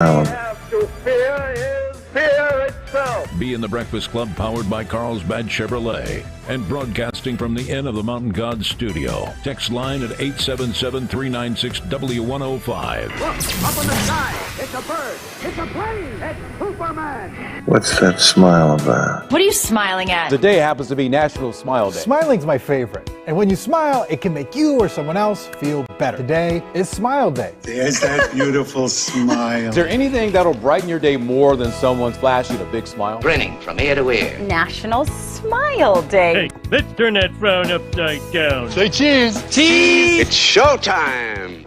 have to fear is fear itself. Be in the Breakfast Club, powered by Carlsbad Chevrolet, and broadcasting from the Inn of the Mountain God studio. Text line at 877-396-W105. Look, up in the sky. It's a bird. It's a plane. It's Superman. What's that smile about? What are you smiling at? Today happens to be National Smile Day. Smiling's my favorite. And when you smile, it can make you or someone else feel better. Today is Smile Day. There's that beautiful smile. Is there anything that'll brighten your day more than someone flashing a big smile? Grinning from ear to ear. National Smile Day. Hey, let's turn that frown upside down. Say cheese. Cheese! It's showtime!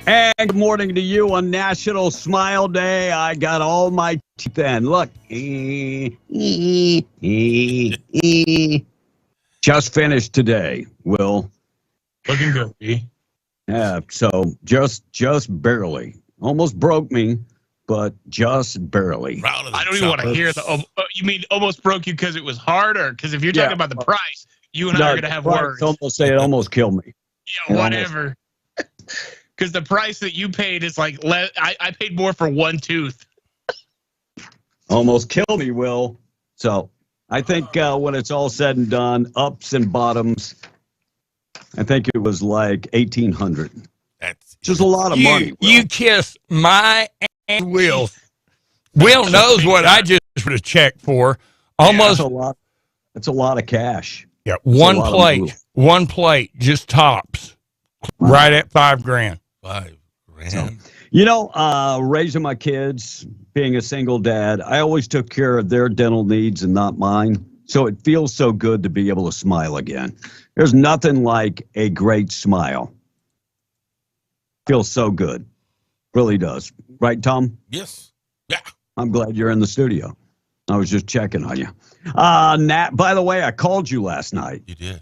And good morning to you on National Smile Day. I got all my teeth in. Look. Just finished today, Will. Looking good, B. Yeah, so just barely. Almost broke me, but just barely. I don't even want to hear you mean almost broke you because it was hard, or because if you're talking about the price, you and I are going to have words. It almost killed me. Yeah, whatever. Because the price that you paid is like, I paid more for one tooth. Almost killed me, Will. So I think when it's all said and done, ups and bottoms, I think it was like $1,800. That's just a lot of money. Will. You kiss my and Will. Will knows what I just put a check for. Almost a lot. That's a lot of cash. Yeah, one plate, just tops, right at $5,000. $5,000. So, raising my kids, being a single dad, I always took care of their dental needs and not mine. So it feels so good to be able to smile again. There's nothing like a great smile. Feels so good. Really does. Right, Tom? Yes. Yeah. I'm glad you're in the studio. I was just checking on you. Nat, by the way, I called you last night. You did.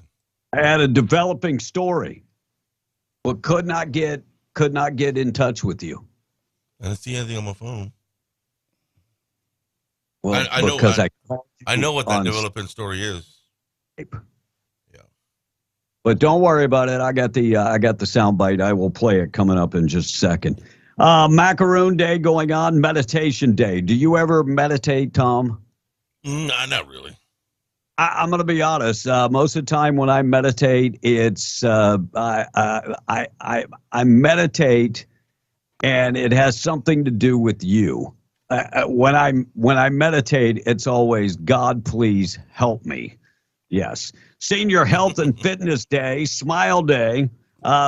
I had a developing story, but could not get in touch with you. I didn't see anything on my phone. Well, I know because I know what that developing story is. Yeah. But don't worry about it. I got the soundbite. I will play it coming up in just a second. Macaroon Day going on, meditation day. Do you ever meditate, Tom? Not really. I'm going to be honest. Most of the time when I meditate, it's I meditate, and it has something to do with you. When I meditate, it's always God, please help me. Yes, Senior Health and Fitness Day, Smile Day,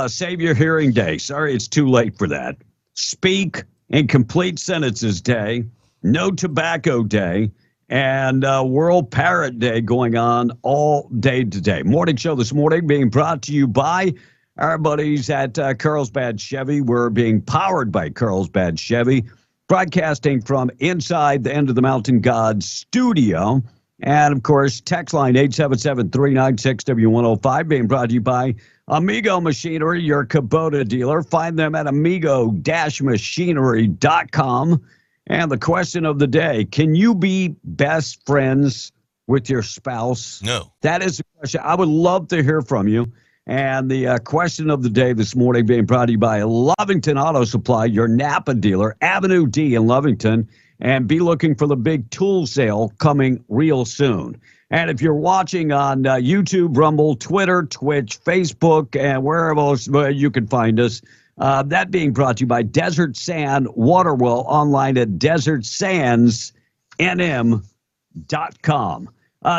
Save Your Hearing Day. Sorry, it's too late for that. Speak in Complete Sentences Day, No Tobacco Day, and World Parrot Day going on all day today. Morning show this morning being brought to you by our buddies at Carlsbad Chevy. We're being powered by Carlsbad Chevy, broadcasting from inside the End of the Mountain God studio. And, of course, text line 877-396-W105 being brought to you by Amigo Machinery, your Kubota dealer. Find them at amigo-machinery.com. And the question of the day, can you be best friends with your spouse? No. That is the question. I would love to hear from you. And the question of the day this morning being brought to you by Lovington Auto Supply, your Napa dealer, Avenue D in Lovington. And be looking for the big tool sale coming real soon. And if you're watching on YouTube, Rumble, Twitter, Twitch, Facebook, and wherever else you can find us, that being brought to you by Desert Sand Water Well, online at desertsandsnm.com.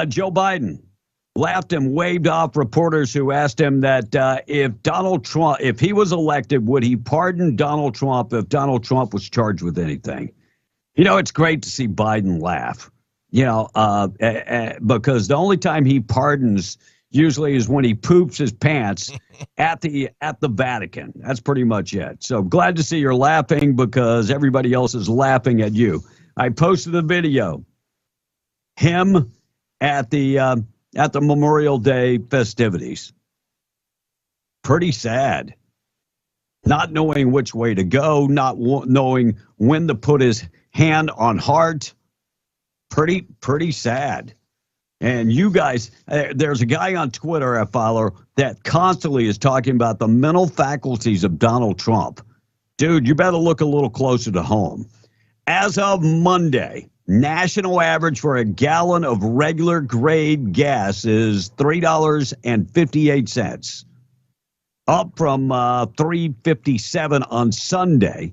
Joe Biden laughed and waved off reporters who asked him that if Donald Trump, if he was elected, would he pardon Donald Trump if Donald Trump was charged with anything? It's great to see Biden laugh, because the only time he pardons usually is when he poops his pants at the Vatican. That's pretty much it. So glad to see you're laughing because everybody else is laughing at you. I posted a video, him at the Memorial Day festivities. Pretty sad. Not knowing which way to go, not knowing when to put his hand on heart. Pretty sad. And you guys, there's a guy on Twitter I follow that constantly is talking about the mental faculties of Donald Trump. Dude, you better look a little closer to home. As of Monday, national average for a gallon of regular grade gas is $3.58, up from $3.57 on Sunday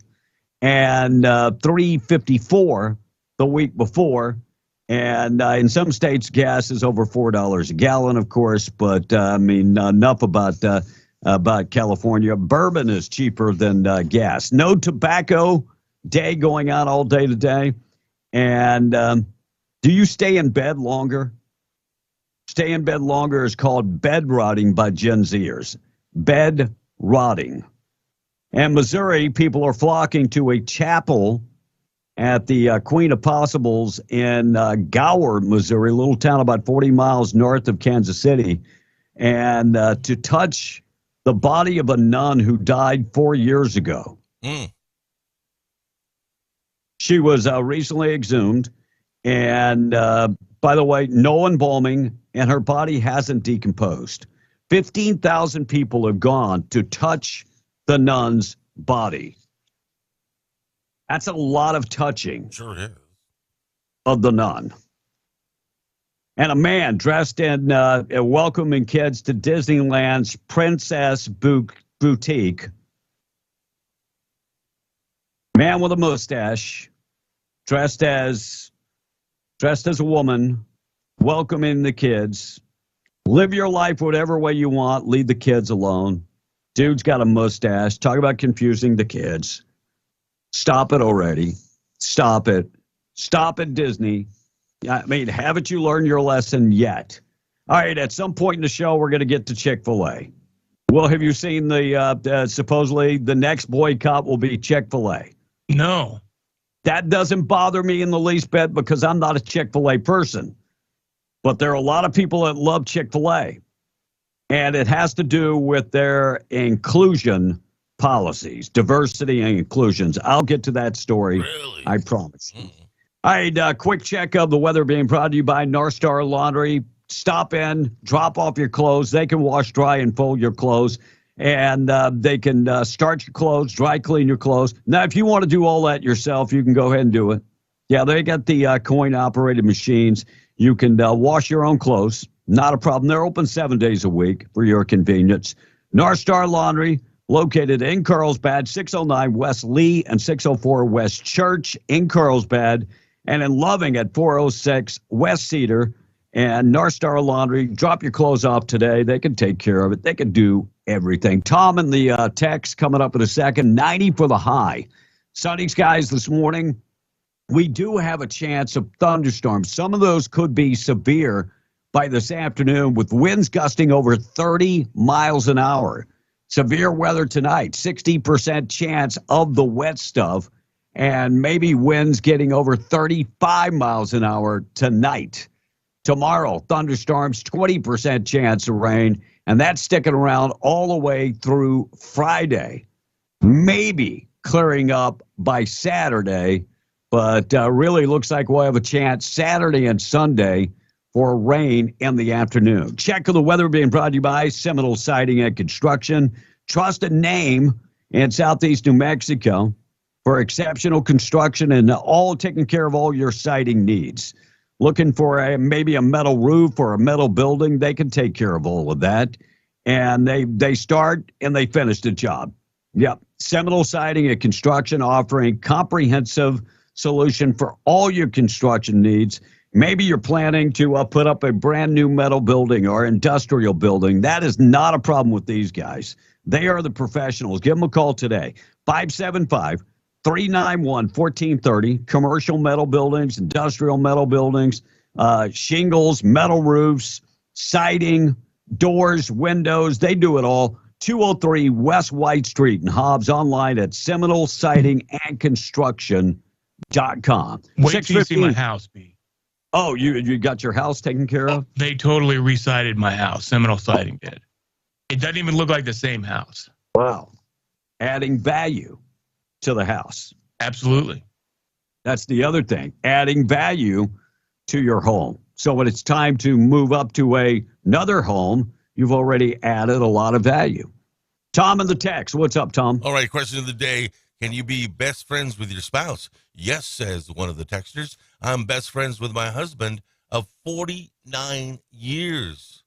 and $3.54 the week before. And in some states, gas is over $4 a gallon, of course. But enough about California. Bourbon is cheaper than gas. No tobacco day going on all day today. And do you stay in bed longer? Stay in bed longer is called bed rotting by Gen Zers. Bed rotting. And Missouri, people are flocking to a chapel at the Queen of Possibles in Gower, Missouri, a little town about 40 miles north of Kansas City, and to touch the body of a nun who died 4 years ago. She was recently exhumed, and by the way, no embalming, and her body hasn't decomposed. 15,000 people have gone to touch the nun's body. That's a lot of touching. Sure is. Of the nun. And a man dressed in welcoming kids to Disneyland's Princess Boutique. Man with a mustache, dressed as a woman, welcoming the kids. Live your life whatever way you want. Leave the kids alone. Dude's got a mustache. Talk about confusing the kids. Stop it already. Stop it. Stop it, Disney. I mean, haven't you learned your lesson yet? All right, at some point in the show, we're going to get to Chick-fil-A. Well, have you seen the supposedly the next boycott will be Chick-fil-A? No. That doesn't bother me in the least bit because I'm not a Chick-fil-A person. But there are a lot of people that love Chick-fil-A. And it has to do with their inclusion policies, diversity and inclusions. I'll get to that story. Really? I promise. All right, quick check of the weather being brought to you by North Star Laundry. Stop in, drop off your clothes. They can wash, dry, and fold your clothes. And they can starch your clothes, dry clean your clothes. Now, if you want to do all that yourself, you can go ahead and do it. Yeah, they got the coin-operated machines. You can wash your own clothes. Not a problem. They're open 7 days a week for your convenience. North Star Laundry, located in Carlsbad, 609 West Lee and 604 West Church in Carlsbad, and in Loving at 406 West Cedar. And North Star Laundry, drop your clothes off today. They can take care of it. They can do everything. Tom in the text coming up in a second. 90 for the high. Sunny skies this morning. We do have a chance of thunderstorms. Some of those could be severe by this afternoon with winds gusting over 30 miles an hour. Severe weather tonight, 60% chance of the wet stuff, and maybe winds getting over 35 miles an hour tonight. Tomorrow, thunderstorms, 20% chance of rain, and that's sticking around all the way through Friday. Maybe clearing up by Saturday, but really looks like we'll have a chance Saturday and Sunday for rain in the afternoon. Check of the weather being brought to you by Seminole Siding and Construction. Trusted name in Southeast New Mexico for exceptional construction and all taking care of all your siding needs. Looking for maybe a metal roof or a metal building, they can take care of all of that. And they start and they finish the job. Yep. Seminole Siding and Construction offering comprehensive solution for all your construction needs. Maybe you're planning to put up a brand new metal building or industrial building. That is not a problem with these guys. They are the professionals. Give them a call today. 575-391-1430. Commercial metal buildings, industrial metal buildings, shingles, metal roofs, siding, doors, windows. They do it all. 203 West White Street in Hobbs. Online at SeminoleSidingAndConstruction.com. Wait till you see my house, B. Oh, you got your house taken care of? They totally resided my house. Seminole Siding did. It doesn't even look like the same house. Wow. Adding value to the house. Absolutely. That's the other thing. Adding value to your home. So when it's time to move up to another home, you've already added a lot of value. Tom in the text. What's up, Tom? All right, question of the day. Can you be best friends with your spouse? Yes, says one of the texters. I'm best friends with my husband of 49 years.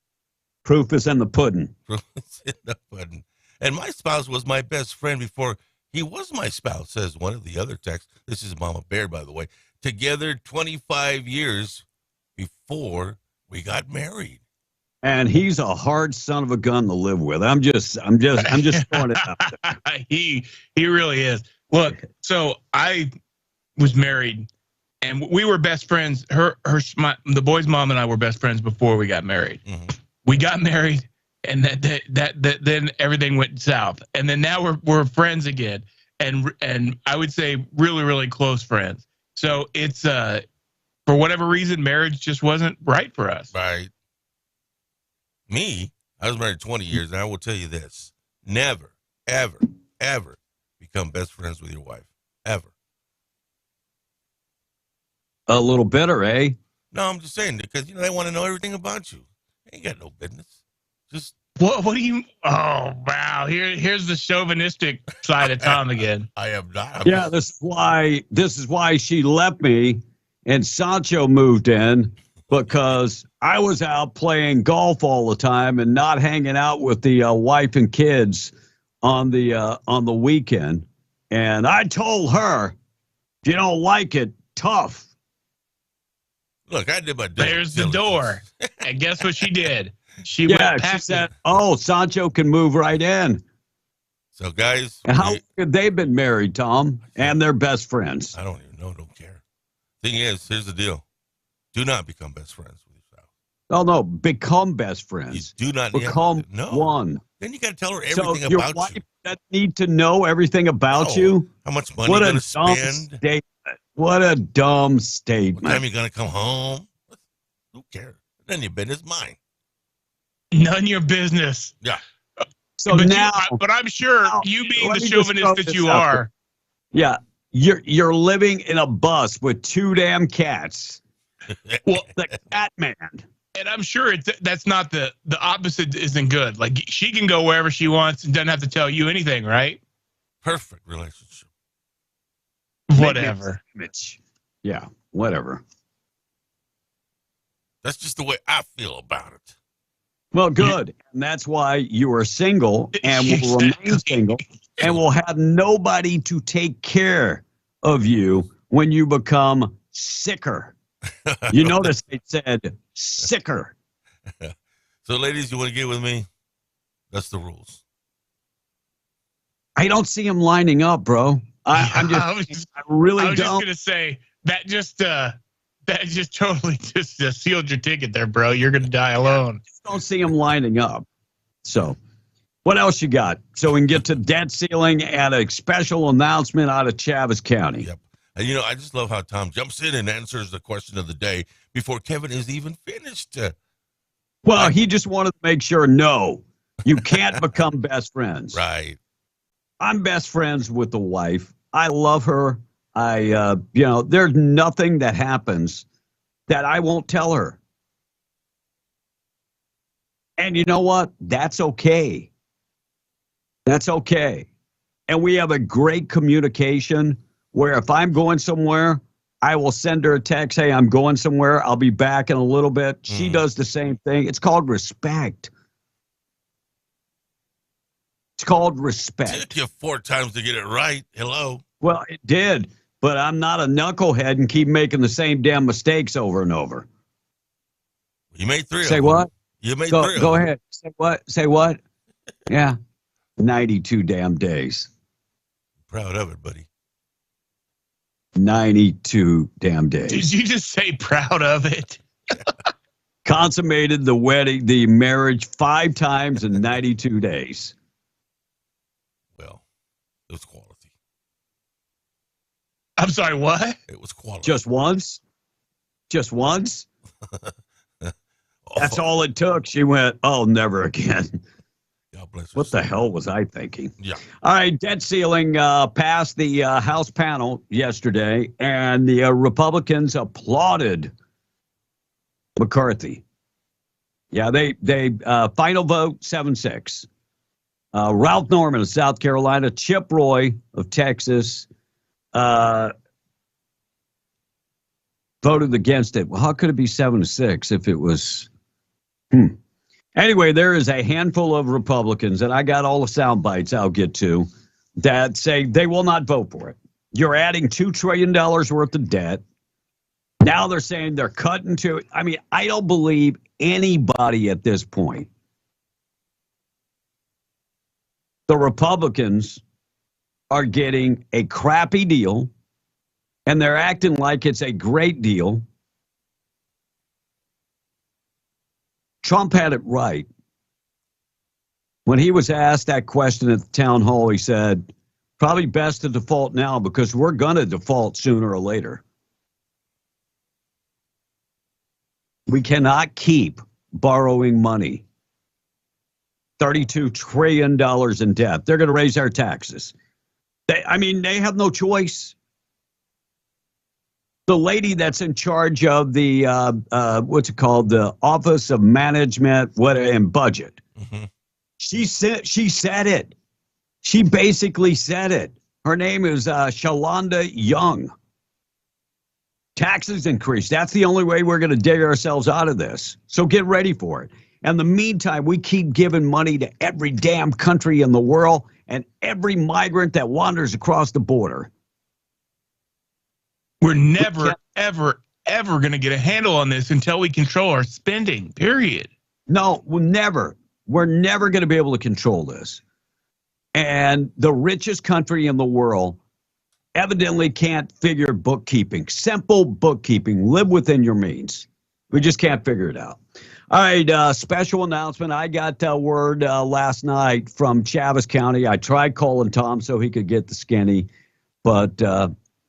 Proof is in the pudding. Proof is in the pudding. And my spouse was my best friend before he was my spouse, says one of the other texts. This is Mama Bear, by the way. Together 25 years before we got married. And he's a hard son of a gun to live with. I'm just throwing it out there. He really is. Look, so I was married, and we were best friends. The boy's mom and I were best friends before we got married. Mm-hmm. We got married, and then everything went south. And then now we're friends again, and I would say really, really close friends. So it's for whatever reason, marriage just wasn't right for us. Right. Me, I was married 20 years, and I will tell you this. Never, ever, ever become best friends with your wife. Ever. A little bitter, eh? No, I'm just saying, because, they want to know everything about you. They ain't got no business. Just. What do you? Oh, wow. Here's the chauvinistic side of Tom again. I am not. This is why she left me and Sancho moved in, because I was out playing golf all the time and not hanging out with the wife and kids on the weekend. And I told her, if you don't like it, tough. Look, I did my There's the door. And guess what she did? She said, "Oh, Sancho can move right in." So, guys, and how long have they been married, Tom? And they're best friends. I don't even know. Don't care. Thing is, here's the deal: do not become best friends with yourself. Oh no, become best friends. You do not become one. Then you got to tell her everything your about wife you. Doesn't need to know everything about you. How much money you're going to spend? What a dumb statement. What time you going to come home? Who cares? None of your business. Mine. None of your business. Yeah. So but I'm sure you being the chauvinist that you are. Yeah. You're living in a bus with two damn cats. Well, the cat man. And I'm sure that's not the opposite isn't good. Like, she can go wherever she wants and doesn't have to tell you anything, right? Perfect relationship. Whatever. Yeah, whatever. That's just the way I feel about it. Well, good. And that's why you are single and will remain single and will have nobody to take care of you when you become sicker. You notice they said sicker. So, ladies, you want to get with me? That's the rules. I don't see him lining up, bro. I really was don't. just gonna say that just totally just sealed your ticket there, bro. You're gonna die alone. I don't see him lining up. So, what else you got? So we can get to debt ceiling and a special announcement out of Chaves County. Yep. And I just love how Tom jumps in and answers the question of the day before Kevin is even finished. Well, he just wanted to make sure. No, you can't become best friends. Right. I'm best friends with the wife. I love her. There's nothing that happens that I won't tell her. And you know what? That's okay. That's okay. And we have a great communication where if I'm going somewhere, I will send her a text. Hey, I'm going somewhere. I'll be back in a little bit. She does the same thing. It's called respect. It's called respect. It took you 4 times to get it right. Hello. Well, it did, but I'm not a knucklehead and keep making the same damn mistakes over and over. You made 3 Say of them. what? You made 3 Go ahead. Say what? Say what? Yeah. 92 damn days. Proud of it, buddy. 92 damn days. Did you just say proud of it? Consummated the marriage 5 times in 92 days. Well, it was quality. I'm sorry, what? It was quality. Just once? Just once? That's all it took. She went, oh, never again. God bless her. What the hell was I thinking? Yeah. All right, debt ceiling passed the House panel yesterday, and the Republicans applauded McCarthy. Yeah, they final vote 7-6. Ralph Norman of South Carolina, Chip Roy of Texas voted against it. Well, how could it be 7-6 if it was? Anyway, there is a handful of Republicans, and I got all the sound bites I'll get to, that say they will not vote for it. You're adding $2 trillion worth of debt. Now they're saying they're cutting to it. I mean, I don't believe anybody at this point. The Republicans are getting a crappy deal, and they're acting like it's a great deal. Trump had it right. When he was asked that question at the town hall, he said, probably best to default now because we're going to default sooner or later. We cannot keep borrowing money. $32 trillion in debt. They're going to raise our taxes. They have no choice. The lady that's in charge of the, the Office of Management and Budget, she said it. She basically said it. Her name is Shalanda Young. Taxes increase. That's the only way we're going to dig ourselves out of this. So get ready for it. In the meantime, we keep giving money to every damn country in the world and every migrant that wanders across the border. We're never, ever going to get a handle on this until we control our spending, period. No, we'll never. We're never going to be able to control this. And the richest country in the world evidently can't figure bookkeeping. Simple bookkeeping. Live within your means. We just can't figure it out. All right, special announcement. I got word last night from Chaves County. I tried calling Tom so he could get the skinny, but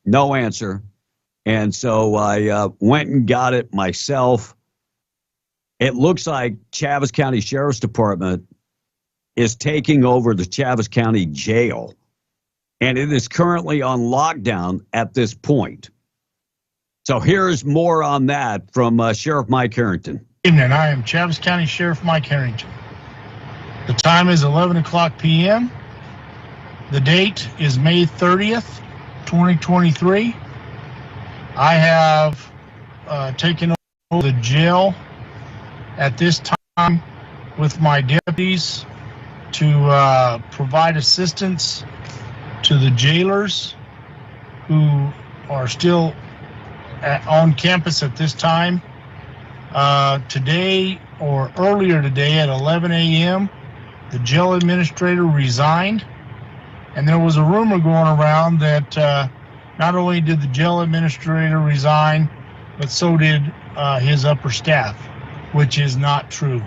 no answer. And so I went and got it myself. It looks like Chaves County Sheriff's Department is taking over the Chaves County Jail, and it is currently on lockdown at this point. So here's more on that from Sheriff Mike Harrington. Evening, I am Chaves County Sheriff Mike Harrington. The time is 11 o'clock p.m. The date is May 30th, 2023. I have taken over the jail at this time with my deputies to provide assistance to the jailers who are still on campus at this time. Today or earlier today at 11 a.m., the jail administrator resigned, and there was a rumor going around that not only did the jail administrator resign, but so did his upper staff, which is not true.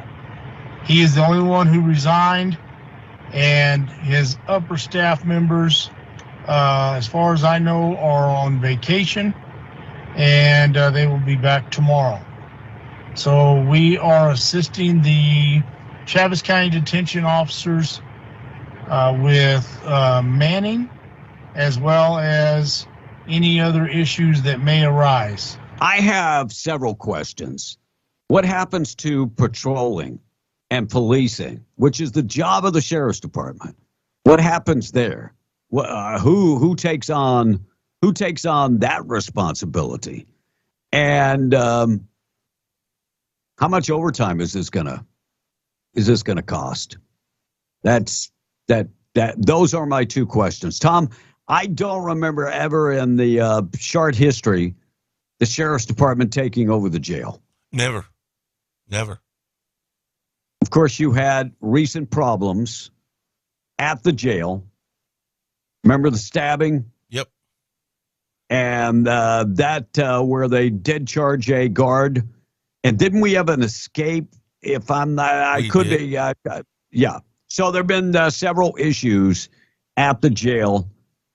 He is the only one who resigned, and his upper staff members, as far as I know, are on vacation, and they will be back tomorrow. So we are assisting the Chaves County detention officers with manning, as well as any other issues that may arise. I have several questions. What happens to patrolling and policing, which is the job of the Sheriff's Department? What happens there? Who takes on that responsibility? And how much overtime is this gonna cost? Those are my two questions. Tom, I don't remember ever in the short history the Sheriff's Department taking over the jail. Never. Of course, you had recent problems at the jail. Remember the stabbing? Yep. And that where they did charge a guard. And didn't we have an escape? If I'm not, I could be. Yeah. So there have been several issues at the jail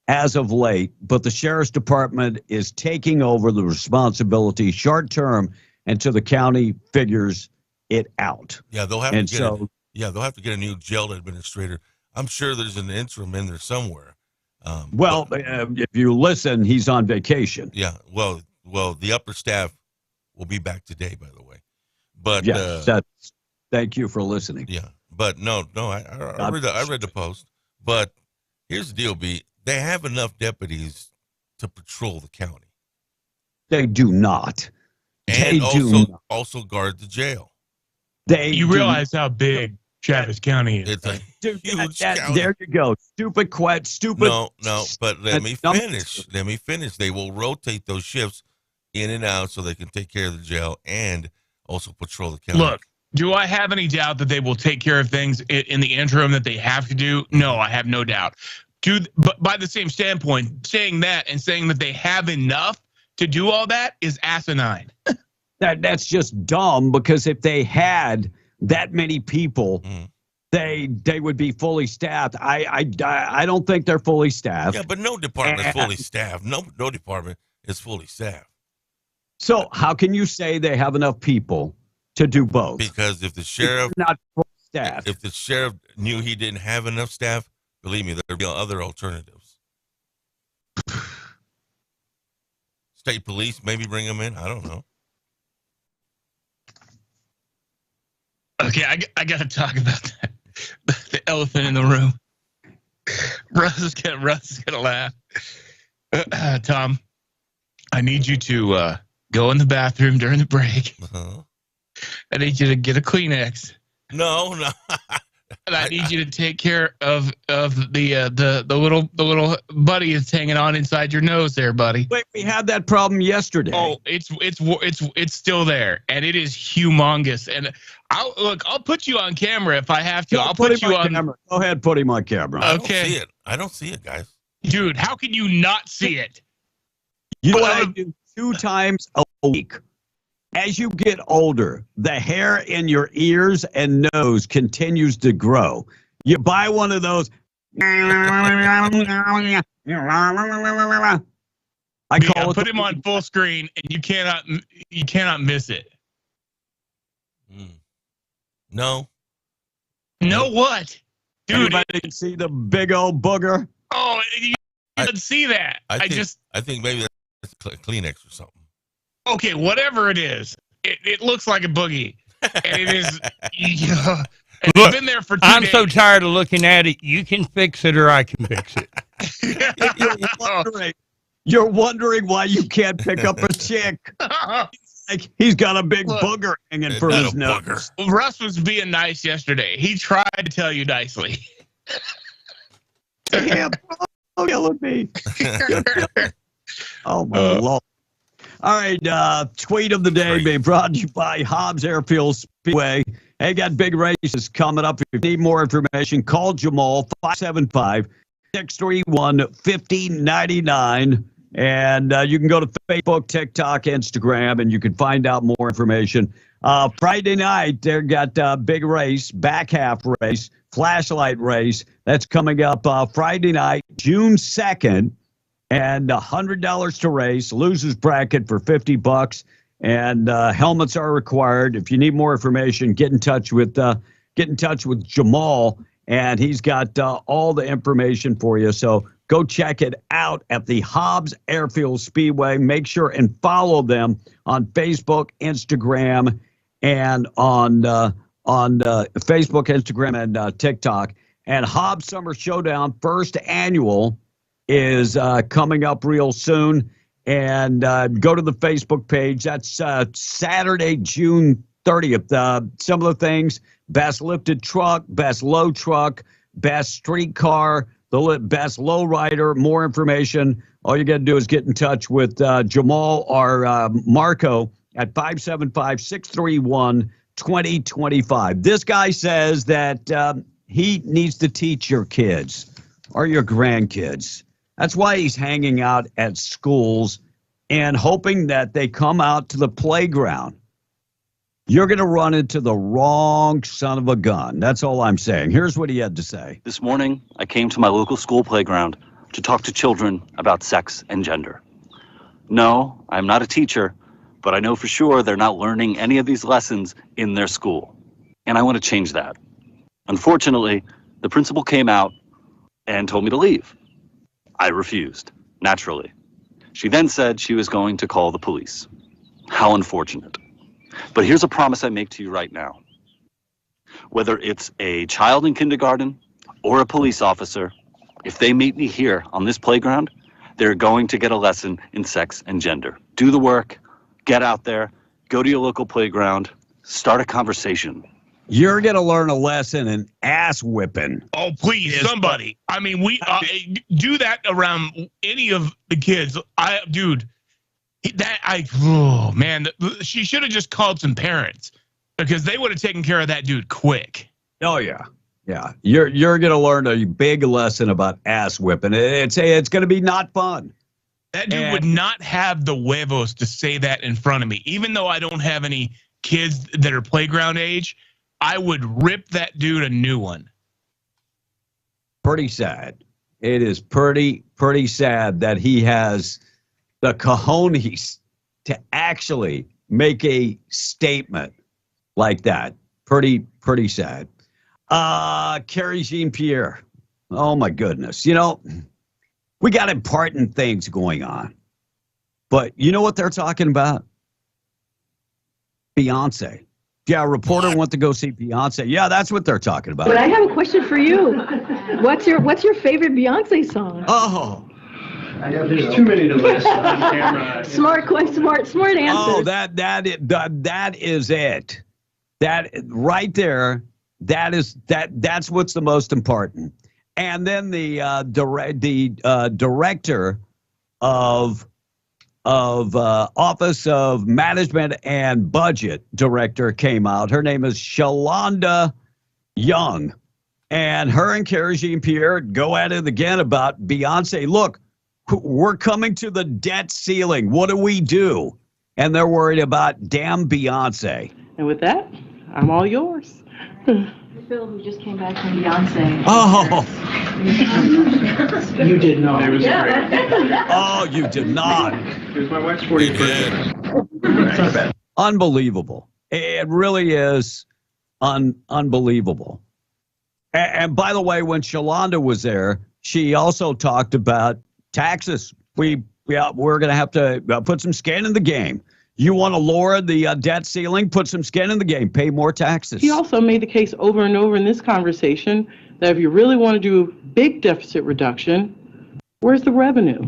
as of late, but the Sheriff's Department is taking over the responsibility short term until the county figures it out. Yeah, they'll have to get a new jail administrator. I'm sure there's an interim in there somewhere. If you listen, he's on vacation. Yeah. Well, the upper staff will be back today, by the way. But yes, thank you for listening. Yeah, But no, I read the post. But here's the deal, B. They have enough deputies to patrol the county. They do not. And also guard the jail. You realize how big Travis County is. It's a huge county. There you go. Stupid. No, but let me finish. They will rotate those shifts in and out so they can take care of the jail and also patrol the county. Look, do I have any doubt that they will take care of things in the interim that they have to do? No, I have no doubt. But by the same standpoint, saying that and saying that they have enough to do all that is asinine. That's just dumb, because if they had that many people, they would be fully staffed. I don't think they're fully staffed. Yeah, but no department is fully staffed. No department is fully staffed. So how can you say they have enough people to do both? Because if the sheriff not fully staffed, if the sheriff knew he didn't have enough staff, believe me, there'd be other alternatives. State police, maybe bring them in. I don't know. Okay, I got to talk about that. The elephant in the room. Russ is gonna laugh. Tom, I need you to go in the bathroom during the break. I need you to get a Kleenex. No. And I need you to take care of the little buddy that's hanging on inside your nose there, buddy. Wait, we had that problem yesterday. Oh, it's still there, and it is humongous. And I'll put you on camera if I have to. I'll put you on camera. Go ahead, put him on camera. Okay. I don't see it, guys. Dude, how can you not see it? You know what I do 2 times a week. As you get older, the hair in your ears and nose continues to grow. You buy one of those. I put him on full screen, and you cannot miss it. No. No what? Dude, everybody can see the big old booger. Oh, you can see that. I think maybe that's Kleenex or something. Okay, whatever it is, it looks like a boogie, and it is. And Look, it's been there for 2 I'm days. so tired of looking at it. You can fix it, or I can fix it. You're wondering why you can't pick up a chick. Like he's got a big booger hanging from his nose. Russ was being nice yesterday. He tried to tell you nicely. Damn, killing me. Oh my Lord. All right, tweet of the day being brought to you by Hobbs Airfield Speedway. Hey, got big races coming up. If you need more information, call Jamal 575-631-5099. And you can go to Facebook, TikTok, Instagram, and you can find out more information. Friday night, they got a big race, back half race, flashlight race. That's coming up Friday night, June 2nd. And $100 to race, losers bracket for $50, and helmets are required. If you need more information, get in touch with Jamal, and he's got all the information for you. So go check it out at the Hobbs Airfield Speedway. Make sure and follow them on Facebook, Instagram, and on Facebook, Instagram, and TikTok. And Hobbs Summer Showdown, first annual, is coming up real soon. And go to the Facebook page. That's Saturday, June 30th. Some of the things: best lifted truck, best low truck, best streetcar, the best low rider. More information, all you got to do is get in touch with Jamal or Marco at 575-631-2025. This guy says that he needs to teach your kids or your grandkids. That's why he's hanging out at schools and hoping that they come out to the playground. You're going to run into the wrong son of a gun. That's all I'm saying. Here's what he had to say. This morning, I came to my local school playground to talk to children about sex and gender. No, I'm not a teacher, but I know for sure they're not learning any of these lessons in their school. And I want to change that. Unfortunately, the principal came out and told me to leave. I refused, naturally. She then said she was going to call the police. How unfortunate. But here's a promise I make to you right now. Whether it's a child in kindergarten or a police officer, if they meet me here on this playground, they're going to get a lesson in sex and gender. Do the work, get out there, go to your local playground, start a conversation. You're going to learn a lesson in ass whipping. Oh, please, somebody. I mean, we do that around any of the kids. She should have just called some parents because they would have taken care of that dude quick. Oh, yeah. Yeah. You're going to learn a big lesson about ass whipping. It's going to be not fun. That dude would not have the huevos to say that in front of me. Even though I don't have any kids that are playground age, I would rip that dude a new one. Pretty sad. It is pretty sad that he has the cojones to actually make a statement like that. Pretty sad. Carrie Jean-Pierre. Oh my goodness. You know, we got important things going on. But you know what they're talking about? Beyonce. Yeah, a reporter went to go see Beyonce. Yeah, that's what they're talking about. But I have a question for you. What's your favorite Beyonce song? Oh. There's too many to list on camera. Smart answer. Oh, that is it. That right there. That's what's the most important. And then the director of Office of Management and Budget director came out. Her name is Shalonda Young. And her and Carrie Jean-Pierre go at it again about Beyonce. Look, we're coming to the debt ceiling. What do we do? And they're worried about damn Beyonce. And with that, I'm all yours. Phil, who just came back from Beyonce. Oh. You did not. It was great. Oh, you did not. It was my wife's 40th birthday. Unbelievable. It really is unbelievable. And by the way, when Shalonda was there, she also talked about taxes. We're going to have to put some skin in the game. You want to lower the debt ceiling, put some skin in the game, pay more taxes. He also made the case over and over in this conversation that if you really want to do big deficit reduction, where's the revenue?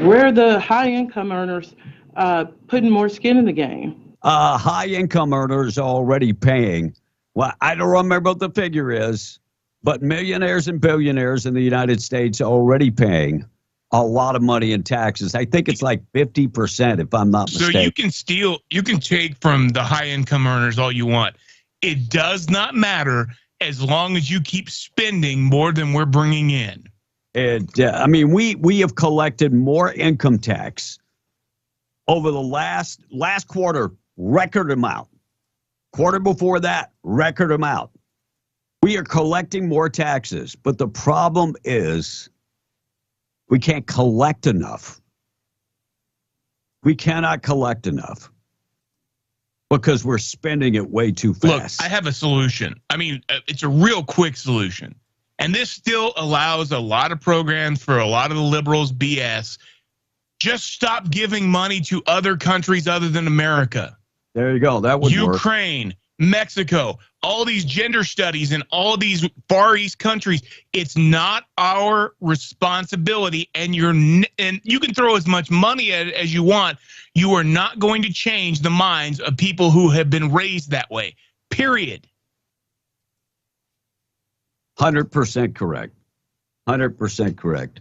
Where are the high income earners putting more skin in the game? High income earners are already paying. Well, I don't remember what the figure is, but millionaires and billionaires in the United States are already paying a lot of money in taxes. I think it's like 50%, if I'm not mistaken. So you can take from the high income earners all you want. It does not matter as long as you keep spending more than we're bringing in. I mean, we have collected more income tax over the last quarter, record amount. Quarter before that, record amount. We are collecting more taxes, but the problem is we can't collect enough. We cannot collect enough because we're spending it way too fast. Look, I have a solution. I mean, it's a real quick solution. And this still allows a lot of programs for a lot of the liberals BS. Just stop giving money to other countries other than America. There you go. That would work. Ukraine, Mexico, all these gender studies in all these Far East countries. It's not our responsibility, and you can throw as much money at it as you want. You are not going to change the minds of people who have been raised that way. Period. 100% correct. 100% correct.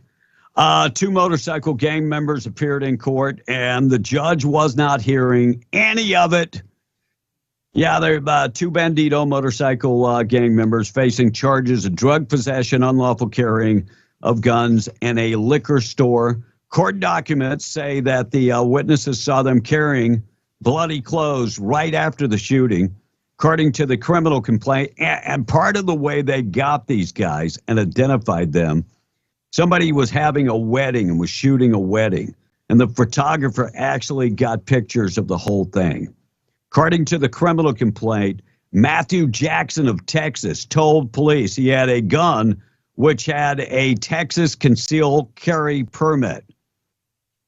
2 motorcycle gang members appeared in court, and the judge was not hearing any of it. Yeah, there are 2 Bandito motorcycle gang members facing charges of drug possession, unlawful carrying of guns, and a liquor store. Court documents say that the witnesses saw them carrying bloody clothes right after the shooting, according to the criminal complaint. And part of the way they got these guys and identified them, somebody was having a wedding and was shooting a wedding, and the photographer actually got pictures of the whole thing. According to the criminal complaint, Matthew Jackson of Texas told police he had a gun which had a Texas concealed carry permit.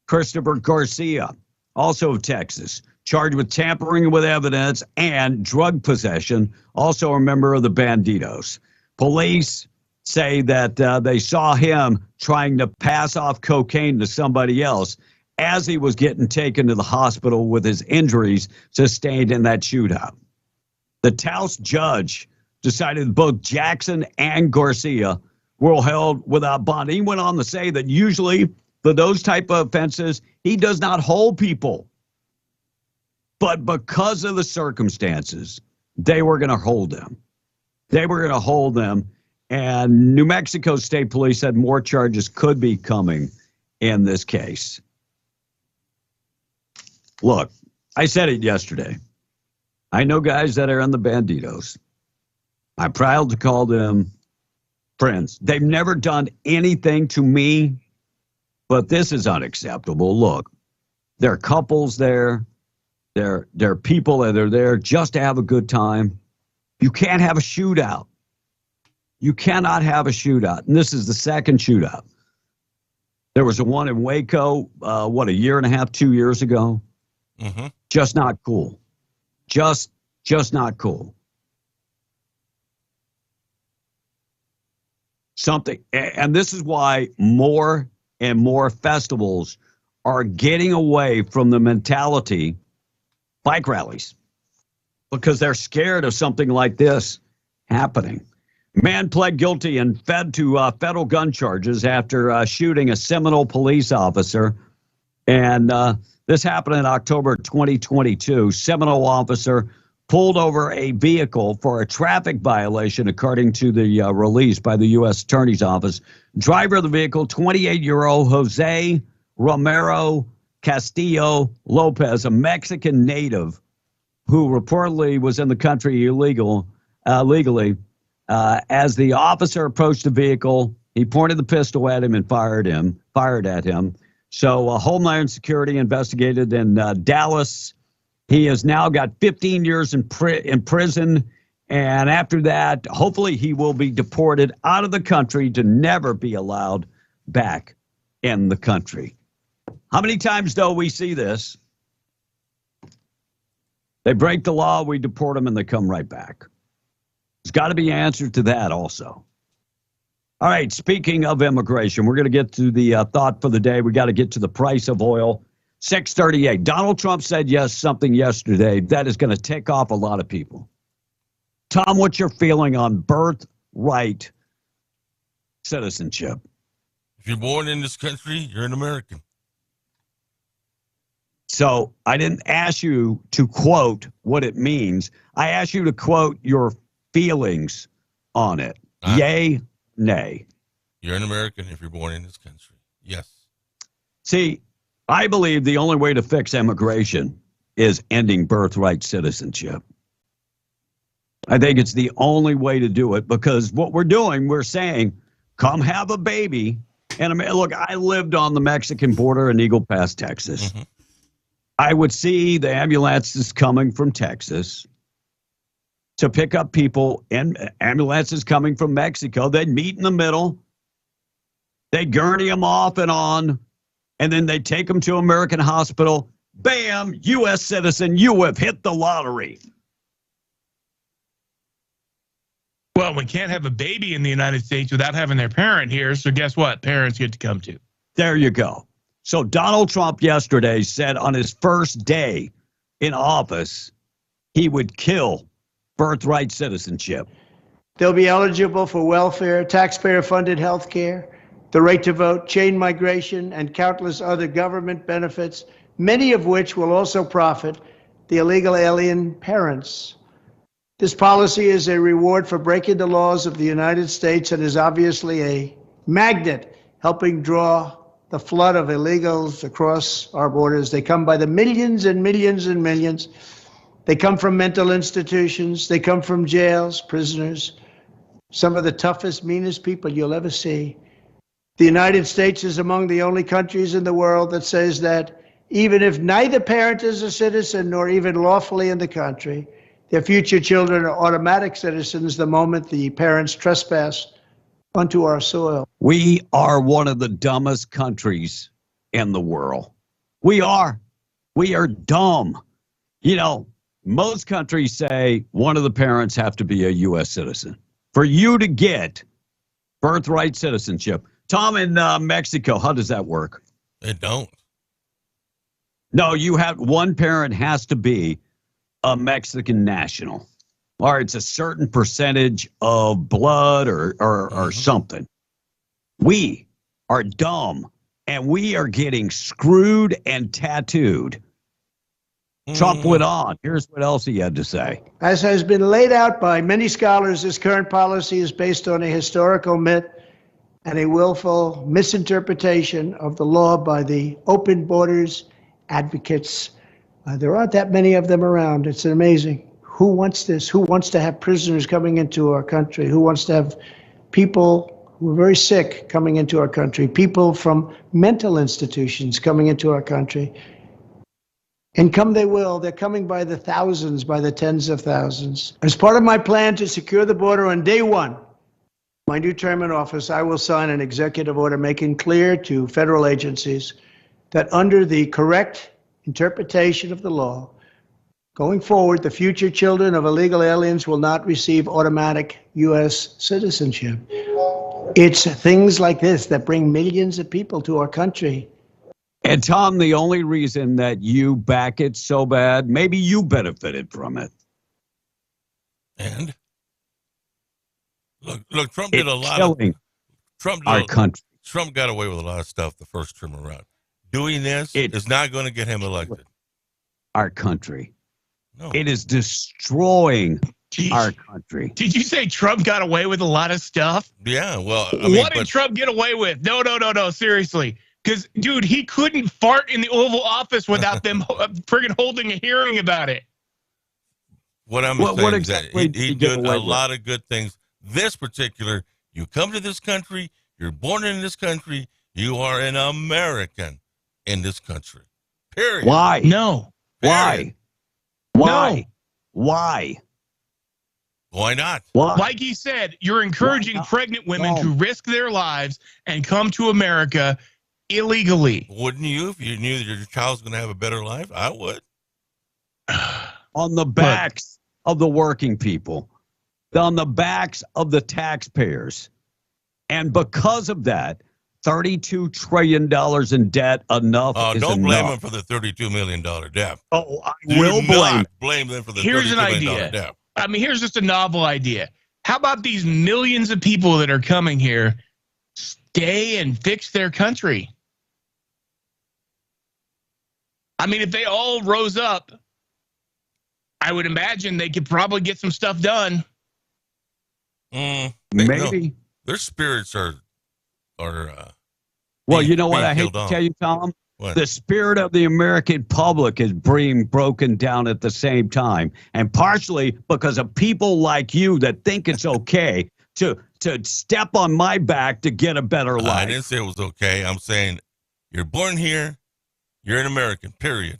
Christopher Garcia, also of Texas, charged with tampering with evidence and drug possession, also a member of the Bandidos. Police say that they saw him trying to pass off cocaine to somebody else as he was getting taken to the hospital with his injuries sustained in that shootout. The Taos judge decided both Jackson and Garcia were held without bond. He went on to say that usually for those type of offenses, he does not hold people. But because of the circumstances, they were going to hold them. They were going to hold them. And New Mexico State Police said more charges could be coming in this case. Look, I said it yesterday. I know guys that are in the Bandidos. I'm proud to call them friends. They've never done anything to me, but this is unacceptable. Look, there are couples there. There are people that are there just to have a good time. You can't have a shootout. You cannot have a shootout. And this is the second shootout. There was a one in Waco, a year and a half, 2 years ago. Mm-hmm. Just not cool. Just not cool. Something, and this is why more and more festivals are getting away from the mentality bike rallies because they're scared of something like this happening. Man pled guilty and fed to federal gun charges after shooting a Seminole police officer. And this happened in October 2022. Seminole officer pulled over a vehicle for a traffic violation, according to the release by the U.S. Attorney's Office. Driver of the vehicle, 28-year-old Jose Romero Castillo Lopez, a Mexican native who reportedly was in the country illegally. As the officer approached the vehicle, he pointed the pistol at him and fired at him. So Homeland Security investigated in Dallas. He has now got 15 years in prison. And after that, hopefully he will be deported out of the country to never be allowed back in the country. How many times, though, we see this? They break the law, we deport them, and they come right back. There's got to be an answer to that also. All right, speaking of immigration, we're going to get to the thought for the day. We got to get to the price of oil. 638. Donald Trump said something yesterday that is going to tick off a lot of people. Tom, what's your feeling on birthright citizenship? If you're born in this country, you're an American. So I didn't ask you to quote what it means. I asked you to quote your feelings on it. Yay, nay. You're an American if you're born in this country. Yes. See, I believe the only way to fix immigration is ending birthright citizenship. I think it's the only way to do it because what we're doing, we're saying, come have a baby. And look, I lived on the Mexican border in Eagle Pass, Texas. Mm-hmm. I would see the ambulances coming from Texas to pick up people, and ambulances coming from Mexico. They'd meet in the middle. They'd gurney them off and on, and then they'd take them to American Hospital. Bam, U.S. citizen, you have hit the lottery. Well, we can't have a baby in the United States without having their parent here, so guess what? Parents get to come too. There you go. So Donald Trump yesterday said on his first day in office, he would kill birthright citizenship. They'll be eligible for welfare, taxpayer-funded health care, the right to vote, chain migration, and countless other government benefits, many of which will also profit the illegal alien parents. This policy is a reward for breaking the laws of the United States and is obviously a magnet helping draw the flood of illegals across our borders. They come by the millions and millions and millions. They come from mental institutions. They come from jails, prisoners, some of the toughest, meanest people you'll ever see. The United States is among the only countries in the world that says that even if neither parent is a citizen nor even lawfully in the country, their future children are automatic citizens the moment the parents trespass onto our soil. We are one of the dumbest countries in the world. We are. We are dumb. You know, most countries say one of the parents have to be a U.S. citizen. For you to get birthright citizenship. Tom, in Mexico, how does that work? It don't. No, you have one parent has to be a Mexican national, or it's a certain percentage of blood or something. We are dumb, and we are getting screwed and tattooed. Trump went on. Here's what else he had to say. As has been laid out by many scholars, this current policy is based on a historical myth and a willful misinterpretation of the law by the open borders advocates. There aren't that many of them around. It's amazing. Who wants this? Who wants to have prisoners coming into our country? Who wants to have people who are very sick coming into our country? People from mental institutions coming into our country? And come they will. They're coming by the thousands, by the tens of thousands. As part of my plan to secure the border on day one, my new term in office, I will sign an executive order making clear to federal agencies that under the correct interpretation of the law, going forward, the future children of illegal aliens will not receive automatic U.S. citizenship. It's things like this that bring millions of people to our country. And Tom, the only reason that you back it so bad, maybe you benefited from it. And look, Trump did a lot of Trump got away with a lot of stuff the first term around. Doing this is not going to get him elected. Our country. No. It is destroying our country. Did you say Trump got away with a lot of stuff? Yeah, well, what did Trump get away with? No, seriously. Because, dude, he couldn't fart in the Oval Office without them friggin' holding a hearing about it. What I'm saying is that he did a lot of good things. This particular, you come to this country, you're born in this country, you are an American in this country. Period. Why? No. Why? Why? Why? Why not? Why? Like he said, you're encouraging pregnant women to risk their lives and come to America illegally. Wouldn't you if you knew that your child's going to have a better life? I would. On the backs of the working people, on the backs of the taxpayers. And because of that, $32 trillion in debt, don't blame them for the $32 million debt. Oh, I will blame them for the Here's $32 an million idea. debt. I mean, here's just a novel idea. How about these millions of people that are coming here stay and fix their country? I mean, if they all rose up, I would imagine they could probably get some stuff done. Maybe. No, their spirits are well, you know what I hate to tell you, Tom? What? The spirit of the American public is being broken down at the same time. And partially because of people like you that think it's okay to step on my back to get a better life. I didn't say it was okay. I'm saying you're born here. You're an American, period.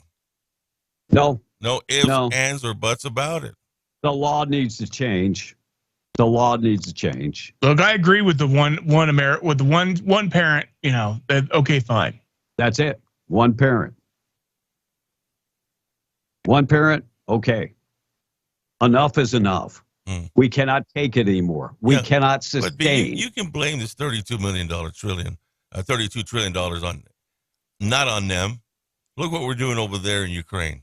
No ifs, ands, or buts about it. The law needs to change. The law needs to change. Look, I agree with the one parent, okay, fine. That's it. One parent. One parent, okay. Enough is enough. We cannot take it anymore. We cannot sustain. But you can blame this $32 trillion on, not on them. Look what we're doing over there in Ukraine.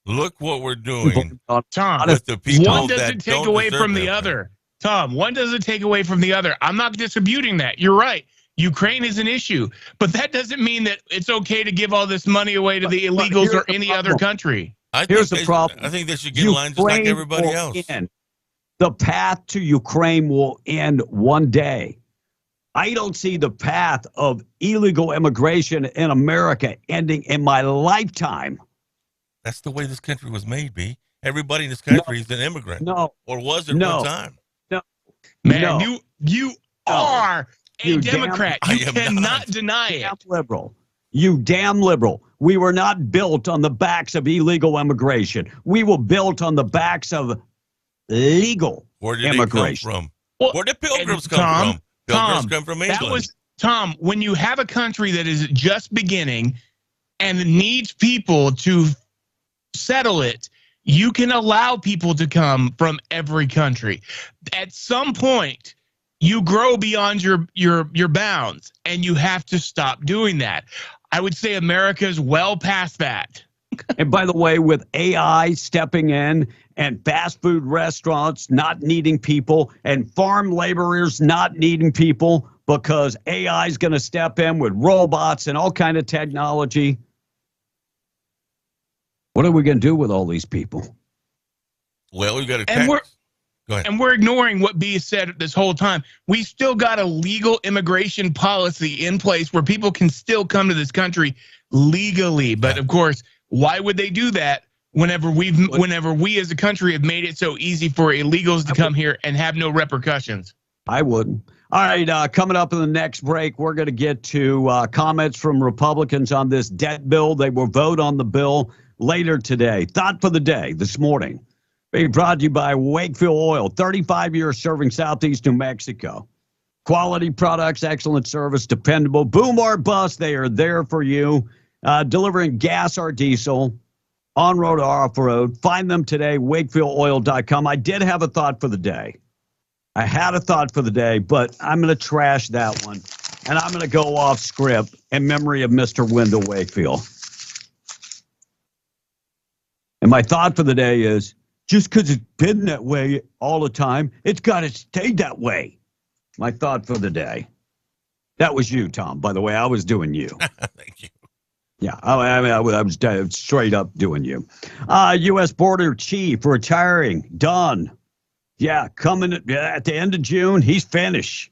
Look what we're doing, Tom. With the people one doesn't that take don't away deserve from the that, other. Tom, one doesn't take away from the other. I'm not disputing that. You're right. Ukraine is an issue, but that doesn't mean that it's okay to give all this money away to the illegals or any other country. Here's the problem. I think they should get in line just like everybody else. The path to Ukraine will end one day. I don't see the path of illegal immigration in America ending in my lifetime. That's the way this country was made, B. Everybody in this country is an immigrant. No. Or was at one time. No. Man, you are a Democrat. You cannot deny it. Liberal. You damn liberal. We were not built on the backs of illegal immigration. We were built on the backs of legal immigration. They come from? Where did pilgrims come from? Pilgrims come from England. Tom, when you have a country that is just beginning and needs people to settle it, you can allow people to come from every country. At some point, you grow beyond your bounds, and you have to stop doing that. I would say America's well past that. And by the way, with AI stepping in and fast food restaurants not needing people and farm laborers not needing people because AI is going to step in with robots and all kind of technology. What are we going to do with all these people? Well, we got to And Go ahead. And we're ignoring what B said this whole time. We still got a legal immigration policy in place where people can still come to this country legally. But of course, why would they do that whenever we as a country have made it so easy for illegals to come here and have no repercussions? I wouldn't. All right, coming up in the next break, we're going to get to comments from Republicans on this debt bill. They will vote on the bill later today. Thought for the day this morning. Being brought to you by Wakefield Oil, 35 years serving Southeast New Mexico. Quality products, excellent service, dependable. Boom or bust, they are there for you. Delivering gas or diesel, on-road or off-road. Find them today, wakefieldOil.com. I did have a thought for the day. I had a thought for the day, but I'm going to trash that one. And I'm going to go off script in memory of Mr. Wendell Wakefield. And my thought for the day is, just because it's been that way all the time, it's got to stay that way. My thought for the day. That was you, Tom, by the way. I was doing you. Thank you. Yeah, I was straight up doing you. U.S. Border Chief retiring, done. Yeah, coming at the end of June, he's finished.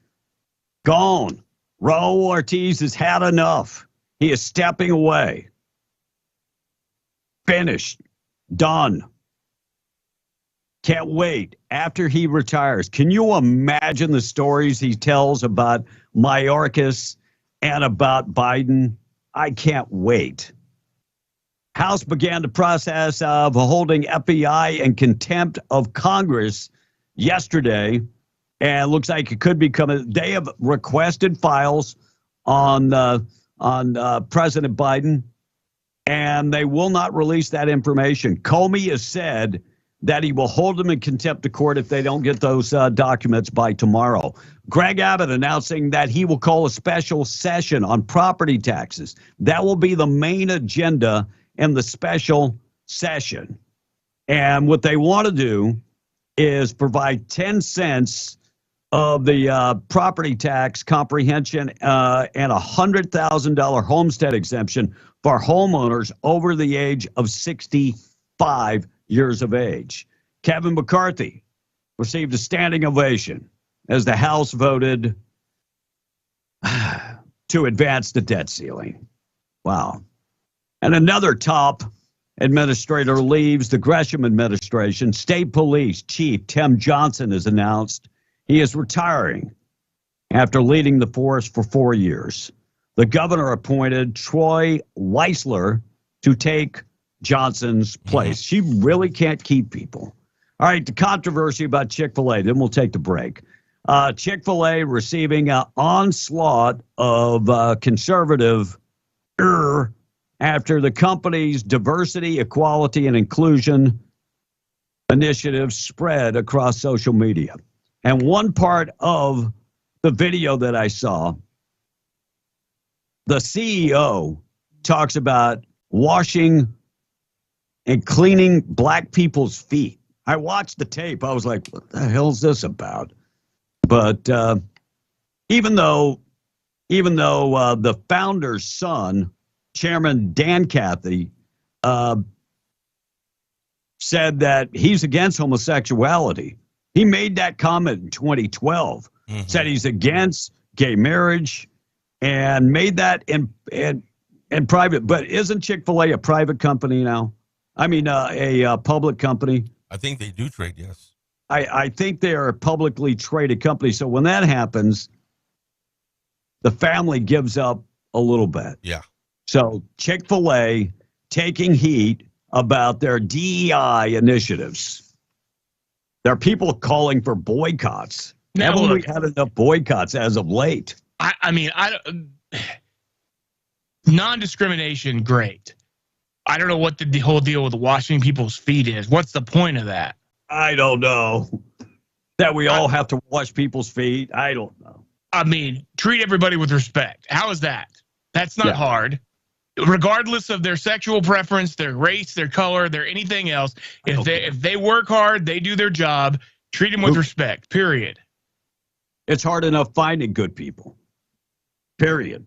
Gone. Raul Ortiz has had enough. He is stepping away. Finished. Done. Can't wait after he retires. Can you imagine the stories he tells about Mayorkas and about Biden? I can't wait. House began the process of holding FBI in contempt of Congress yesterday, and looks like it could be coming. They have requested files on President Biden, and they will not release that information. Comey has said that he will hold them in contempt of court if they don't get those documents by tomorrow. Greg Abbott announcing that he will call a special session on property taxes. That will be the main agenda in the special session. And what they want to do is provide 10 cents of the property tax comprehension and a $100,000 homestead exemption for homeowners over the age of 65 years of age. Kevin McCarthy received a standing ovation as the House voted to advance the debt ceiling. Wow. And another top administrator leaves the Gresham administration. State Police Chief Tim Johnson has announced he is retiring after leading the force for 4 years. The governor appointed Troy Weisler to take Johnson's place. She really can't keep people. All right, the controversy about Chick-fil-A, then we'll take the break. Chick-fil-A receiving an onslaught of conservative after the company's diversity, equality, and inclusion initiatives spread across social media. And one part of the video that I saw, the CEO talks about washing and cleaning black people's feet. I watched the tape. I was like, what the hell is this about? But even though the founder's son, Chairman Dan Cathy, said that he's against homosexuality. He made that comment in 2012, said he's against gay marriage, and made that in private. But isn't Chick-fil-A a private company now? I mean, a public company. I think they do trade, yes. I think they are a publicly traded company. So when that happens, the family gives up a little bit. Yeah. So Chick-fil-A taking heat about their DEI initiatives. There are people calling for boycotts. Now, Haven't we had enough boycotts as of late? I mean, non-discrimination, great. I don't know what the whole deal with washing people's feet is. What's the point of that? I don't know. That we all have to wash people's feet. I don't know. I mean, treat everybody with respect. How is that? That's not hard. Regardless of their sexual preference, their race, their color, their anything else, if they work hard, they do their job, treat them with respect, period. It's hard enough finding good people. Period.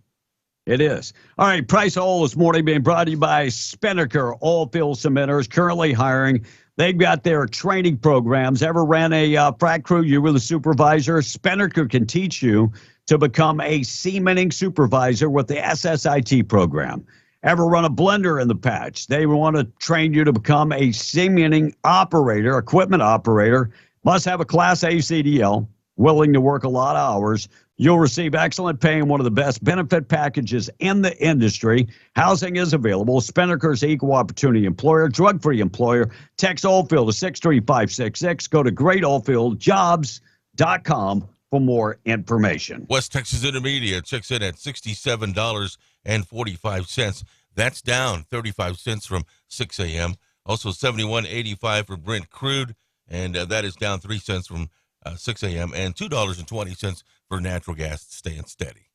It is. All right, Price Hole this morning being brought to you by Spinnaker Oilfield Cementers, currently hiring. They've got their training programs. Ever ran a frac crew? You were the supervisor. Spinnaker can teach you to become a cementing supervisor with the SSIT program. Ever run a blender in the patch? They want to train you to become a cementing operator, equipment operator. Must have a Class A CDL, willing to work a lot of hours. You'll receive excellent pay and one of the best benefit packages in the industry. Housing is available. Spinnaker's equal opportunity employer, drug-free employer. Text Oilfield to 63566. Go to greatoilfieldjobs.com for more information. West Texas Intermediate checks in at $67.45. That's down 35 cents from 6 a.m. Also $71.85 for Brent crude, and that is down 3 cents from 6 a.m. and $2.20 for natural gas, staying steady.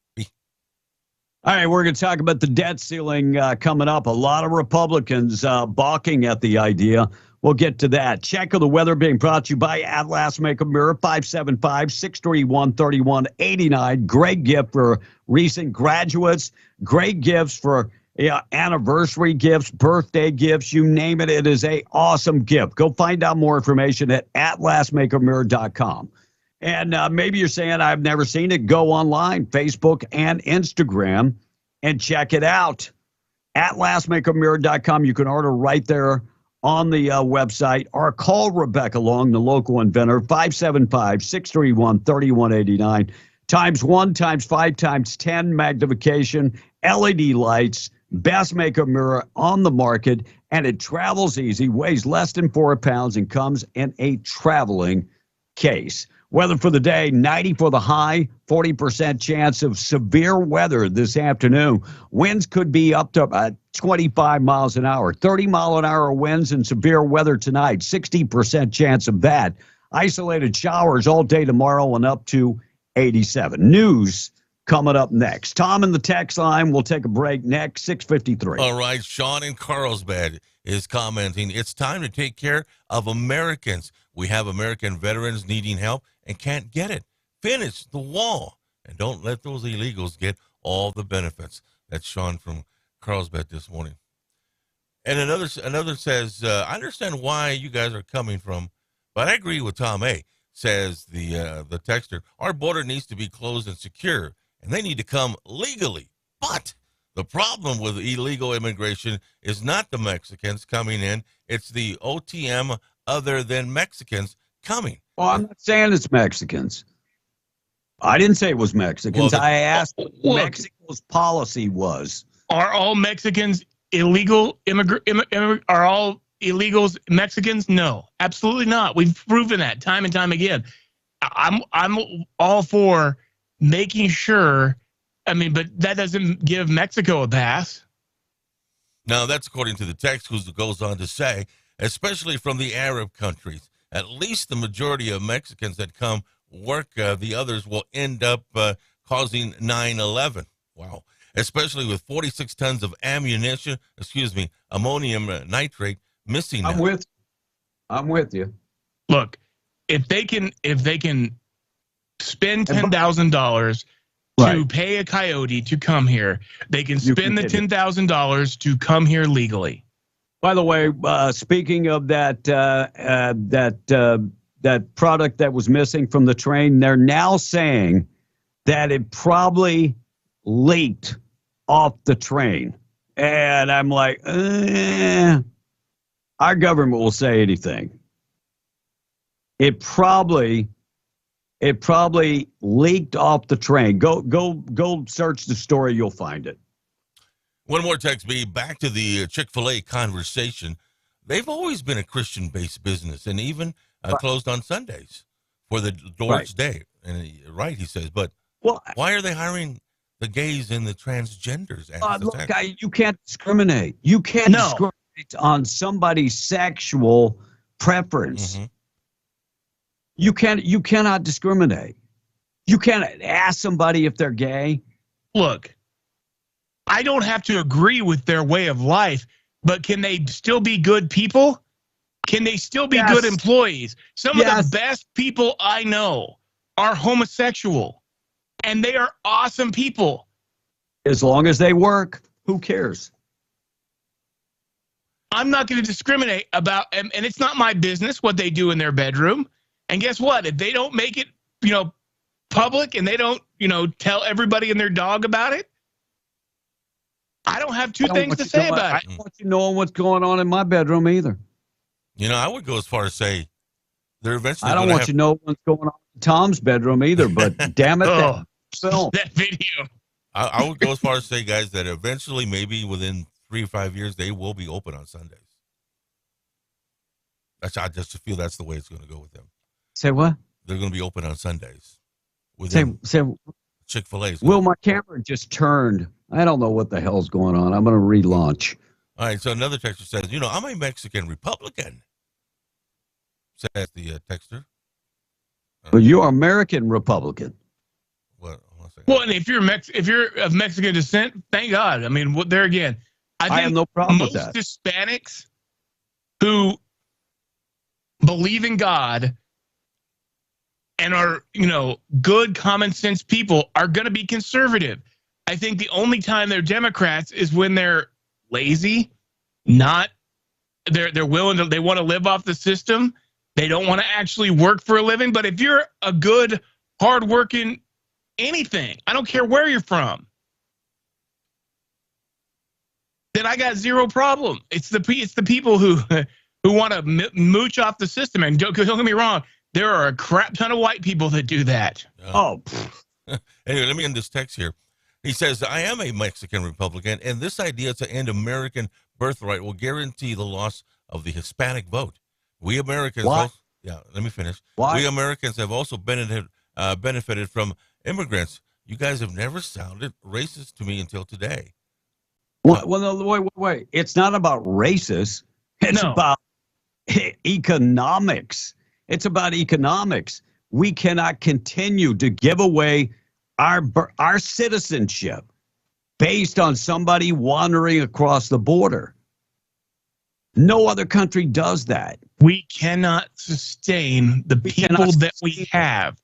All right, we're going to talk about the debt ceiling coming up. A lot of Republicans balking at the idea. We'll get to that. Check of the weather being brought to you by Atlas Makeup Mirror, 575-631-3189. Great gift for recent graduates. Great gifts for anniversary gifts, birthday gifts, you name it. It is a awesome gift. Go find out more information at atlasmakeupmirror.com. And maybe you're saying, I've never seen it. Go online, Facebook and Instagram, and check it out. atlasmakeupmirror.com. You can order right there on the website, or call Rebecca Long, the local inventor, 575-631-3189. Times 1, times 5, times 10 magnification, LED lights, best makeup mirror on the market, and it travels easy, weighs less than 4 pounds, and comes in a traveling case. Weather for the day, 90 for the high, 40% chance of severe weather this afternoon. Winds could be up to 25 miles an hour, 30-mile-an-hour winds and severe weather tonight, 60% chance of that. Isolated showers all day tomorrow and up to 87. News coming up next. Tom in the text line. We'll take a break next, 6:53. All right, Sean in Carlsbad is commenting, it's time to take care of Americans. We have American veterans needing help and can't get it. Finish the wall and don't let those illegals get all the benefits. That's Sean from Carlsbad this morning. And another says, I understand why you guys are coming from, but I agree with Tom A. Says the texter, our border needs to be closed and secure, and they need to come legally. But the problem with illegal immigration is not the Mexicans coming in, it's the OTM other than Mexicans coming. Well, I'm not saying it's Mexicans. I didn't say it was Mexicans. I asked what Mexico's policy was. Are all Mexicans illegal are all illegals Mexicans? No, absolutely not. We've proven that time and time again. I'm all for making sure. I mean, but that doesn't give Mexico a pass. Now, that's according to the text, who goes on to say, especially from the Arab countries, at least the majority of Mexicans that come work, the others will end up causing 9/11. Wow. Especially with 46 tons of ammonium nitrate missing. I'm with you. Look, if they can spend $10,000 to pay a coyote to come here, they can spend the $10,000 to come here legally. By the way, speaking of that product that was missing from the train, they're now saying that it probably leaked off the train. And I'm like, our government will say anything. It probably leaked off the train. Go search the story, you'll find it. One more text, B. Back to the Chick-fil-A conversation. They've always been a Christian-based business, and even closed on Sundays for the Lord's Day. And he says, but why are they hiring the gays and the transgenders. Look, you can't discriminate. You can't discriminate on somebody's sexual preference. Mm-hmm. You cannot discriminate. You can't ask somebody if they're gay. Look, I don't have to agree with their way of life, but can they still be good people? Can they still be good employees? Some of the best people I know are homosexual, and they are awesome people. As long as they work, who cares? I'm not going to discriminate about, and it's not my business what they do in their bedroom. And guess what? If they don't make it, public, and they don't, tell everybody and their dog about it, I don't have two things to say about it. I don't want you knowing what's going on in my bedroom either. I would go as far as say they're eventually. I don't want you to know what's going on in Tom's bedroom either, but damn it, that video. I would go as far as say, guys, that eventually, maybe within 3 or 5 years, they will be open on Sundays. I just feel that's the way it's going to go with them. Say what? They're going to be open on Sundays. Say Chick-fil-A. Will, my camera just turned. I don't know what the hell's going on. I'm going to relaunch. All right, so another texter says, I'm a Mexican Republican, says the texter. Well, you are American Republican. What? Well, and if you're of Mexican descent, thank God. I mean, there again, I have no problem with most that. Hispanics who believe in God and are, good common sense people are going to be conservative. I think the only time they're Democrats is when they're lazy, they're willing to, they want to live off the system. They don't want to actually work for a living. But if you're a good, hardworking anything, I don't care where you're from, then I got zero problem. It's the people who want to mooch off the system. And don't get me wrong, there are a crap ton of white people that do that. Anyway, let me end this text here. He says, I am a Mexican Republican, and this idea to end American birthright will guarantee the loss of the Hispanic vote. We Americans, let me finish. Why? We Americans have also benefited from immigrants. You guys have never sounded racist to me until today. Well, no, wait. It's not about racist. It's about economics. It's about economics. We cannot continue to give away our citizenship based on somebody wandering across the border. No other country does that. We cannot sustain the people that we have.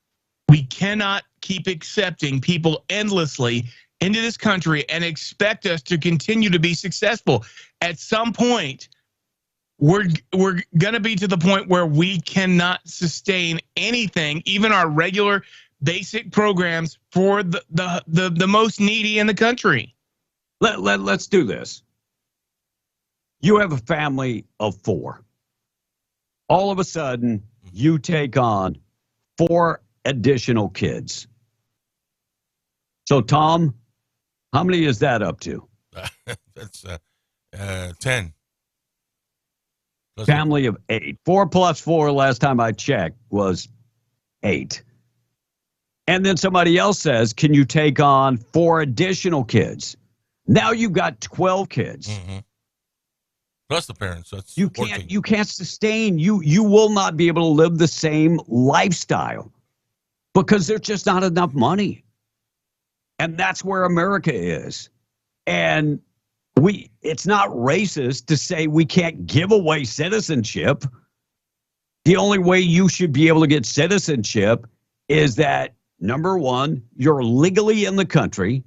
We cannot keep accepting people endlessly into this country and expect us to continue to be successful. At some point, we're going to be to the point where we cannot sustain anything, even our regular basic programs for the most needy in the country. Let's do this. You have a family of 4. All of a sudden, you take on 4 additional kids. So, Tom, how many is that up to? That's 10. Family of 8. 4 plus 4 last time I checked was 8. And then somebody else says, can you take on 4 additional kids? Now you've got 12 kids. Mm-hmm. Plus the parents. That's you 14. You can't sustain. You will not be able to live the same lifestyle because there's just not enough money. And that's where America is. And it's not racist to say we can't give away citizenship. The only way you should be able to get citizenship is that, number one, you're legally in the country,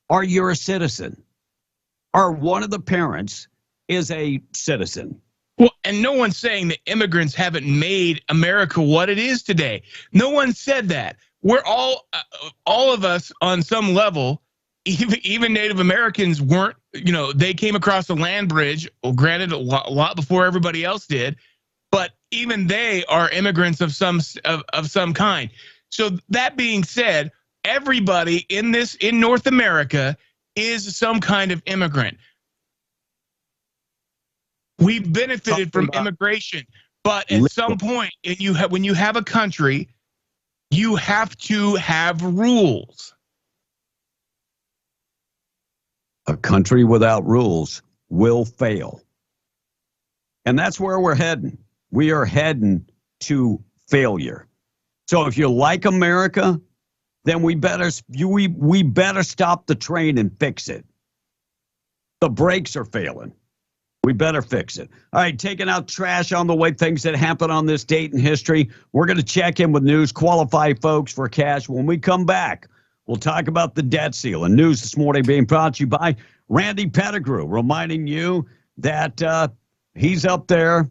or you're a citizen, or one of the parents is a citizen. Well, and no one's saying that immigrants haven't made America what it is today. No one said that. We're all of us on some level, even Native Americans weren't, they came across the land bridge, well, granted a lot before everybody else did, but even they are immigrants of some kind. So that being said, everybody in North America is some kind of immigrant. We've benefited from immigration, but at some point, when you have a country, you have to have rules. A country without rules will fail. And that's where we're heading. We are heading to failure. So if you like America, then we better stop the train and fix it. The brakes are failing. We better fix it. All right, taking out trash on the way, things that happen on this date in history. We're going to check in with news, qualify folks for cash. When we come back, we'll talk about the debt ceiling. News this morning being brought to you by Randy Pettigrew, reminding you that he's up there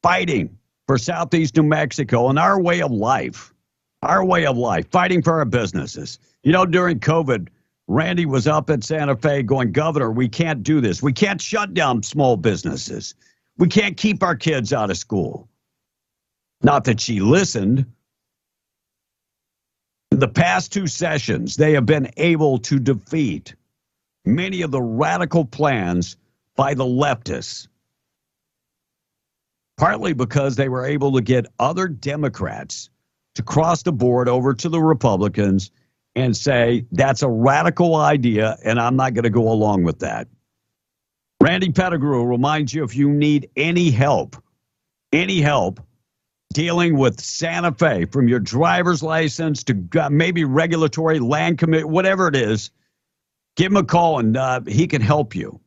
fighting for Southeast New Mexico and our way of life, fighting for our businesses. You know, during COVID, Randy was up at Santa Fe going, Governor, we can't do this. We can't shut down small businesses. We can't keep our kids out of school. Not that she listened. In the past 2 sessions, they have been able to defeat many of the radical plans by the leftists, partly because they were able to get other Democrats to cross the board over to the Republicans and say, that's a radical idea, and I'm not going to go along with that. Randy Pettigrew reminds you, if you need any help dealing with Santa Fe, from your driver's license to maybe regulatory land committee, whatever it is, give him a call and he can help you.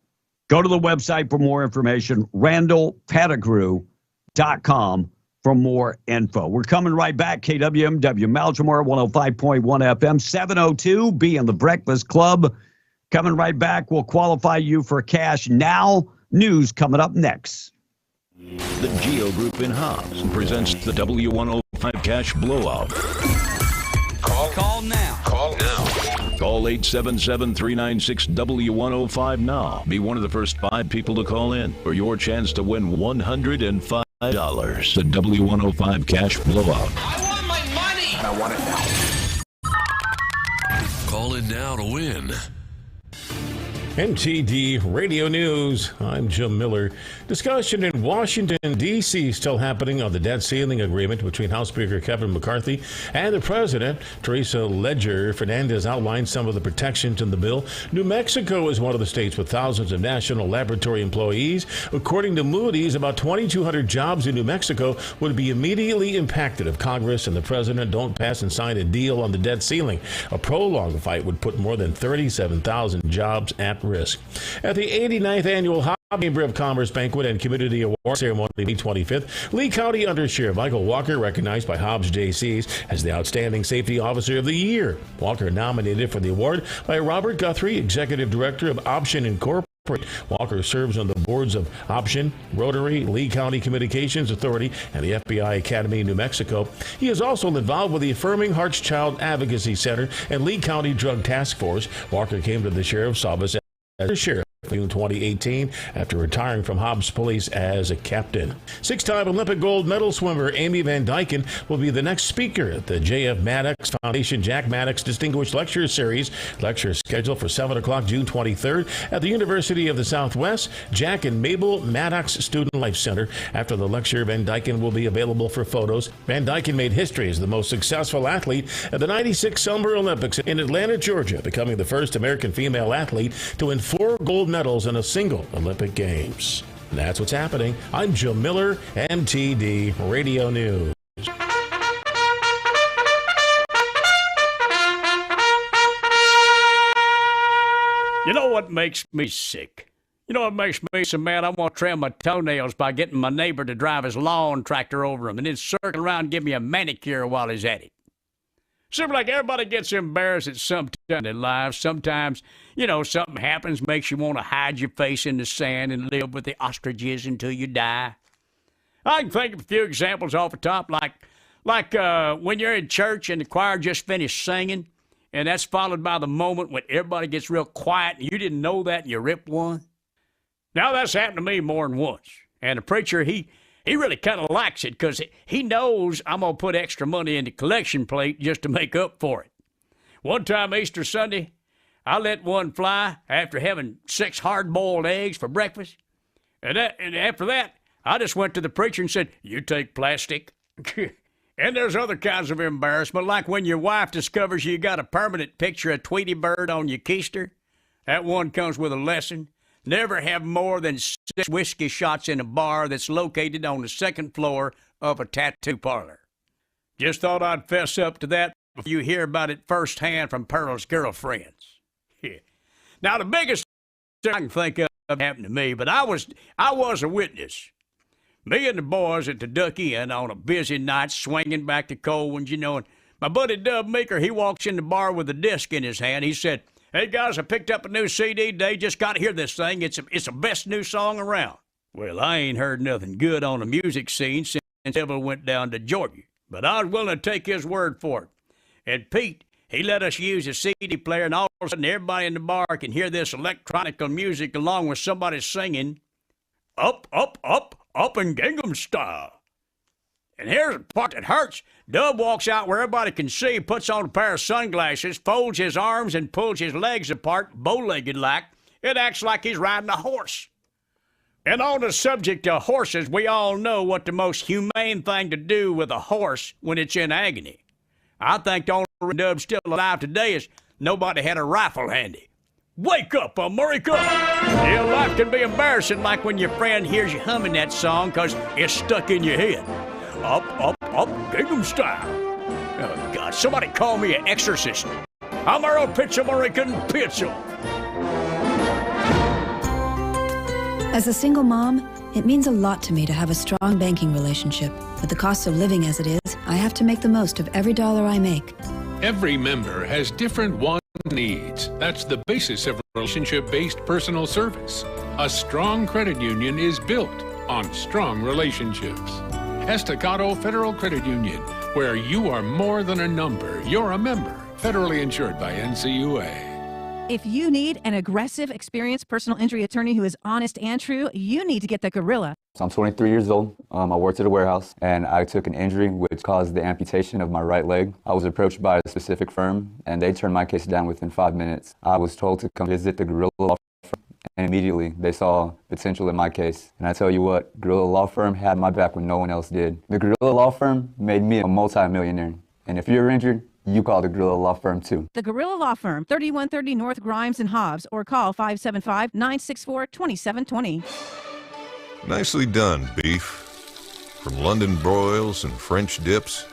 Go to the website for more information, randallpettigrew.com. for more info. We're coming right back. KWMW, Maljamore, 105.1 FM, 702, be in the Breakfast Club. Coming right back. We'll qualify you for cash now. News coming up next. The Geo Group in Hobbs presents the W105 Cash Blowout. Call now. Call 877-396-W105 now. Be one of the first 5 people to call in for your chance to win $105. The W105 Cash Blowout. I want my money. I want it now. Call in now to win. MTD Radio News. I'm Jim Miller. Discussion in Washington, D.C. still happening on the debt ceiling agreement between House Speaker Kevin McCarthy and the President. Teresa Ledger Fernandez outlined some of the protections in the bill. New Mexico is one of the states with thousands of national laboratory employees. According to Moody's, about 2,200 jobs in New Mexico would be immediately impacted if Congress and the President don't pass and sign a deal on the debt ceiling. A prolonged fight would put more than 37,000 jobs at risk. At the 89th annual Hobbs Chamber of Commerce Banquet and Community Award Ceremony, May 25th, Lee County Undersheriff Michael Walker, recognized by Hobbs JCs as the Outstanding Safety Officer of the Year. Walker nominated for the award by Robert Guthrie, Executive Director of Option Incorporated. Walker serves on the boards of Option, Rotary, Lee County Communications Authority, and the FBI Academy in New Mexico. He is also involved with the Affirming Hearts Child Advocacy Center and Lee County Drug Task Force. Walker came to the Sheriff's Office as sheriff in 2018 after retiring from Hobbs Police as a captain. 6-time Olympic gold medal swimmer Amy Van Dyken will be the next speaker at the J.F. Maddox Foundation Jack Maddox Distinguished Lecture Series. Lecture scheduled for 7 o'clock June 23rd at the University of the Southwest Jack and Mabel Maddox Student Life Center. After the lecture, Van Dyken will be available for photos. Van Dyken made history as the most successful athlete at the 96 Summer Olympics in Atlanta, Georgia, becoming the first American female athlete to win 4 gold medals in a single Olympic Games. And that's what's happening. I'm Joe Miller, MTD Radio News. You know what makes me sick? You know what makes me so mad? I want to trim my toenails by getting my neighbor to drive his lawn tractor over them and then circle around and give me a manicure while he's at it. Seems like everybody gets embarrassed at some time in their lives. Sometimes, you know, something happens, makes you want to hide your face in the sand and live with the ostriches until you die. I can think of a few examples off the top, like when you're in church and the choir just finished singing, and that's followed by the moment when everybody gets real quiet and you didn't know that and you ripped one. Now, that's happened to me more than once. And the preacher, he really kind of likes it because he knows I'm going to put extra money in the collection plate just to make up for it. One time, Easter Sunday, I let one fly after having 6 hard-boiled eggs for breakfast. And after that, I just went to the preacher and said, "You take plastic." And there's other kinds of embarrassment, like when your wife discovers you got a permanent picture of Tweety Bird on your keister. That one comes with a lesson. Never have more than 6 whiskey shots in a bar that's located on the 2nd floor of a tattoo parlor. Just thought I'd fess up to that before you hear about it firsthand from Pearl's girlfriends. Yeah. Now, the biggest thing I can think of happened to me, but I was a witness. Me and the boys at the Duck Inn on a busy night swinging back to cold ones, you know, and my buddy Dub Meeker, he walks in the bar with a disc in his hand. He said, "Hey, guys, I picked up a new CD today. Just got to hear this thing. It's the best new song around." Well, I ain't heard nothing good on the music scene since Devil went down to Georgia, but I was willing to take his word for it. And Pete, he let us use a CD player, and all of a sudden everybody in the bar can hear this electronic music along with somebody singing, "Up, up, up, up in Gangnam Style." And here's the part that hurts. Dub walks out where everybody can see, puts on a pair of sunglasses, folds his arms, and pulls his legs apart, bow-legged like. It acts like he's riding a horse. And on the subject of horses, we all know what the most humane thing to do with a horse when it's in agony. I think the only reason Dub's still alive today is nobody had a rifle handy. Wake up, America! Yeah, life can be embarrassing, like when your friend hears you humming that song because it's stuck in your head. Up, up, up, Gangnam Style. Oh, God, somebody call me an exorcist. I'm Earl Pitch American Pitchell. As a single mom, it means a lot to me to have a strong banking relationship. With the cost of living as it is, I have to make the most of every dollar I make. Every member has different wants and needs. That's the basis of relationship-based personal service. A strong credit union is built on strong relationships. Estacado Federal Credit Union, where you are more than a number. You're a member. Federally insured by NCUA. If you need an aggressive, experienced personal injury attorney who is honest and true, you need to get the Gorilla. So I'm 23 years old. I worked at a warehouse, and I took an injury which caused the amputation of my right leg. I was approached by a specific firm, and they turned my case down within 5 minutes. I was told to come visit the Gorilla Law Firm, and immediately they saw potential in my case. And I tell you what, Gorilla Law Firm had my back when no one else did. The Gorilla Law Firm made me a multi-millionaire. And if you're injured, you call the Gorilla Law Firm too. The Gorilla Law Firm, 3130 North Grimes and Hobbs, or call 575-964-2720. Nicely done, beef. From London broils and French dips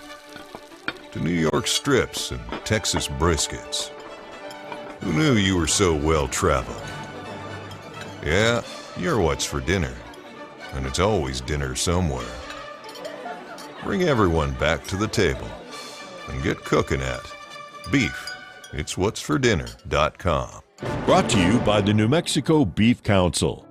to New York strips and Texas briskets. Who knew you were so well-traveled? Yeah, you're what's for dinner. And it's always dinner somewhere. Bring everyone back to the table and get cooking at Beef. It's what's for dinner.com. Brought to you by the New Mexico Beef Council.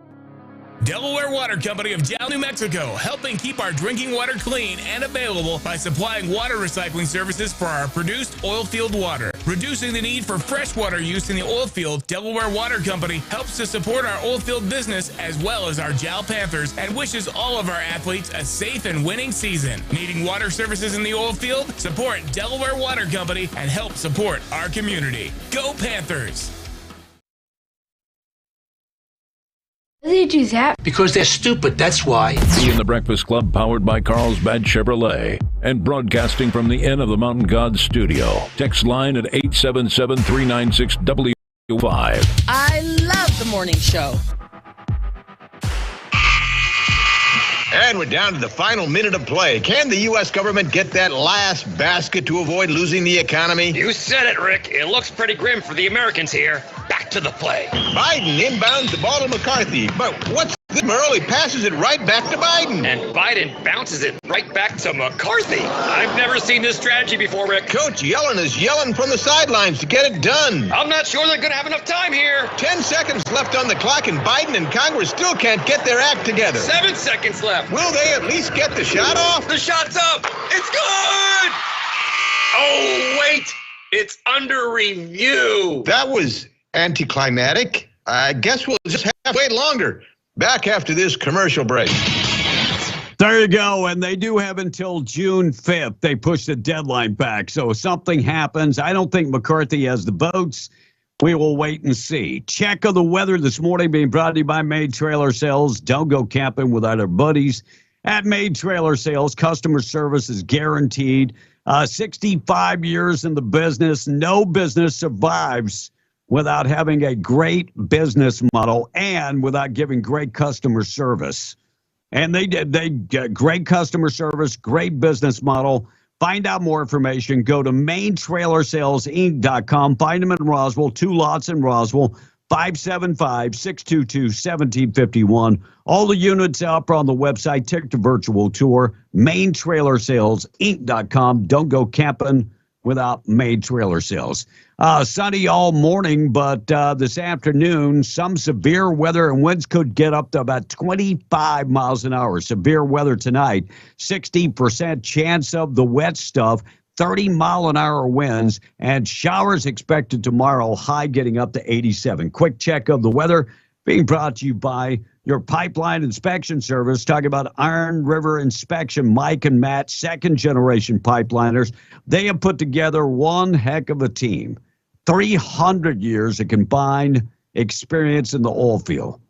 Delaware Water Company of Dow, New Mexico, helping keep our drinking water clean and available by supplying water recycling services for our produced oil field water. Reducing the need for fresh water use in the oil field, Delaware Water Company helps to support our oil field business as well as our Jal Panthers and wishes all of our athletes a safe and winning season. Needing water services in the oil field? Support Delaware Water Company and help support our community. Go Panthers! Why did they do that? Because they're stupid, that's why. Be in the Breakfast Club, powered by Carlsbad Chevrolet, and broadcasting from the Inn of the Mountain God studio. Text line at 877-396-W5. I love the morning show. And we're down to the final minute of play. Can the U.S. government get that last basket to avoid losing the economy? You said it, Rick. It looks pretty grim for the Americans here. Back to the play. Biden inbounds the ball to McCarthy. But what's this? Merle, he passes it right back to Biden. And Biden bounces it right back to McCarthy. I've never seen this strategy before, Rick. Coach Yellen is yelling from the sidelines to get it done. I'm not sure they're going to have enough time here. 10 seconds left on the clock, and Biden and Congress still can't get their act together. 7 seconds left. Will they at least get the shot off? The shot's up. It's good. Oh, wait. It's under review. That was anticlimactic. I guess we'll just have to wait longer. Back after this commercial break. There you go. And they do have until June 5th. They push the deadline back. So if something happens, I don't think McCarthy has the votes. We will wait and see. Check of the weather this morning being brought to you by Made Trailer Sales. Don't go camping without our buddies at Made Trailer Sales. Customer service is guaranteed. 65 years in the business. No business survives without having a great business model and without giving great customer service. And they did. They get great customer service, great business model. Find out more information. Go to maintrailersaleinc.com. Find them in Roswell, 2 lots in Roswell, 575-622-1751. All the units out on the website. Take the virtual tour, maintrailersaleinc.com. Don't go camping without Main Trailer Sales. Sunny all morning, but this afternoon, some severe weather and winds could get up to about 25 miles an hour. Severe weather tonight, 60% chance of the wet stuff, 30-mile-an-hour winds, and showers expected tomorrow, high getting up to 87. Quick check of the weather being brought to you by your pipeline inspection service. Talking about Iron River Inspection, Mike and Matt, second-generation pipeliners. They have put together one heck of a team. 300 years of combined experience in the oil field.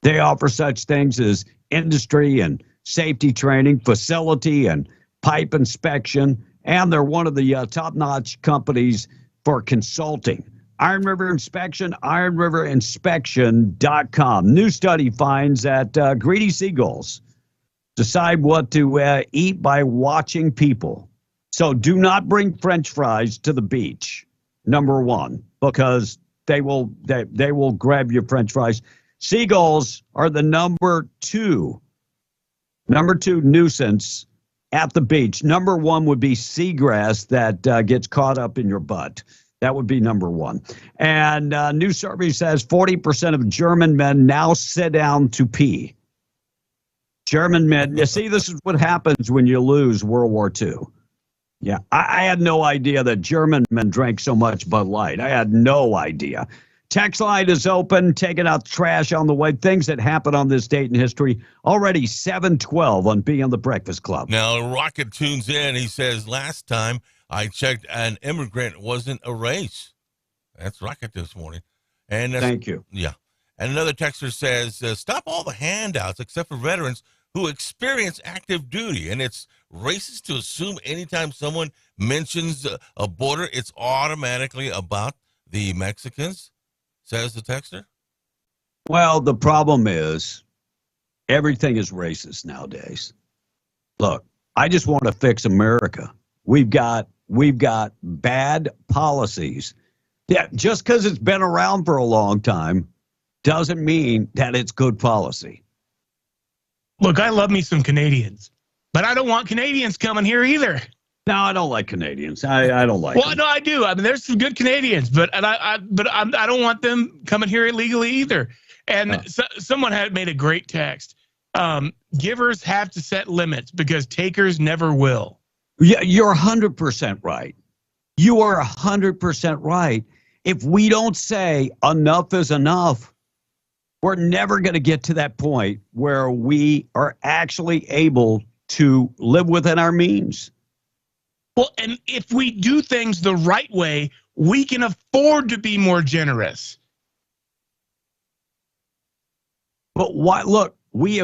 They offer such things as industry and safety training, facility and pipe inspection, and they're one of the top-notch companies for consulting. Iron River Inspection, ironriverinspection.com. New study finds that greedy seagulls decide what to eat by watching people. So do not bring French fries to the beach, number one, because they will grab your French fries. Seagulls are the number two nuisance at the beach. Number one would be seagrass that gets caught up in your butt. That would be number one. And new survey says 40% of German men now sit down to pee. German men, you see, this is what happens when you lose World War II. Yeah, I had no idea that German men drank so much Bud Light. I had no idea. Text line is open, taking out trash on the way. Things that happened on this date in history. Already 7:12 on Being the Breakfast Club. Now, Rocket tunes in. He says, last time I checked, an immigrant wasn't a race. That's Rocket this morning. And thank you. Yeah. And another texter says, stop all the handouts except for veterans who experience active duty. And it's racist to assume anytime someone mentions a border, it's automatically about the Mexicans, says the texter. Well, the problem is everything is racist nowadays. Look, I just want to fix America. We've got bad policies. Yeah, just because it's been around for a long time doesn't mean that it's good policy. Look, I love me some Canadians, but I don't want Canadians coming here either. No, I don't like Canadians. I don't like. Well, them. no, I do. I mean, there's some good Canadians, but I don't want them coming here illegally either. And someone had made a great text. Givers have to set limits because takers never will. Yeah, you're 100% right. You are 100% right. If we don't say enough is enough, we're never going to get to that point where we are actually able to live within our means. Well, and if we do things the right way, we can afford to be more generous. But why? Look, we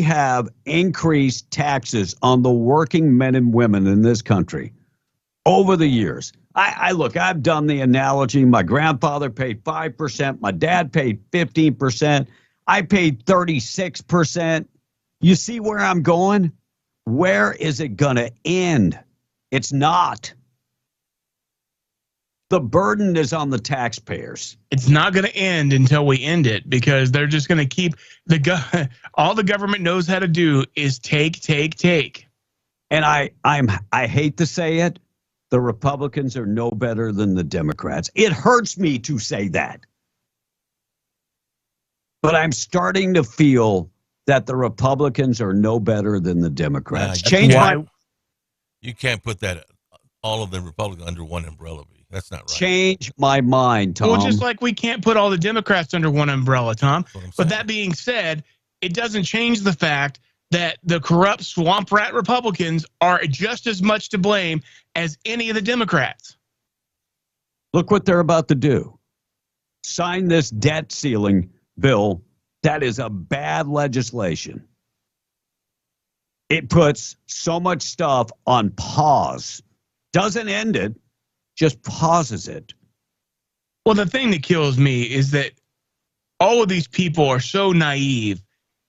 have increased taxes on the working men and women in this country over the years. I've done the analogy. My grandfather paid 5%. My dad paid 15%. I paid 36%. You see where I'm going? Where is it going to end? It's not. The burden is on the taxpayers. It's not going to end until we end it because they're just going to keep all the government knows how to do is take. And I hate to say it, the Republicans are no better than the Democrats. It hurts me to say that. But I'm starting to feel that the Republicans are no better than the Democrats. You can't put that all of the Republicans under one umbrella. That's not right. Change my mind, Tom. Well, just like we can't put all the Democrats under one umbrella, Tom. But that being said, it doesn't change the fact that the corrupt swamp rat Republicans are just as much to blame as any of the Democrats. Look what they're about to do. Sign this debt ceiling bill. That is a bad legislation. It puts so much stuff on pause. Doesn't end it, just pauses it. Well, the thing that kills me is that all of these people are so naive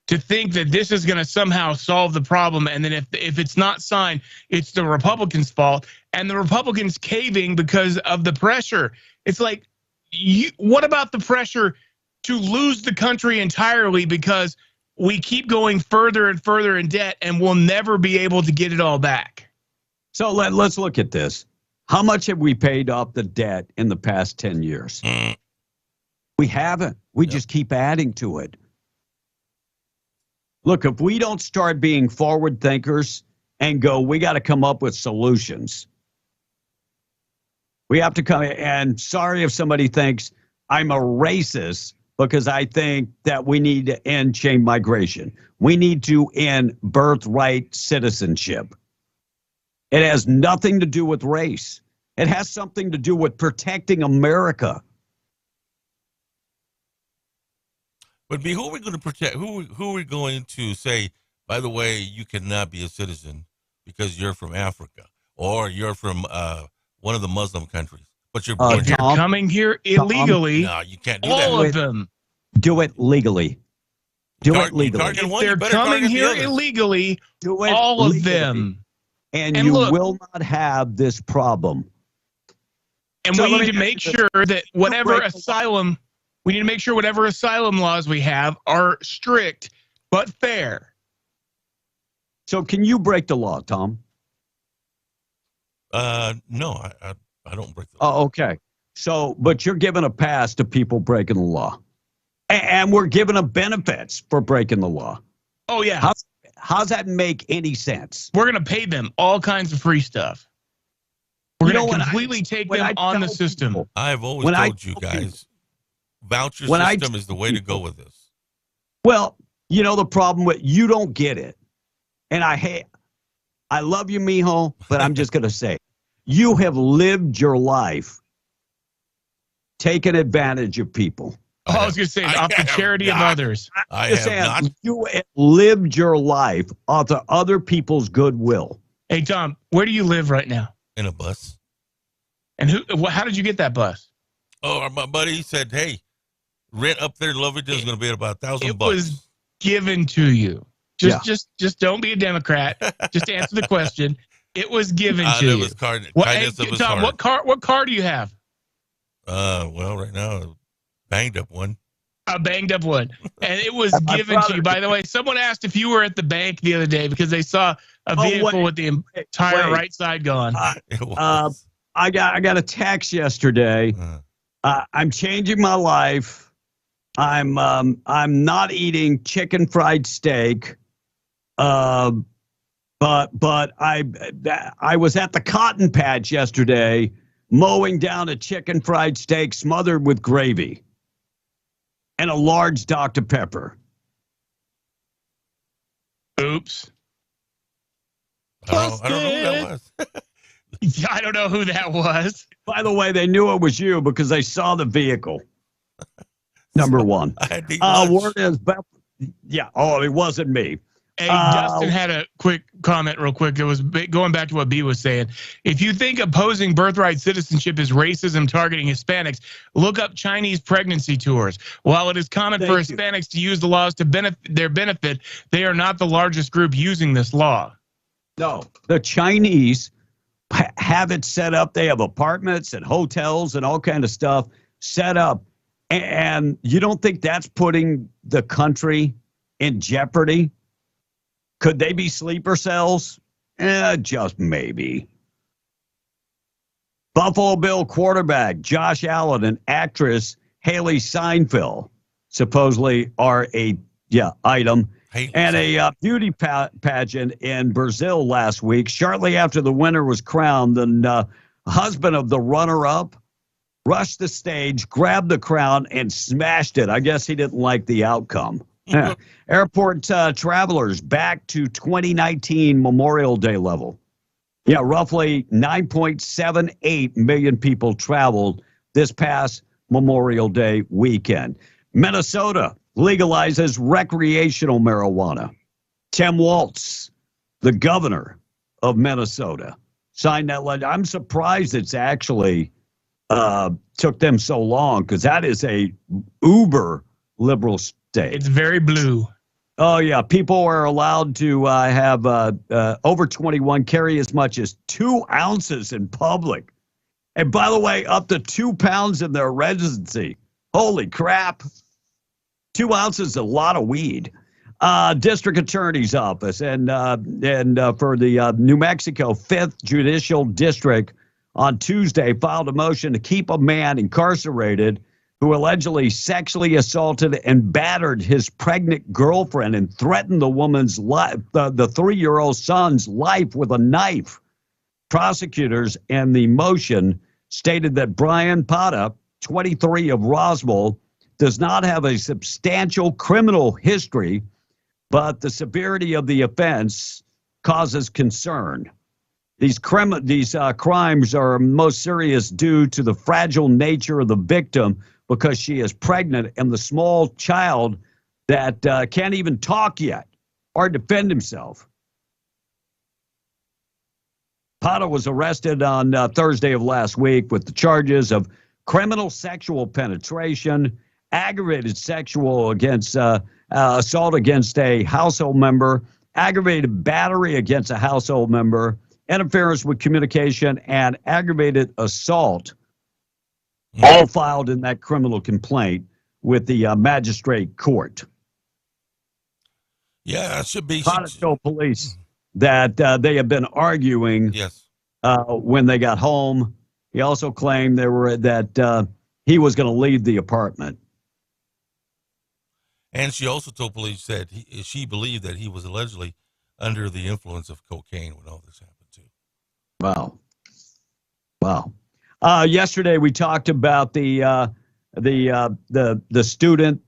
to think that this is going to somehow solve the problem. And then if it's not signed, it's the Republicans' fault. And the Republicans caving because of the pressure. It's like, what about the pressure to lose the country entirely because we keep going further and further in debt and we'll never be able to get it all back? So let's look at this. How much have we paid off the debt in the past 10 years? We haven't. We just keep adding to it. Look, if we don't start being forward thinkers and go, we got to come up with solutions. We have to come, and sorry if somebody thinks I'm a racist because I think that we need to end chain migration. We need to end birthright citizenship. It has nothing to do with race. It has something to do with protecting America. But who are we going to protect? Who are we going to say, by the way, you cannot be a citizen because you're from Africa or you're from one of the Muslim countries? But you're if you're coming here illegally, no, you can't do all that. of them. Do it legally. Do it legally. If they're coming here illegally, all of them. And you look, will not have this problem. And we need to make sure that whatever asylum laws we have are strict but fair. So can you break the law, Tom? No, I don't break the law. Oh, okay. So, but you're giving a pass to people breaking the law. And we're giving them benefits for breaking the law. Oh, yeah. How's that make any sense? We're going to pay them all kinds of free stuff. We're going to completely take them on the system. I've always told you guys, voucher system is the way to go with this. Well, you know the problem with you don't get it. And I love you, mijo, but I'm just going to say, you have lived your life taking advantage of people. Oh, I was going to say, off the charity of others. I have not. You have lived your life off of other people's goodwill. Hey, Tom, where do you live right now? In a bus. And how did you get that bus? Oh, my buddy said, hey, rent up there in Lovington is going to be at about $1,000. It was given to you. Just don't be a Democrat. Just answer the question. It was given to you. Tom, what car do you have? Well, right now, banged up one. A banged up one. And it was given to you. By the way, someone asked if you were at the bank the other day because they saw a vehicle with the entire right side gone. I got a text yesterday. I'm changing my life. I'm not eating chicken fried steak. But I was at the cotton patch yesterday mowing down a chicken fried steak smothered with gravy and a large Dr. Pepper. Oops. I don't know who that was. I don't know who that was. By the way, they knew it was you because they saw the vehicle. Number one. Word is, yeah. Oh, it wasn't me. Hey, Dustin had a quick comment real quick. It was going back to what B was saying. If you think opposing birthright citizenship is racism targeting Hispanics, look up Chinese pregnancy tours. While it is common for Hispanics to use the laws to their benefit, they are not the largest group using this law. No, the Chinese have it set up. They have apartments and hotels and all kind of stuff set up. And you don't think that's putting the country in jeopardy? Could they be sleeper cells? Just maybe. Buffalo Bill quarterback Josh Allen and actress Haley Steinfeld supposedly are a item. And a beauty pageant in Brazil last week. Shortly after the winner was crowned, the husband of the runner-up rushed the stage, grabbed the crown, and smashed it. I guess he didn't like the outcome. Airport travelers back to 2019 Memorial Day level. Yeah, roughly 9.78 million people traveled this past Memorial Day weekend. Minnesota legalizes recreational marijuana. Tim Walz, the governor of Minnesota, signed that letter. I'm surprised it's actually took them so long, because that is a uber liberal state. It's very blue. Oh, yeah. People are allowed to have over 21 carry as much as 2 ounces in public. And by the way, up to 2 pounds in their residency. Holy crap. 2 ounces is a lot of weed. District Attorney's Office and for the New Mexico 5th Judicial District on Tuesday filed a motion to keep a man incarcerated who allegedly sexually assaulted and battered his pregnant girlfriend and threatened the woman's life, the 3-year-old son's life with a knife. Prosecutors and the motion stated that Brian Pata, 23 of Roswell, does not have a substantial criminal history, but the severity of the offense causes concern. These crimes are most serious due to the fragile nature of the victim because she is pregnant and the small child that can't even talk yet or defend himself. Pata was arrested on Thursday of last week with the charges of criminal sexual penetration, aggravated sexual assault against a household member, aggravated battery against a household member, interference with communication, and aggravated assault, all filed in that criminal complaint with the magistrate court. Yeah, it should be. Pata told police that they have been arguing when they got home. He also claimed that he was going to leave the apartment. And she also told police that she believed that he was allegedly under the influence of cocaine when all this happened too. Wow. Yesterday we talked about the student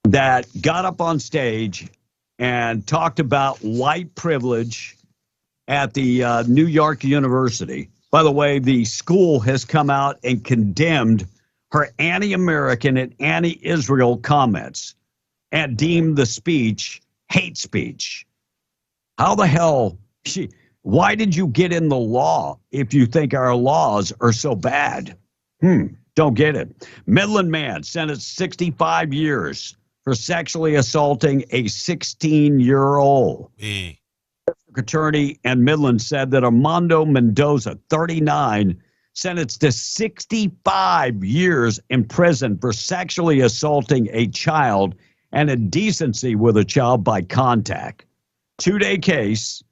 that got up on stage and talked about white privilege at the New York University. By the way, the school has come out and condemned her anti-American and anti-Israel comments and deemed the speech hate speech. How the hell? Why did you get in the law if you think our laws are so bad? Don't get it. Midland man sentenced 65 years for sexually assaulting a 16-year-old. Attorney and Midland said that Armando Mendoza, 39, sentenced to 65 years in prison for sexually assaulting a child and indecency with a child by contact. 2-day case.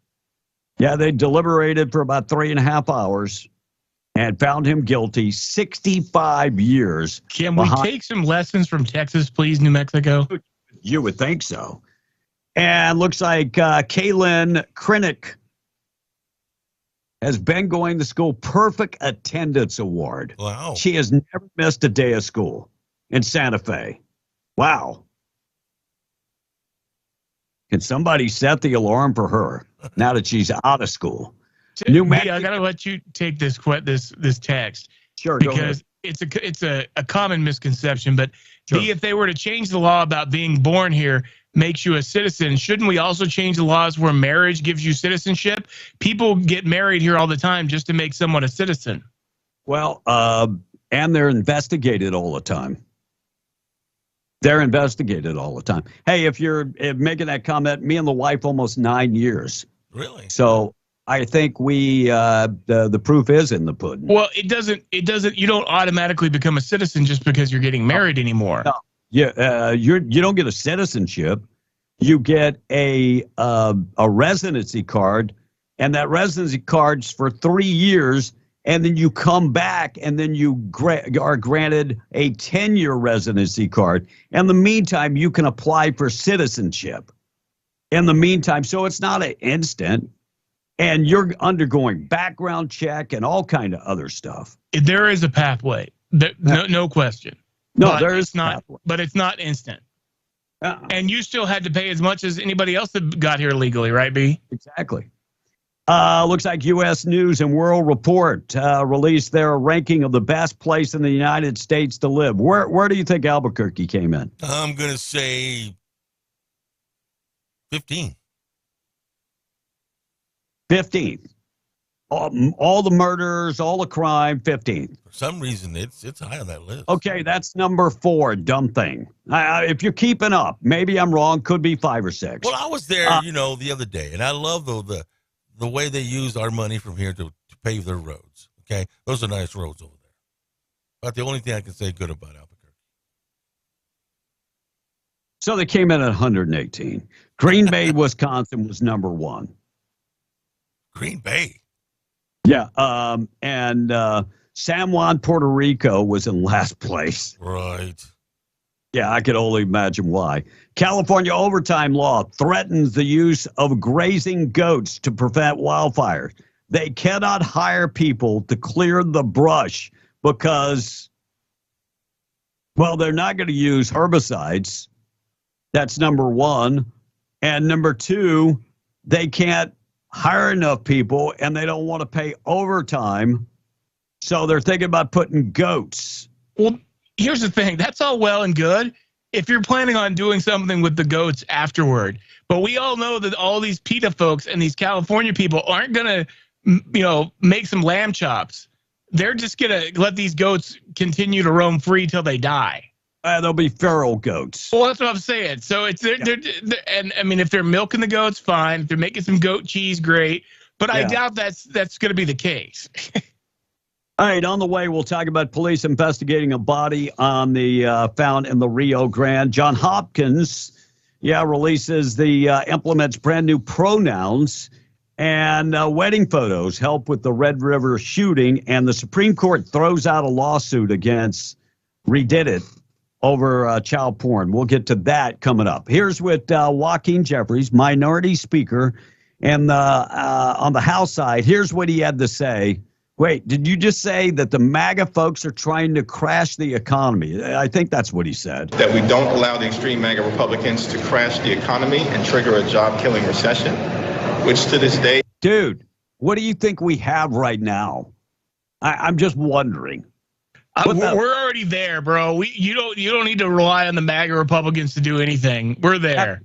Yeah, they deliberated for about 3.5 hours and found him guilty. 65 years. Can we take some lessons from Texas, please, New Mexico? You would think so. And looks like Kaylin Krennick has been going to school. Perfect attendance award. Wow. She has never missed a day of school in Santa Fe. Wow. Can somebody set the alarm for her now that she's out of school? New Mexico. I gotta let you take this text. Sure, because it's a common misconception. But if they were to change the law about being born here makes you a citizen, shouldn't we also change the laws where marriage gives you citizenship? People get married here all the time just to make someone a citizen. Well, and they're investigated all the time. They're investigated all the time. Hey, if you're making that comment, me and the wife almost 9 years. Really? So I think the proof is in the pudding. Well, it doesn't. You don't automatically become a citizen just because you're getting married anymore. No. Yeah, you don't get a citizenship. You get a residency card, and that residency card's for 3 years. And then you come back, and then you are granted a 10-year residency card. In the meantime, you can apply for citizenship. In the meantime, so it's not an instant, and you're undergoing background check and all kind of other stuff. There is a pathway, no question. No, but there is not, but it's not instant. And you still had to pay as much as anybody else that got here legally, right, B? Exactly. Looks like U.S. News and World Report released their ranking of the best place in the United States to live. Where do you think Albuquerque came in? I'm going to say 15. 15th. All the murders, all the crime, 15th. For some reason, it's high on that list. Okay, that's number 4, dumb thing. If you're keeping up, maybe I'm wrong, could be 5 or 6. Well, I was there, the other day, and I love the way they use our money from here to pave their roads. Okay, those are nice roads over there. But the only thing I can say good about Albuquerque. So they came in at 118. Green Bay, Wisconsin was number 1. Green Bay. Yeah, and San Juan, Puerto Rico was in last place. Right. Yeah, I could only imagine why. California overtime law threatens the use of grazing goats to prevent wildfires. They cannot hire people to clear the brush because, well, they're not going to use herbicides. That's number 1. And number 2, they can't hire enough people and they don't want to pay overtime. So they're thinking about putting goats. Well, here's the thing. That's all well and good if you're planning on doing something with the goats afterward. But we all know that all these PETA folks and these California people aren't going to, make some lamb chops. They're just going to let these goats continue to roam free till they die. They'll be feral goats. Well, that's what I'm saying. So and I mean, if they're milking the goats, fine. If they're making some goat cheese, great. But I doubt that's going to be the case. All right, on the way, we'll talk about police investigating a body on the found in the Rio Grande. John Hopkins, releases implements brand new pronouns, and wedding photos help with the Red River shooting. And the Supreme Court throws out a lawsuit against Redid over child porn. We'll get to that coming up. Here's what Joaquin Jeffries, minority speaker, and on the House side, here's what he had to say. Wait, did you just say that the MAGA folks are trying to crash the economy? I think that's what he said. That we don't allow the extreme MAGA Republicans to crash the economy and trigger a job-killing recession, which to this day... Dude, what do you think we have right now? I'm just wondering. We're already there, bro. You don't need to rely on the MAGA Republicans to do anything. We're there.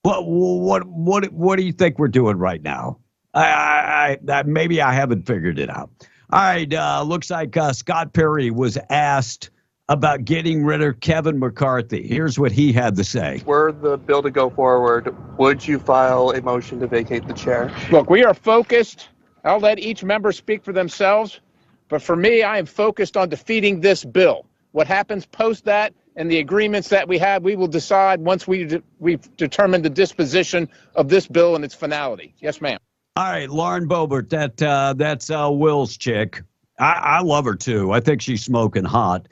What do you think we're doing right now? Maybe I haven't figured it out. All right, looks like Scott Perry was asked about getting rid of Kevin McCarthy. Here's what he had to say. Were the bill to go forward, would you file a motion to vacate the chair? Look, we are focused. I'll let each member speak for themselves. But for me, I am focused on defeating this bill. What happens post that and the agreements that we have, we will decide once we've determined the disposition of this bill and its finality. Yes, ma'am. All right, Lauren Boebert, that's Will's chick. I love her, too. I think she's smoking hot.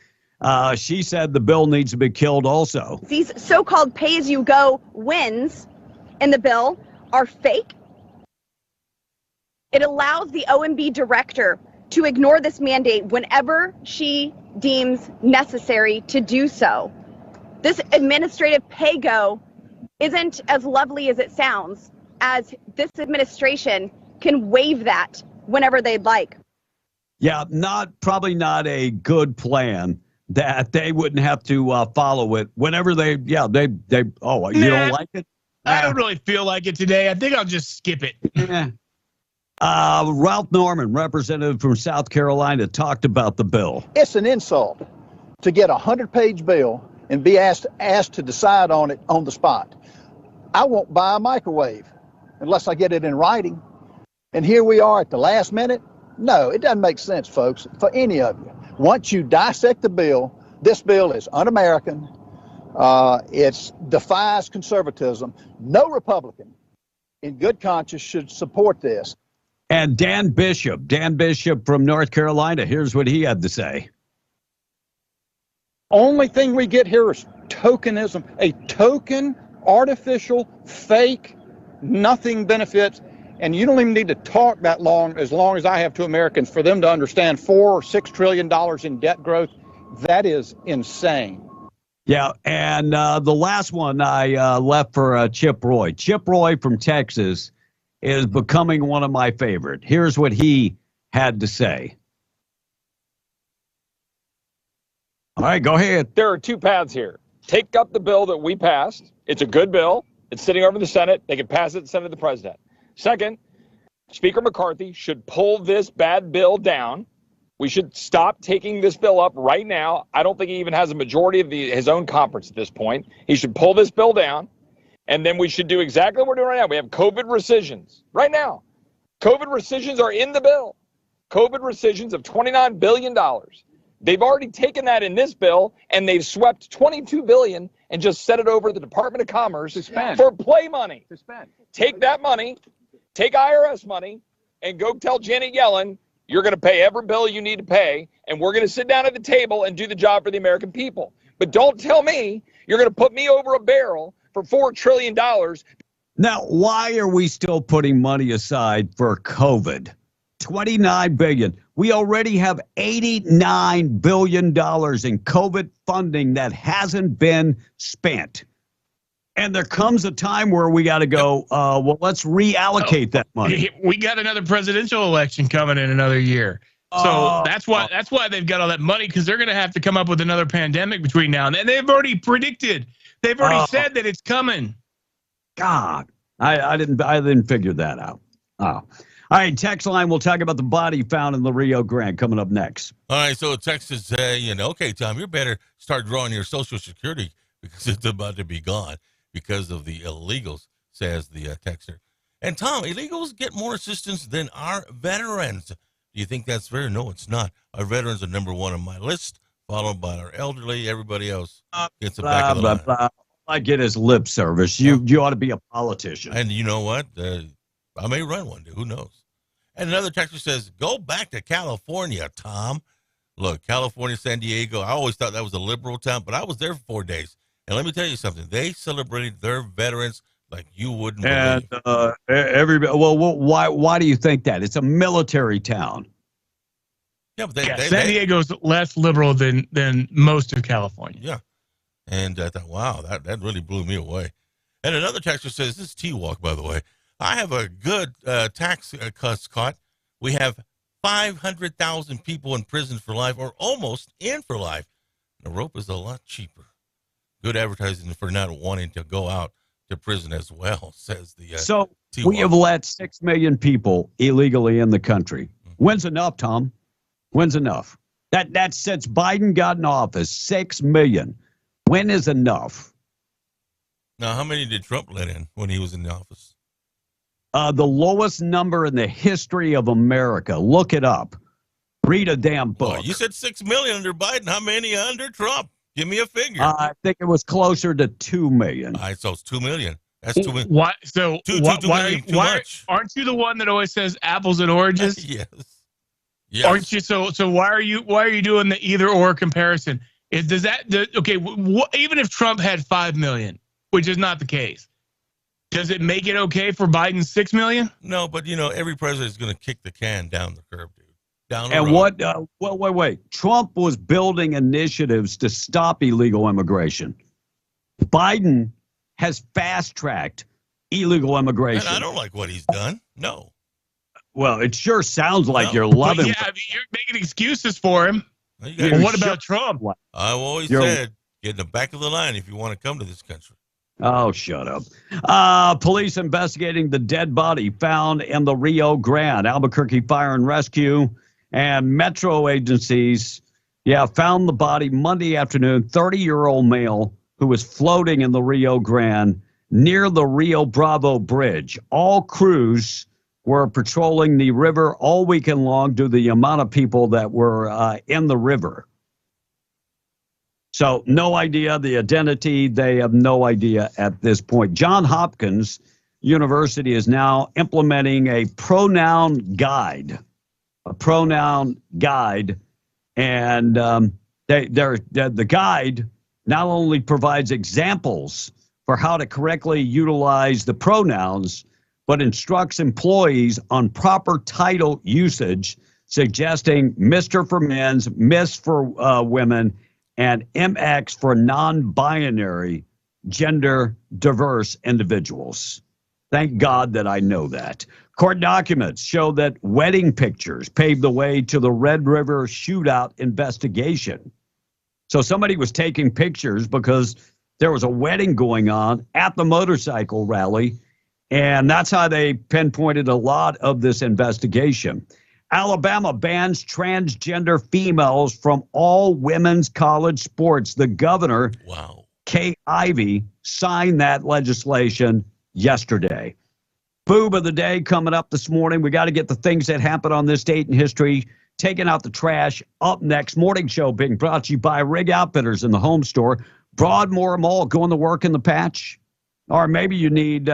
She said the bill needs to be killed also. These so-called pay-as-you-go wins in the bill are fake. It allows the OMB director to ignore this mandate whenever she deems necessary to do so. This administrative pay-go isn't as lovely as it sounds, as this administration can waive that whenever they'd like. Yeah, probably not a good plan that they wouldn't have to follow it whenever they you don't like it? I don't really feel like it today. I think I'll just skip it. Ralph Norman, representative from South Carolina, talked about the bill. It's an insult to get a 100-page bill and be asked to decide on it on the spot. I won't buy a microwave unless I get it in writing. And here we are at the last minute. No, it doesn't make sense, folks, for any of you. Once you dissect the bill, this bill is un-American. It defies conservatism. No Republican in good conscience should support this. And Dan Bishop from North Carolina, here's what he had to say. Only thing we get here is tokenism, a token, artificial, fake, nothing benefits. And you don't even need to talk that long as I have to Americans for them to understand $4 or $6 trillion in debt growth. That is insane. Yeah, and the last one I left for Chip Roy. Chip Roy from Texas is becoming one of my favorite. Here's what he had to say. All right, go ahead. There are two paths here. Take up the bill that we passed. It's a good bill. It's sitting over the Senate. They can pass it and send it to the president. Second, Speaker McCarthy should pull this bad bill down. We should stop taking this bill up right now. I don't think he even has a majority of his own conference at this point. He should pull this bill down, and then we should do exactly what we're doing right now. We have COVID rescissions right now. COVID rescissions are in the bill. COVID rescissions of $29 billion. They've already taken that in this bill, and they've swept $22 billion and just set it over to the Department of Commerce for play money. Take that money, take IRS money, and go tell Janet Yellen, you're going to pay every bill you need to pay, and we're going to sit down at the table and do the job for the American people. But don't tell me you're going to put me over a barrel for $4 trillion. Now, why are we still putting money aside for COVID? $29 billion. We already have $89 billion in COVID funding that hasn't been spent. And there comes a time where we got to go, well, let's reallocate that money. We got another presidential election coming in another year. So that's why they've got all that money, because they're going to have to come up with another pandemic between now and then. They've already predicted. They've already said that it's coming. God, I didn't figure that out. All right, text line. We'll talk about the body found in the Rio Grande coming up next. All right, so Texas saying, okay, Tom, you better start drawing your Social Security because it's about to be gone because of the illegals, says the texter. And Tom, illegals get more assistance than our veterans. Do you think that's fair? No, it's not. Our veterans are number one on my list, followed by our elderly. Everybody else gets the back of the line. All I get is lip service. You ought to be a politician. And you know what? I may run one day. Who knows? And another texter says, go back to California, Tom. Look, California, San Diego, I always thought that was a liberal town, but I was there for 4 days. And let me tell you something. They celebrated their veterans like you wouldn't believe. And everybody, well, why do you think that? It's a military town. Yeah, but San Diego's less liberal than most of California. Yeah. And I thought, wow, that really blew me away. And another texter says, this is T-Walk, by the way. I have a good tax cuts caught. We have 500,000 people in prison for life or almost in for life. The rope is a lot cheaper. Good advertising for not wanting to go out to prison as well, says the So T-Walk. we have let 6 million people illegally in the country. When's enough, Tom? When's enough? That since Biden got in office, 6 million. When is enough? Now, how many did Trump let in when he was in the office? The lowest number in the history of America. Look it up. Read a damn book. You said 6 million under Biden. How many under Trump? Give me a figure. I think it was closer to 2 million. All right, so it's 2 million. That's 2 million. Why? So why much? Aren't you the one that always says apples and oranges? Yes. Aren't you? So why are you doing the either or comparison? Even if Trump had 5 million, which is not the case, does it make it okay for Biden's 6 million? No, but every president is going to kick the can down the curb, dude. Down the road. And wait. Trump was building initiatives to stop illegal immigration. Biden has fast-tracked illegal immigration. And I don't like what he's done. No. Well, it sure sounds like you're loving it. Yeah, you're making excuses for him. What about Trump? I've always said, get in the back of the line if you want to come to this country. Oh, shut up. Police investigating the dead body found in the Rio Grande. Albuquerque Fire and Rescue and Metro agencies, found the body Monday afternoon, 30-year-old male who was floating in the Rio Grande near the Rio Bravo Bridge. All crews were patrolling the river all weekend long due to the amount of people that were in the river. So no idea the identity. They have no idea at this point. Johns Hopkins University is now implementing a pronoun guide. And the guide not only provides examples for how to correctly utilize the pronouns, but instructs employees on proper title usage, suggesting Mr. for men's, Miss for women, and MX for non-binary, gender diverse individuals. Thank God that I know that. Court documents show that wedding pictures paved the way to the Red River shootout investigation. So somebody was taking pictures because there was a wedding going on at the motorcycle rally, And that's how they pinpointed a lot of this investigation. Alabama bans transgender females from all women's college sports. The governor, Kay Ivey, signed that legislation yesterday. Boob of the day coming up this morning. We got to get the things that happened on this date in history, taking out the trash. Up next, morning show being brought to you by Rig Outfitters in the home store. Broadmoor Mall, going to work in the patch. Or maybe you need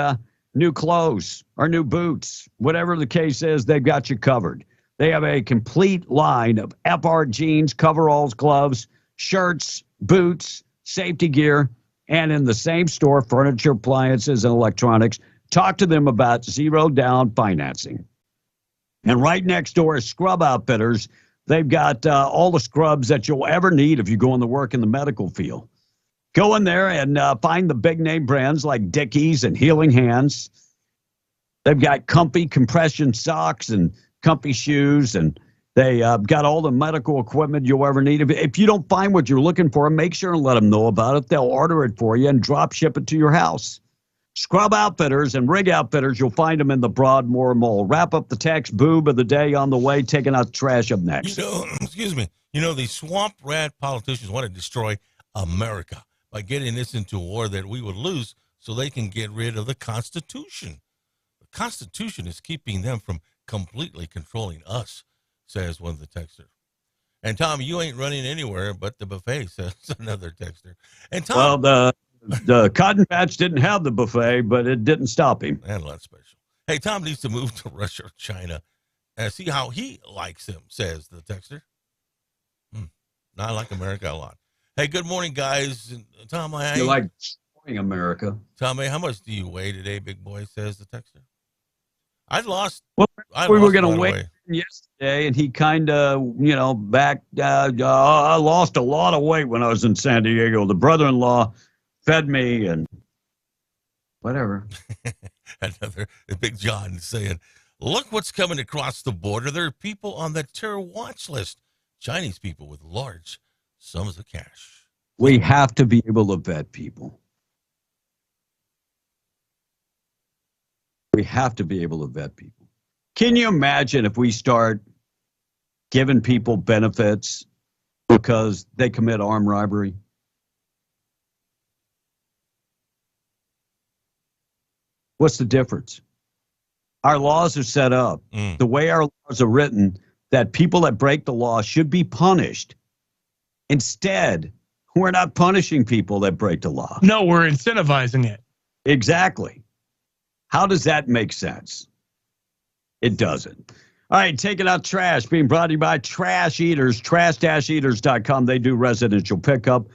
new clothes or new boots. Whatever the case is, they've got you covered. They have a complete line of FR jeans, coveralls, gloves, shirts, boots, safety gear, and in the same store, furniture, appliances, and electronics. Talk to them about zero down financing. And right next door is Scrub Outfitters. They've got all the scrubs that you'll ever need if you go into work in the medical field. Go in there and find the big name brands like Dickies and Healing Hands. They've got comfy compression socks and comfy shoes, and they got all the medical equipment you'll ever need. If you don't find what you're looking for, make sure and let them know about it. They'll order it for you and drop ship it to your house. Scrub Outfitters and Rig Outfitters, you'll find them in the Broadmoor Mall. Wrap up the text boob of the day on the way, taking out the trash up next. Excuse me. The swamp rat politicians want to destroy America by getting this into a war that we would lose so they can get rid of the Constitution. The Constitution is keeping them from completely controlling us, says one of the texters. And Tom, you ain't running anywhere but the buffet, says another texter. And Tom, well, the Cotton Patch didn't have the buffet, but it didn't stop him. And a lot special. Hey, Tom needs to move to Russia or China and see how he likes him, says the texter. I like America a lot. Hey, good morning, guys. Tom, you like destroying America. Tom, how much do you weigh today, big boy, says the texter. I lost. Well, we were going to weigh yesterday, and he kind of, back. I lost a lot of weight when I was in San Diego. The brother-in-law fed me and whatever. Another Big John saying, look what's coming across the border. There are people on the terror watch list. Chinese people with large sums of cash. We have to be able to vet people. We have to be able to vet people. Can you imagine if we start giving people benefits because they commit armed robbery? What's the difference? Our laws are set up the way our laws are written, that people that break the law should be punished. Instead, we're not punishing people that break the law. No, we're incentivizing it. Exactly. How does that make sense? It doesn't. All right, taking out trash, being brought to you by Trash Eaters, trash-eaters.com. They do residential pickup.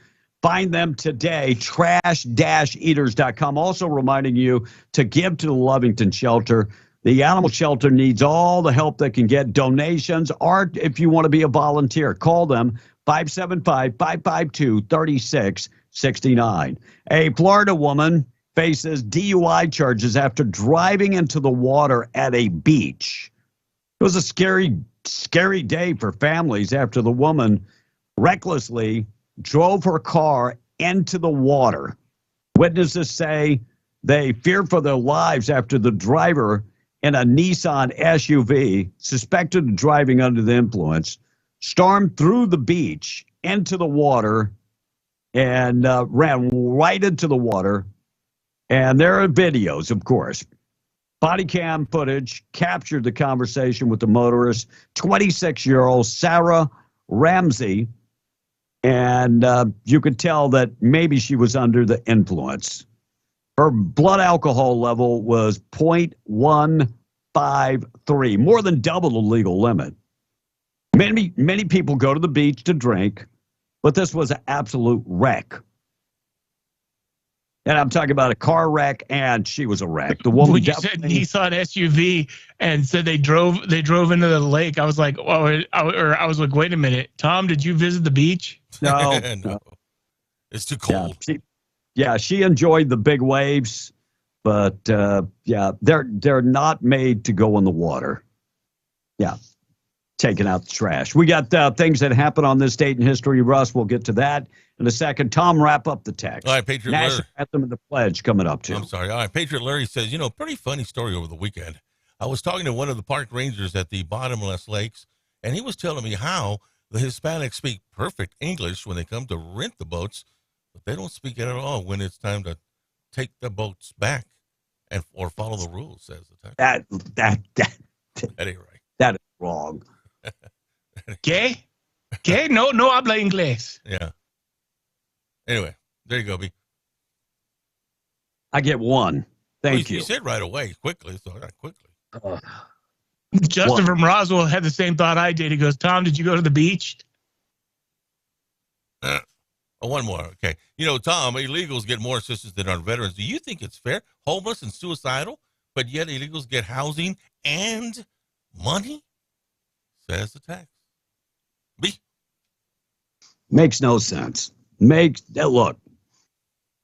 Find them today, trash-eaters.com. Also reminding you to give to the Lovington Shelter. The animal shelter needs all the help they can get. Donations, or if you want to be a volunteer, call them 575-552-3669. A Florida woman faces DUI charges after driving into the water at a beach. It was a scary day for families after the woman recklessly drove her car into the water. Witnesses say they feared for their lives after the driver in a Nissan SUV, suspected of driving under the influence, stormed through the beach into the water and ran right into the water. And there are videos, of course. Body cam footage captured the conversation with the motorist, 26-year-old Sarah Ramsey. And you could tell that maybe she was under the influence. Her blood alcohol level was 0.153, more than double the legal limit. Many people go to the beach to drink, but this was an absolute wreck. And I'm talking about a car wreck, and she was a wreck. The woman when you said Nissan SUV and said they drove into the lake, I was like, oh, I was like, wait a minute, Tom, did you visit the beach? No, no. It's too cold. She enjoyed the big waves, but they're not made to go in the water. Yeah. taking out the trash. We got things that happen on this date in history. Russ, we'll get to that in a second. Tom, wrap up the text. All right, Patriot National Larry. Anthem and the Pledge coming up, too. I'm sorry. All right, Patriot Larry says, pretty funny story over the weekend. I was talking to one of the park rangers at the Bottomless Lakes, and he was telling me how the Hispanics speak perfect English when they come to rent the boats, but they don't speak it at all when it's time to take the boats back or follow the rules, says the text. That ain't right. That is wrong. ¿Qué? ¿Qué? No habla inglés. Yeah. Anyway, there you go, B. I get one. Thank you. You said right away, quickly, so not quickly. Justin from Roswell had the same thought I did. He goes, Tom, did you go to the beach? One more. Okay. Tom, illegals get more assistance than our veterans. Do you think it's fair? Homeless and suicidal, but yet illegals get housing and money? Says the text. B. Makes no sense. Look,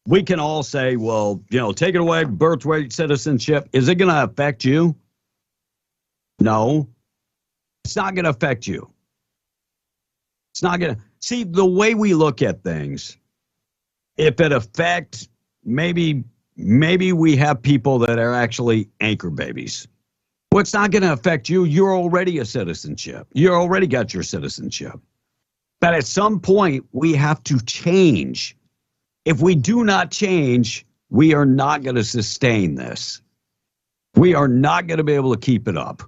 we can all say, well, take it away, birthright citizenship. Is it going to affect you? No. It's not going to affect you. It's not going to. See, the way we look at things, if it affects, maybe we have people that are actually anchor babies. Well, it's not going to affect you. You're already a citizenship. You already got your citizenship. But at some point, we have to change. If we do not change, we are not going to sustain this. We are not going to be able to keep it up.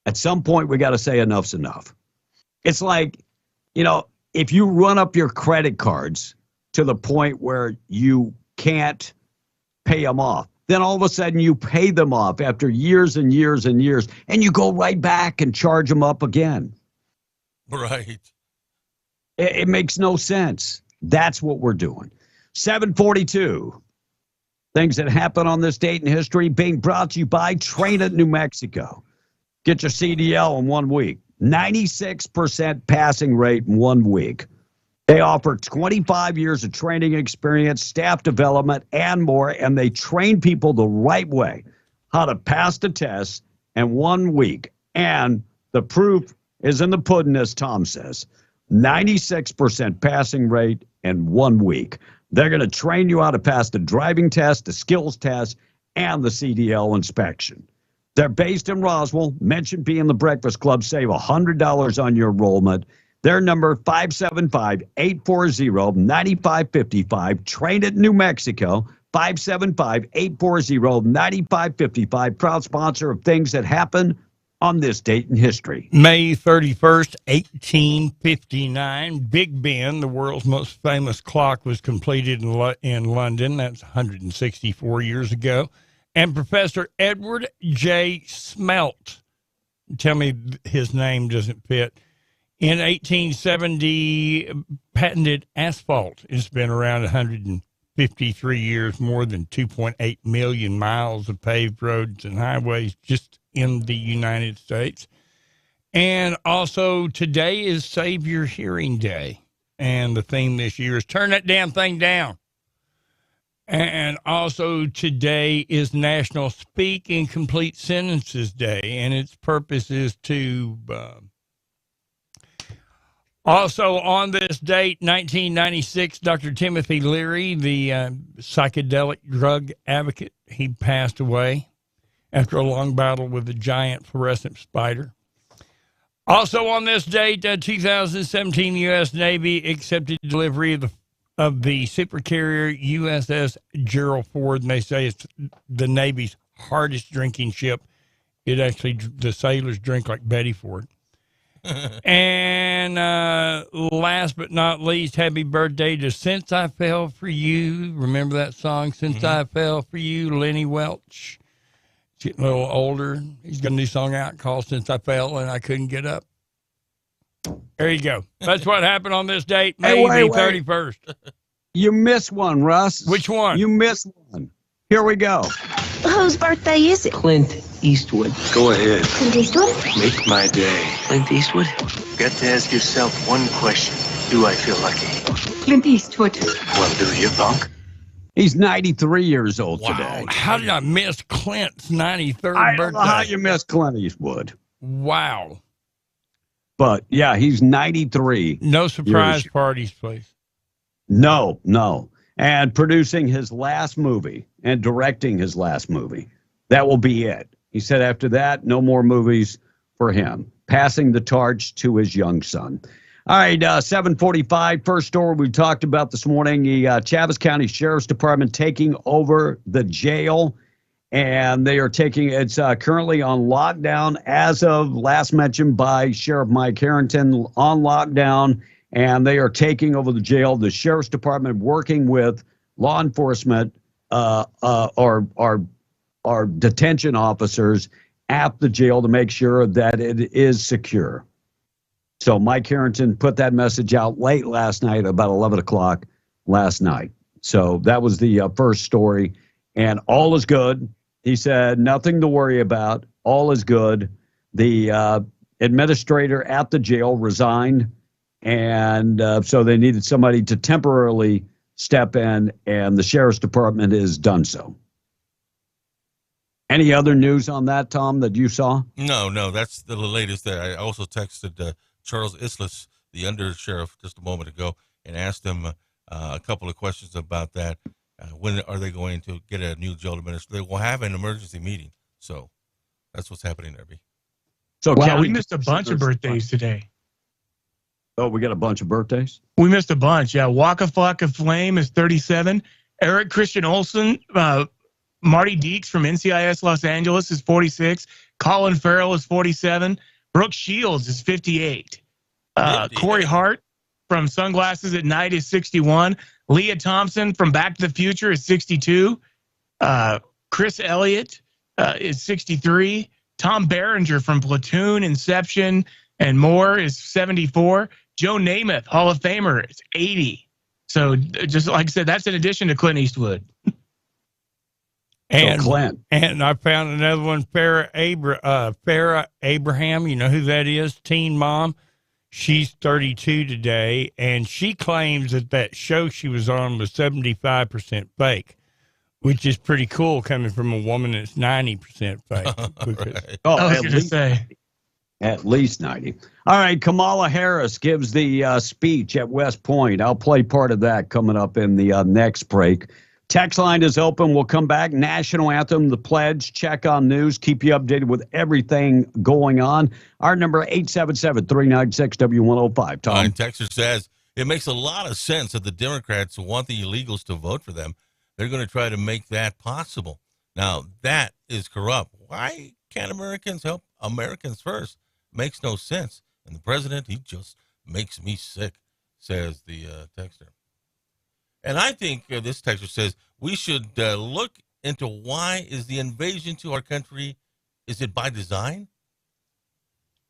At some point, we got to say enough's enough. It's like, if you run up your credit cards to the point where you can't pay them off, then all of a sudden you pay them off after years and years and years, and you go right back and charge them up again. Right. It makes no sense. That's what we're doing. 742. Things that happen on this date in history being brought to you by Train at New Mexico. Get your CDL in 1 week. 96% passing rate in 1 week. They offer 25 years of training experience, staff development, and more, and they train people the right way, how to pass the test in 1 week. And the proof is in the pudding, as Tom says. 96% passing rate in 1 week. They're going to train you how to pass the driving test, the skills test, and the CDL inspection. They're based in Roswell. Mention being the Breakfast Club. Save $100 on your enrollment. Their number, 575-840-9555. Train at New Mexico, 575-840-9555. Proud sponsor of things that happen on this date in history. May 31st, 1859, Big Ben, the world's most famous clock, was completed in London. That's 164 years ago. And Professor Edward J. Smelt, tell me his name doesn't fit, in 1870 patented asphalt. It's been around 153 years, more than 2.8 million miles of paved roads and highways just in the United States. And also today is Save Your Hearing Day. And the theme this year is Turn That Damn Thing Down. And also today is National Speak in Complete Sentences Day, and its purpose is to also on this date, 1996, Dr. Timothy Leary, the psychedelic drug advocate, he passed away after a long battle with a giant fluorescent spider. Also on this date, 2017, U.S. Navy accepted delivery of the supercarrier USS Gerald Ford, and they say it's the Navy's hardest drinking ship. It actually, the sailors drink like Betty Ford. And last but not least, happy birthday to Since I Fell For You. Remember that song, Since I Fell For You, Lenny Welch. He's getting a little older. He's got a new song out called Since I Fell and I Couldn't Get Up. There you go. That's what happened on this date, May 31st. You missed one, Russ. Which one? You missed one. Here we go. Whose birthday is it? Clint Eastwood. Go ahead. Clint Eastwood? Make my day. Clint Eastwood? Got to ask yourself one question. Do I feel lucky? Clint Eastwood. Well, do you, punk? He's 93 years old Wow. today. How did I miss Clint's 93rd I don't birthday? know how you missed Clint Eastwood. Wow. But yeah, he's 93. No surprise parties, please. No. And producing his last movie and directing his last movie. That will be it. He said after that, no more movies for him. Passing the torch to his young son. All right, 7:45. First story we talked about this morning, the Chaves County Sheriff's Department taking over the jail. And they are it's currently on lockdown as of last mentioned by Sheriff Mike Harrington, on lockdown. And they are taking over the jail. The Sheriff's Department working with law enforcement or detention officers at the jail to make sure that it is secure. So Mike Harrington put that message out late last night, about 11 o'clock last night. So that was the first story. And all is good. He said, nothing to worry about. All is good. The administrator at the jail resigned. And so they needed somebody to temporarily step in, and the Sheriff's Department has done so. Any other news on that, Tom, that you saw? No, that's the latest. I also texted Charles Islas, the undersheriff, just a moment ago, and asked him a couple of questions about that. When are they going to get a new jail administrator? They will have an emergency meeting. So that's what's happening there, B. So wow, we missed a bunch of birthdays today. Oh, we got a bunch of birthdays? We missed a bunch, yeah. Waka Flocka Flame is 37. Eric Christian Olsen, Marty Deeks from NCIS Los Angeles is 46. Colin Farrell is 47. Brooke Shields is 58. Corey Hart from Sunglasses at Night is 61. Leah Thompson from Back to the Future is 62. Chris Elliott is 63. Tom Berenger from Platoon, Inception, and more is 74. Joe Namath, Hall of Famer, is 80. So just like I said, that's in addition to Clint Eastwood. And I found another one, Farrah Abraham. You know who that is? Teen mom. She's 32 today, and she claims that show she was on was 75% fake, which is pretty cool coming from a woman that's 90% fake. Right. Oh, I was going to say. At least 90. All right, Kamala Harris gives the speech at West Point. I'll play part of that coming up in the next break. Text line is open. We'll come back. National anthem, the pledge, check on news, keep you updated with everything going on. Our number 877-396-W105. Tom. Texter says, it makes a lot of sense that the Democrats want the illegals to vote for them. They're going to try to make that possible. Now, that is corrupt. Why can't Americans help Americans first? Makes no sense. And the president, he just makes me sick, says the texter. And I think this texter says we should look into why is the invasion to our country, is it by design?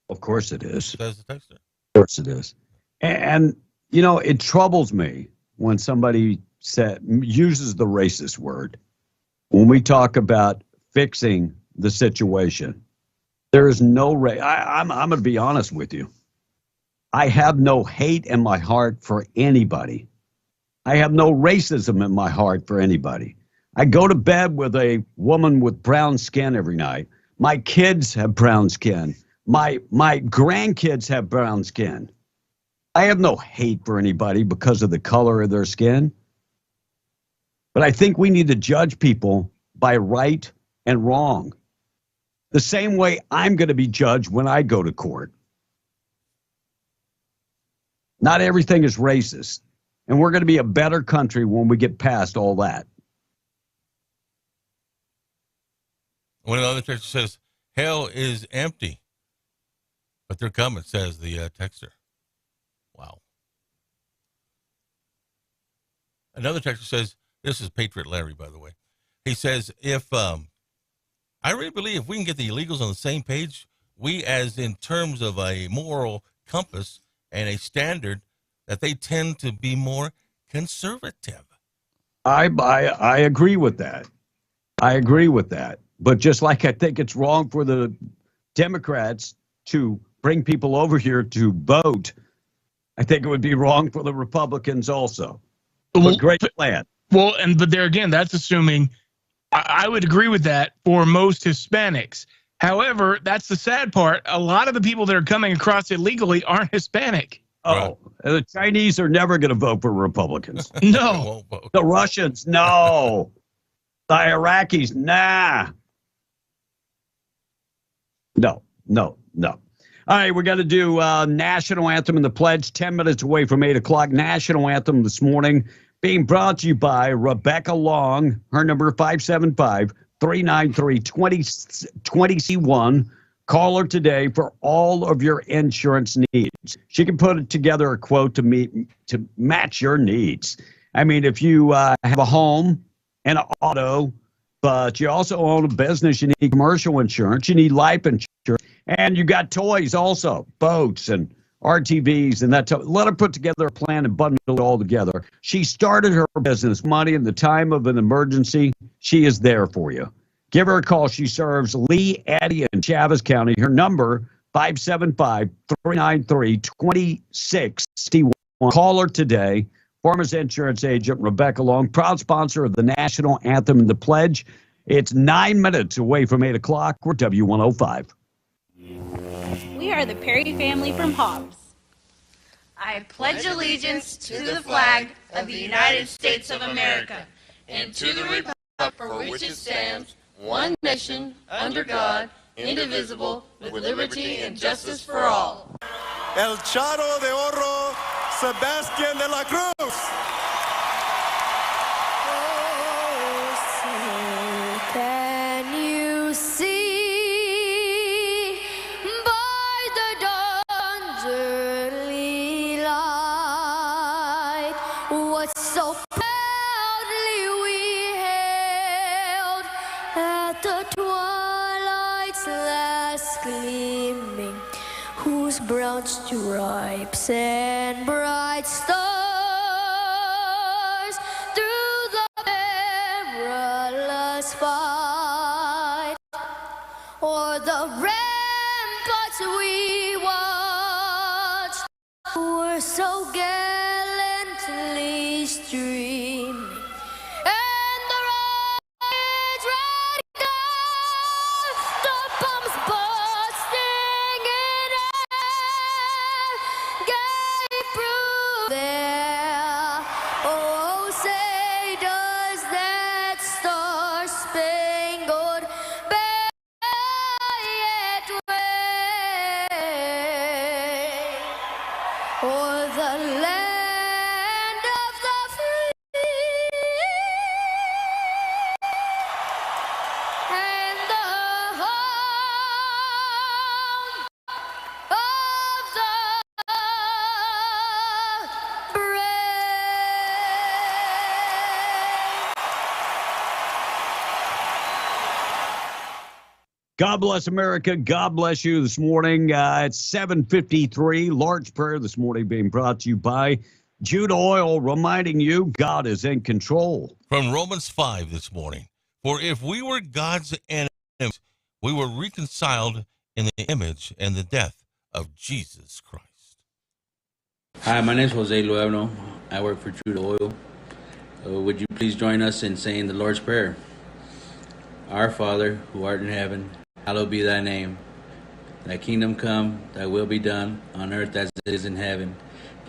Of course it is. Says the texter. Of course it is. And you know, it troubles me when somebody uses the racist word. When we talk about fixing the situation, there is no I'm going to be honest with you. I have no hate in my heart for anybody. I have no racism in my heart for anybody. I go to bed with a woman with brown skin every night. My kids have brown skin. My grandkids have brown skin. I have no hate for anybody because of the color of their skin. But I think we need to judge people by right and wrong. The same way I'm going to be judged when I go to court. Not everything is racist. And we're going to be a better country when we get past all that. One of the other texters says, hell is empty. But they're coming, says the texter. Wow. Another texter says, this is Patriot Larry, by the way. He says, if I really believe if we can get the illegals on the same page, we as in terms of a moral compass and a standard, that they tend to be more conservative. I agree with that. I agree with that. But just like I think it's wrong for the Democrats to bring people over here to vote, I think it would be wrong for the Republicans also. But great plan. But there again, that's assuming, I would agree with that for most Hispanics. However, that's the sad part. A lot of the people that are coming across illegally aren't Hispanic. Oh, the Chinese are never going to vote for Republicans. No. The Russians, no. The Iraqis, nah. No. All right, we're going to do National Anthem and the Pledge, 10 minutes away from 8 o'clock. National Anthem this morning being brought to you by Rebecca Long. Her number 575-393-20C1. Call her today for all of your insurance needs. She can put together a quote to match your needs. I mean, if you have a home and an auto, but you also own a business, you need commercial insurance, you need life insurance, and you got toys also, boats and RTVs and that. Let her put together a plan and bundle it all together. She started her business money in the time of an emergency. She is there for you. Give her a call. She serves Lee, Addy, and Chaves County. Her number, 575-393-2661. Call her today. Farmers Insurance Agent Rebecca Long, proud sponsor of the National Anthem and the Pledge. It's 9 minutes away from 8 o'clock. We're W105. We are the Perry family from Hobbs. I pledge allegiance to the flag of the United States of America and to the republic for which it stands, one nation, under God, indivisible, with liberty and justice for all. El Charo de Oro, Sebastián de la Cruz. Can you see by the dawn's early light what so proudly we hailed at the twilight's last gleaming, whose brown stripes and bright stars through the perilous fight o'er the ramparts we watched were so gallantly streaming, and the rockets red gone, the bombs bursting in air gave proof there. Oh, say does that star-spangled banner yet wave o'er the land of the free and the home of the God bless America. God bless you this morning. It's 7:53. Large prayer this morning being brought to you by Jude Oil, reminding you God is in control. From Romans 5 this morning. For if we were God's enemies, we were reconciled in the image and the death of Jesus Christ. Hi, my name is Jose Luevno. I work for Jude Oil. Would you please join us in saying the Lord's Prayer? Our Father, who art in heaven, hallowed be thy name. Thy kingdom come, thy will be done, on earth as it is in heaven.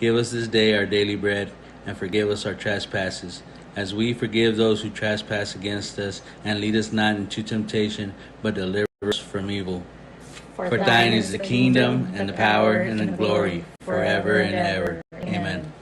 Give us this day our daily bread, and forgive us our trespasses, as we forgive those who trespass against us. And lead us not into temptation, but deliver us from evil. For thine is the kingdom, and the power, and the glory, forever and ever. Amen.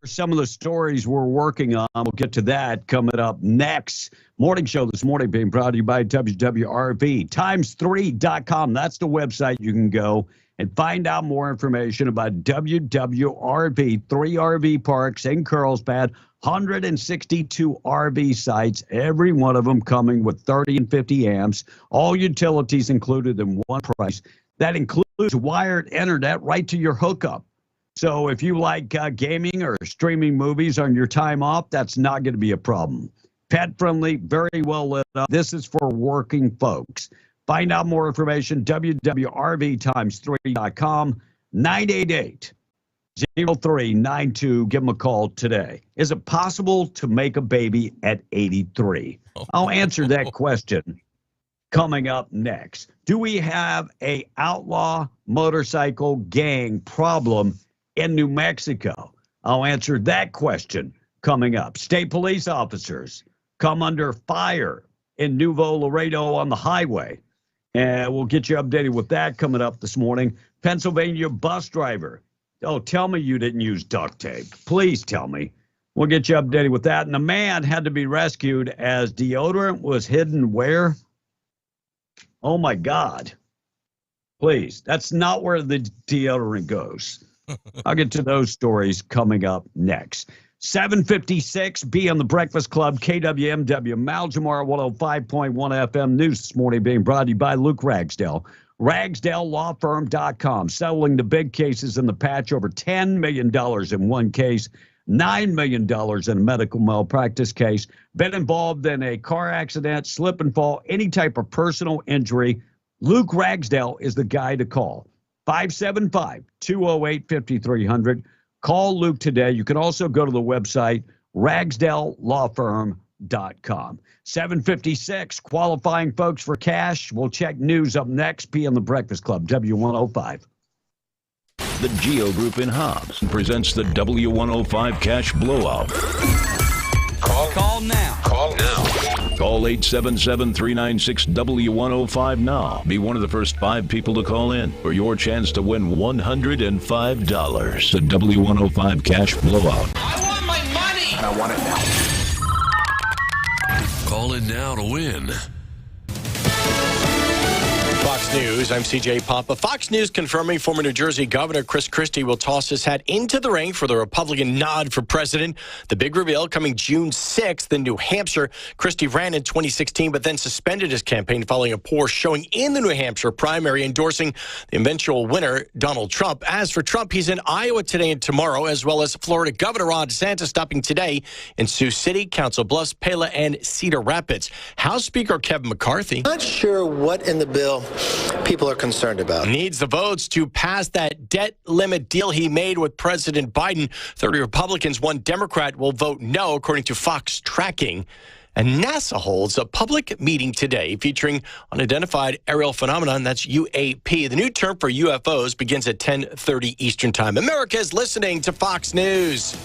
Some of the stories we're working on, we'll get to that coming up next. Morning show this morning being brought to you by WWRV. Times3.com. That's the website you can go and find out more information about WWRV. 3 RV parks in Carlsbad, 162 RV sites, every one of them coming with 30 and 50 amps, all utilities included in one price. That includes wired internet right to your hookup. So if you like gaming or streaming movies on your time off, that's not going to be a problem. Pet friendly, very well lit up. This is for working folks. Find out more information, WWRVtimes3.com, 988-0392. Give them a call today. Is it possible to make a baby at 83? I'll answer that question coming up next. Do we have a outlaw motorcycle gang problem in New Mexico? I'll answer that question coming up. State police officers come under fire in Nuevo Laredo on the highway. And we'll get you updated with that coming up this morning. Pennsylvania bus driver. Oh, tell me you didn't use duct tape. Please tell me. We'll get you updated with that. And a man had to be rescued as deodorant was hidden where? Oh, my God. Please, that's not where the deodorant goes. I'll get to those stories coming up next. 7:56, be on the Breakfast Club, KWMW, Maljamar 105.1 FM. News this morning being brought to you by Luke Ragsdale. RagsdaleLawFirm.com, settling the big cases in the patch, over $10 million in one case, $9 million in a medical malpractice case. Been involved in a car accident, slip and fall, any type of personal injury. Luke Ragsdale is the guy to call. 575-208-5300. Call Luke today. You can also go to the website, RagsdaleLawFirm.com. 7:56, qualifying folks for cash. We'll check news up next. Be on the Breakfast Club, W105. The Geo Group in Hobbs presents the W105 Cash Blowout. Call now. Call now. Call 877-396-W105 now. Be one of the first 5 people to call in for your chance to win $105. The W105 Cash Blowout. I want my money. I want it now. Call in now to win. Fox News, I'm CJ Papa. Fox News confirming former New Jersey Governor Chris Christie will toss his hat into the ring for the Republican nod for president. The big reveal coming June 6th in New Hampshire. Christie ran in 2016, but then suspended his campaign following a poor showing in the New Hampshire primary, endorsing the eventual winner, Donald Trump. As for Trump, he's in Iowa today and tomorrow, as well as Florida Governor Ron DeSantis stopping today in Sioux City, Council Bluffs, Pella, and Cedar Rapids. House Speaker Kevin McCarthy. Not sure what in the bill people are concerned about. Needs the votes to pass that debt limit deal he made with President Biden. 30 Republicans, 1 Democrat will vote no, according to Fox tracking. And NASA holds a public meeting today featuring unidentified aerial phenomenon, that's UAP. The new term for UFOs begins at 10:30 Eastern Time. America is listening to Fox News.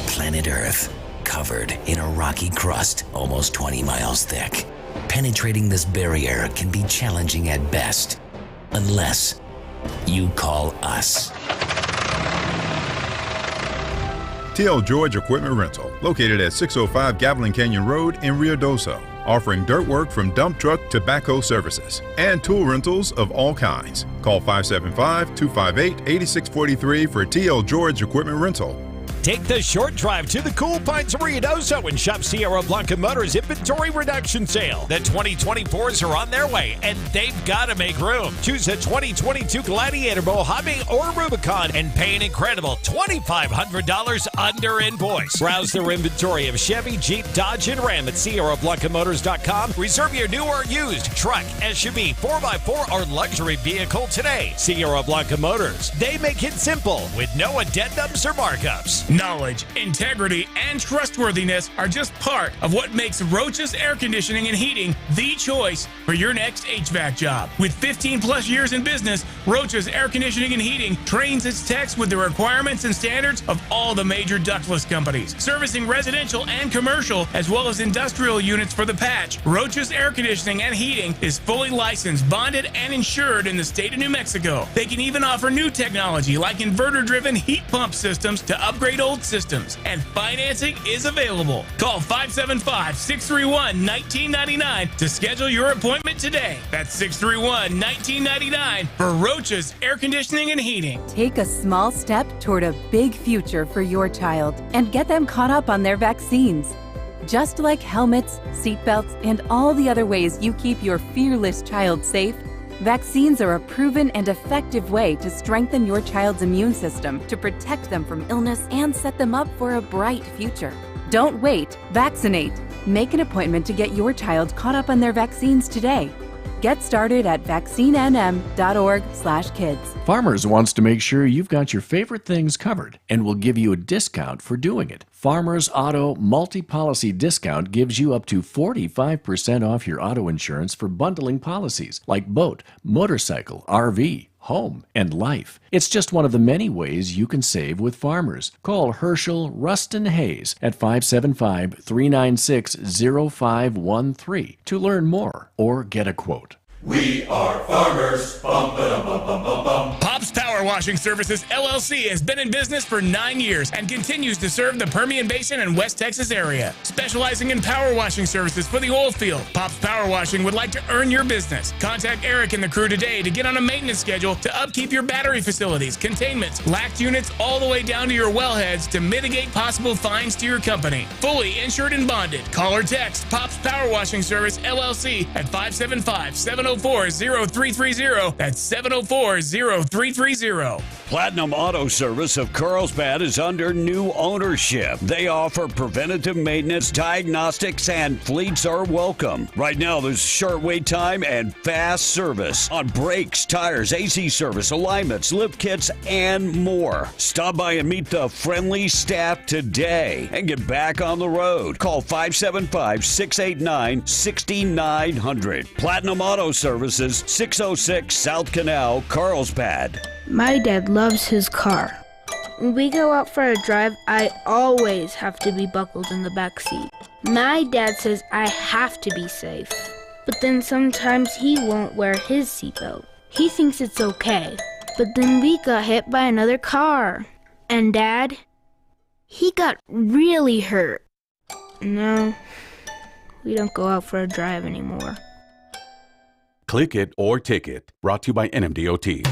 Planet Earth, covered in a rocky crust almost 20 miles thick. Penetrating this barrier can be challenging at best, unless you call us. TL George Equipment Rental, located at 605 Gavilan Canyon Road in Ruidoso, offering dirt work from dump truck to backhoe services and tool rentals of all kinds. Call 575-258-8643 for TL George Equipment Rental. Take the short drive to the Cool Pines of Ruidoso and shop Sierra Blanca Motors inventory reduction sale. The 2024s are on their way, and they've got to make room. Choose a 2022 Gladiator, Mojave, or Rubicon and pay an incredible $2,500 under invoice. Browse their inventory of Chevy, Jeep, Dodge, and Ram at SierraBlancaMotors.com. Reserve your new or used truck, SUV, 4x4, or luxury vehicle today. Sierra Blanca Motors. They make it simple with no addendums or markups. Knowledge, integrity, and trustworthiness are just part of what makes Roach's Air Conditioning and Heating the choice for your next HVAC job. With 15 plus years in business, Roach's Air Conditioning and Heating trains its techs with the requirements and standards of all the major ductless companies, servicing residential and commercial as well as industrial units for the patch. Roach's Air Conditioning and Heating is fully licensed, bonded, and insured in the state of New Mexico. They can even offer new technology like inverter-driven heat pump systems to upgrade old systems, and financing is available. Call 575-631-1999 to schedule your appointment today. That's 631-1999 for Roach's Air Conditioning and Heating. Take a small step toward a big future for your child and get them caught up on their vaccines. Just like helmets, seatbelts, and all the other ways you keep your fearless child safe, vaccines are a proven and effective way to strengthen your child's immune system, to protect them from illness and set them up for a bright future. Don't wait, vaccinate. Make an appointment to get your child caught up on their vaccines today. Get started at vaccinenm.org/kids. Farmers wants to make sure you've got your favorite things covered and will give you a discount for doing it. Farmers Auto Multi-Policy Discount gives you up to 45% off your auto insurance for bundling policies like boat, motorcycle, RV, home, and life. It's just one of the many ways you can save with Farmers. Call Herschel Rustin Hayes at 575-396-0513 to learn more or get a quote. We are farmers. Bum, ba-dum, bum, bum, bum, bum. Pops Power Washing Services, LLC has been in business for 9 years and continues to serve the Permian Basin and West Texas area. Specializing in power washing services for the oil field, Pops Power Washing would like to earn your business. Contact Eric and the crew today to get on a maintenance schedule to upkeep your battery facilities, containments, LACT units, all the way down to your wellheads to mitigate possible fines to your company. Fully insured and bonded. Call or text Pops Power Washing Service, LLC at 575-704-0330. That's 704-0330. Platinum Auto Service of Carlsbad is under new ownership. They offer preventative maintenance, diagnostics, and fleets are welcome. Right now, there's short wait time and fast service on brakes, tires, AC service, alignments, lift kits, and more. Stop by and meet the friendly staff today and get back on the road. Call 575-689-6900. Platinum Auto Services, 606 South Canal, Carlsbad. My dad loves his car. When we go out for a drive, I always have to be buckled in the back seat. My dad says I have to be safe, but then sometimes he won't wear his seatbelt. He thinks it's okay, but then we got hit by another car. And Dad, he got really hurt. No, we don't go out for a drive anymore. Click it or ticket. Brought to you by NMDOT.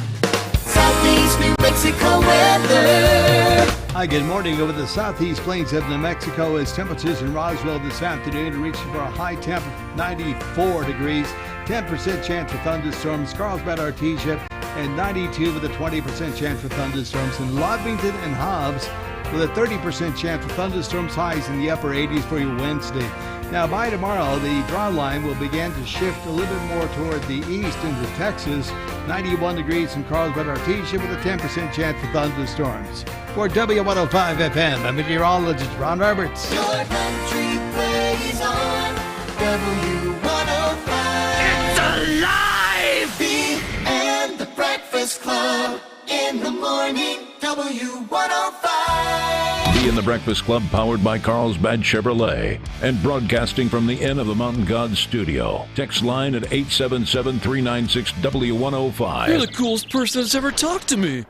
Southeast New Mexico weather. Hi, good morning. Over the southeast plains of New Mexico, as temperatures in Roswell this afternoon reaching for a high temp of 94 degrees, 10% chance for thunderstorms, Carlsbad, Artesia, and 92 with a 20% chance for thunderstorms in Lovington and Hobbs, with a 30% chance for thunderstorms, highs in the upper 80s for your Wednesday. Now, by tomorrow, the draw line will begin to shift a little bit more toward the east into Texas. 91 degrees in Carlsbad, Artesia, with a 10% chance for thunderstorms. For W105 FM, I'm meteorologist Ron Roberts. Your country plays on W105. It's alive! B and the Breakfast Club in the morning. W105. Be in the Breakfast Club, powered by Carlsbad Chevrolet and broadcasting from the Inn of the Mountain Gods studio. Text line at 877-396-W105. You're the coolest person that's ever talked to me.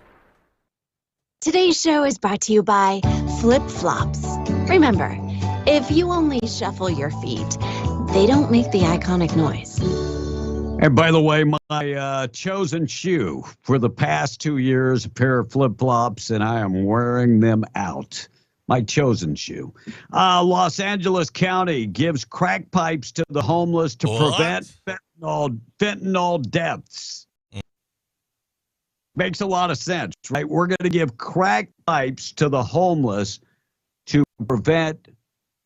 Today's show is brought to you by Flip Flops. Remember, if you only shuffle your feet, they don't make the iconic noise. And by the way, my chosen shoe for the past 2 years, a pair of flip-flops, and I am wearing them out. My chosen shoe. Los Angeles County gives crack pipes to the homeless to prevent fentanyl deaths. Makes a lot of sense, right? We're going to give crack pipes to the homeless to prevent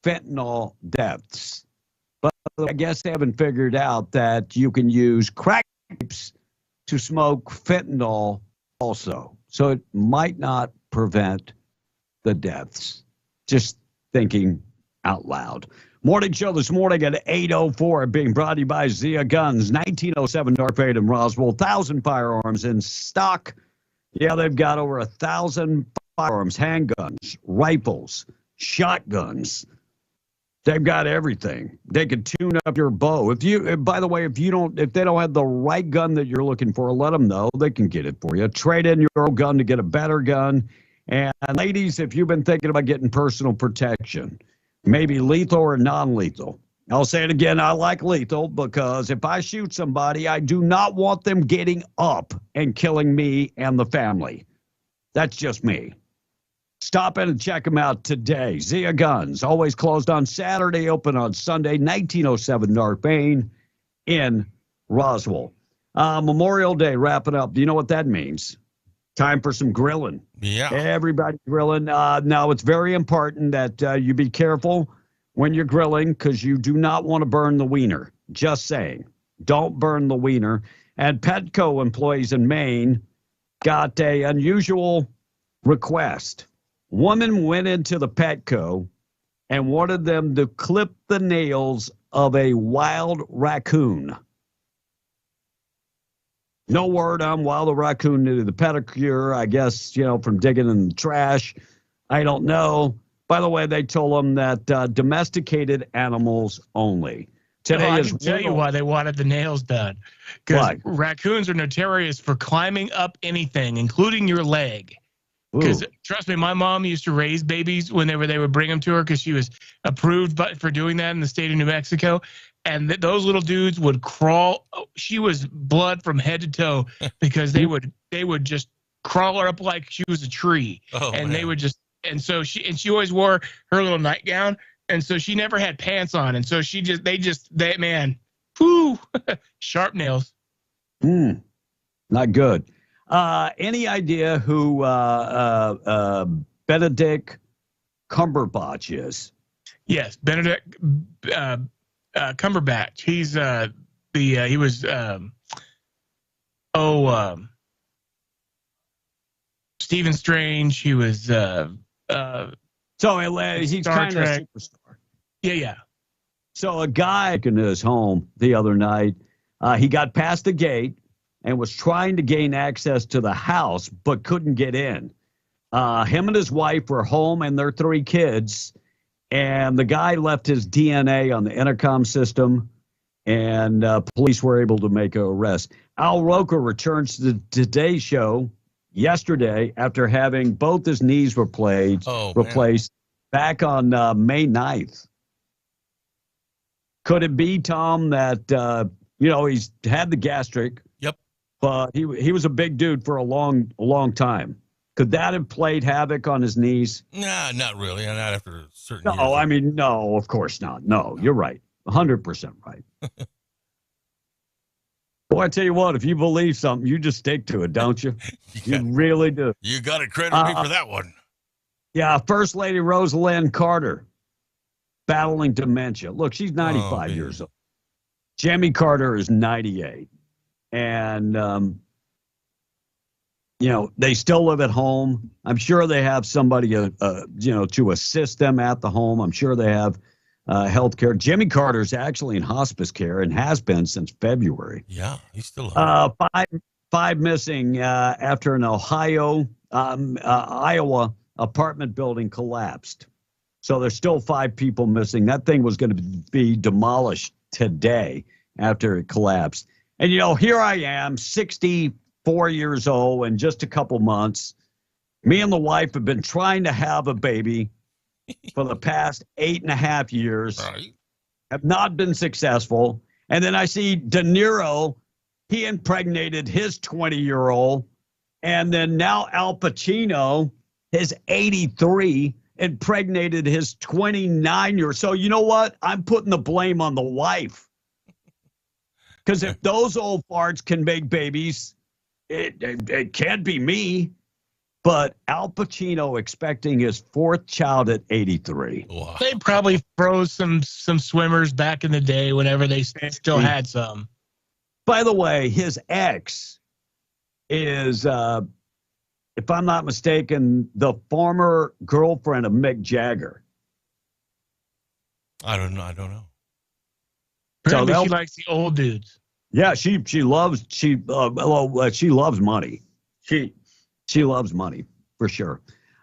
fentanyl deaths. But I guess they haven't figured out that you can use crack pipes to smoke fentanyl also. So it might not prevent the deaths. Just thinking out loud. Morning show this morning at 8:04 being brought to you by Zia Guns. 1907 North Fade in Roswell. 1,000 firearms in stock. Yeah, they've got over 1,000 firearms, handguns, rifles, shotguns. They've got everything. They could tune up your bow. If they don't have the right gun that you're looking for, let them know. They can get it for you. Trade in your old gun to get a better gun. And ladies, if you've been thinking about getting personal protection, maybe lethal or non-lethal. I'll say it again. I like lethal because if I shoot somebody, I do not want them getting up and killing me and the family. That's just me. Stop in and check them out today. Zia Guns, always closed on Saturday, open on Sunday, 1907 North Main in Roswell. Memorial Day wrapping up. Do you know what that means? Time for some grilling. Yeah. Everybody grilling. Now, it's very important that you be careful when you're grilling because you do not want to burn the wiener. Just saying. don't burn the wiener. And Petco employees in Maine got a unusual request. Woman went into the Petco and wanted them to clip the nails of a wild raccoon. No word on why the raccoon needed the pedicure. I guess, from digging in the trash. I don't know. By the way, they told them that domesticated animals only. Today I is can tell you why they wanted the nails done. Because raccoons are notorious for climbing up anything, including your leg. Because trust me, my mom used to raise babies when they would bring them to her because she was approved for doing that in the state of New Mexico. And those little dudes would crawl. She was blood from head to toe because they would just crawl her up like she was a tree. They would just, and so she always wore her little nightgown. And so she never had pants on. And so man, whoo, sharp nails. Not good. Any idea who Benedict Cumberbatch is? Yes, Benedict Cumberbatch. He's he was Stephen Strange. He was so he's kind of a superstar. Yeah. So a guy in his home the other night, he got past the gate and was trying to gain access to the house, but couldn't get in. Him and his wife were home and their 3 kids, and the guy left his DNA on the intercom system, and police were able to make an arrest. Al Roker returns to the Today Show yesterday after having both his knees replaced back on May 9th. Could it be, Tom, that, he's had the gastric? Yep. But he was a big dude for a long time. Could that have played havoc on his knees? Nah, not really. Not after a certain years. No, I mean, no, of course not. No, you're right. 100% right. Boy, I tell you what, if you believe something, you just stick to it, don't you? You really do. You got to credit me for that one. Yeah, First Lady Rosalind Carter battling dementia. Look, she's 95 years old. Jimmy Carter is 98. And, they still live at home. I'm sure they have somebody, to assist them at the home. I'm sure they have health care. Jimmy Carter's actually in hospice care and has been since February. Yeah, he's still alive. Five missing after an Iowa apartment building collapsed. So there's still 5 people missing. That thing was going to be demolished today after it collapsed. And, here I am, 64 years old in just a couple months. Me and the wife have been trying to have a baby for the past 8.5 years. Right. Have not been successful. And then I see De Niro, he impregnated his 20-year-old. And then now Al Pacino, his 83, impregnated his 29-year-old. So you know what? I'm putting the blame on the wife. Because if those old farts can make babies, it can't be me. But Al Pacino expecting his 4th child at 83. Wow. They probably froze some swimmers back in the day whenever they still had some. By the way, his ex is, if I'm not mistaken, the former girlfriend of Mick Jagger. I don't know. Apparently she likes the old dudes. Yeah, she loves money. She loves money for sure.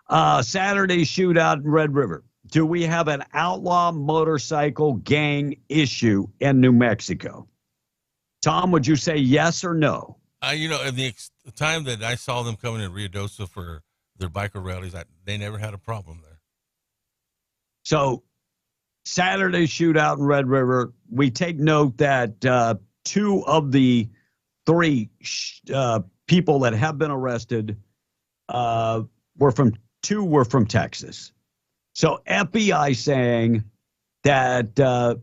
Saturday shootout in Red River. Do we have an outlaw motorcycle gang issue in New Mexico? Tom, would you say yes or no? In the time that I saw them coming in Ruidoso for their biker rallies, they never had a problem there. So Saturday shootout in Red River, we take note that 2 of the 3 people that have been arrested were from Texas. So FBI saying that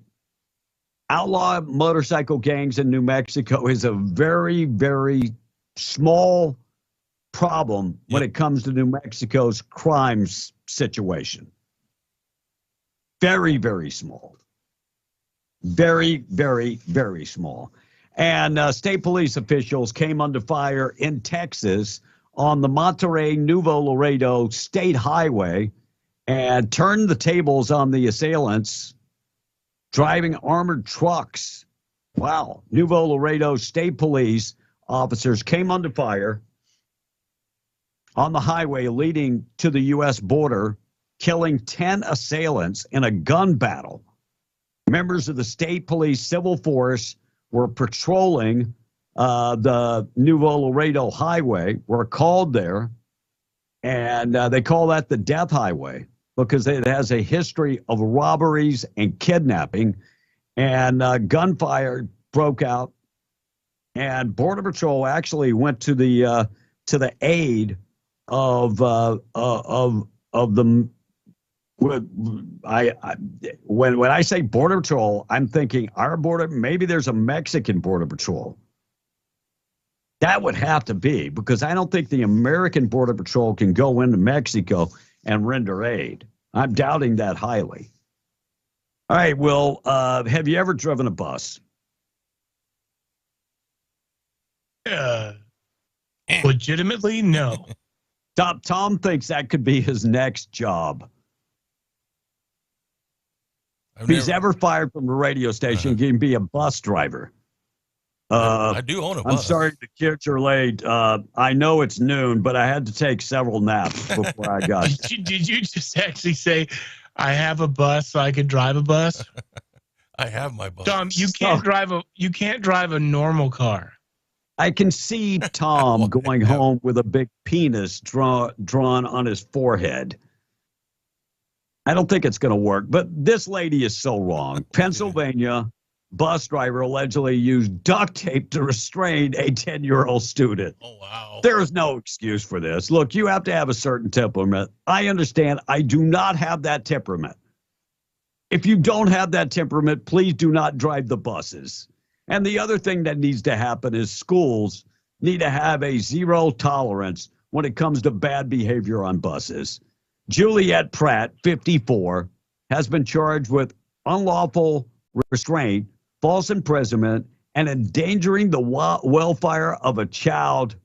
outlaw motorcycle gangs in New Mexico is a very, very small problem when it comes to New Mexico's crimes situation. Very, very small. Very, very, very small. And state police officials came under fire in Texas on the Monterrey Nuevo Laredo State Highway and turned the tables on the assailants driving armored trucks. Wow. Nuevo Laredo State Police officers came under fire on the highway leading to the U.S. border, killing 10 assailants in a gun battle. Members of the state police civil force were patrolling the Nuevo Laredo highway, were called there, and they call that the Death Highway because it has a history of robberies and kidnapping, and gunfire broke out, and Border Patrol actually went to the aid of the. When I say Border Patrol, I'm thinking our border, maybe there's a Mexican Border Patrol. That would have to be, because I don't think the American Border Patrol can go into Mexico and render aid. I'm doubting that highly. All right, Will, have you ever driven a bus? Legitimately, no. Tom thinks that could be his next job. If he's ever fired from a radio station, he can be a bus driver. I do own a bus. I'm sorry the kids are late. I know it's noon, but I had to take several naps before I got here. Did you just actually say, I have a bus so I can drive a bus? I have my bus. Tom, you can't drive a normal car. I can see Tom going home with a big penis drawn on his forehead. I don't think it's going to work, but this lady is so wrong. Pennsylvania bus driver allegedly used duct tape to restrain a 10-year-old student. Oh, wow. There is no excuse for this. Look, you have to have a certain temperament. I understand. I do not have that temperament. If you don't have that temperament, please do not drive the buses. And the other thing that needs to happen is schools need to have a zero tolerance when it comes to bad behavior on buses. Juliet Pratt, 54, has been charged with unlawful restraint, false imprisonment, and endangering the welfare of a child.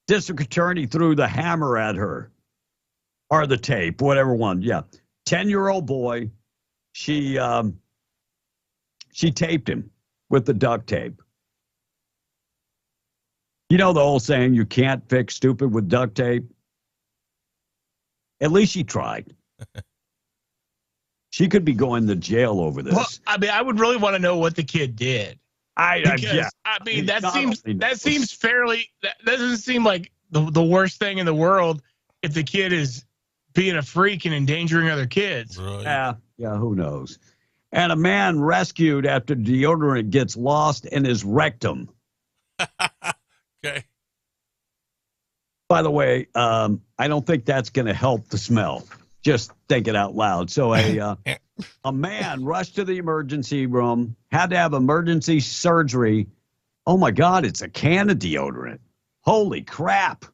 District attorney threw the hammer at her, or the tape, whatever one. Yeah, 10-year-old boy. She taped him with the duct tape. You know the old saying, you can't fix stupid with duct tape? At least she tried. She could be going to jail over this. Well, I mean, I would really want to know what the kid did. That seems fairly. That doesn't seem like the worst thing in the world if the kid is being a freak and endangering other kids. Right. Yeah, who knows? And a man rescued after deodorant gets lost in his rectum. Okay. By the way, I don't think that's going to help the smell. Just think it out loud. So a man rushed to the emergency room, had to have emergency surgery. Oh, my God, it's a can of deodorant. Holy crap.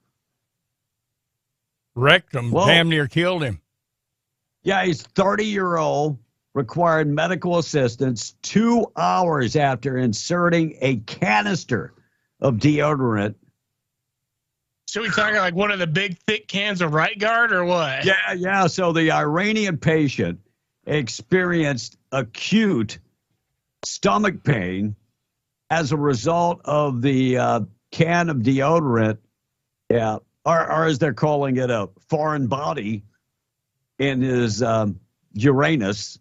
Rectum damn near killed him. Yeah, he's 30-year-old, required medical assistance 2 hours after inserting a canister of deodorant. So we talking like one of the big, thick cans of Right Guard or what? Yeah. So the Iranian patient experienced acute stomach pain as a result of the can of deodorant. Yeah, or as they're calling it, a foreign body in his Uranus.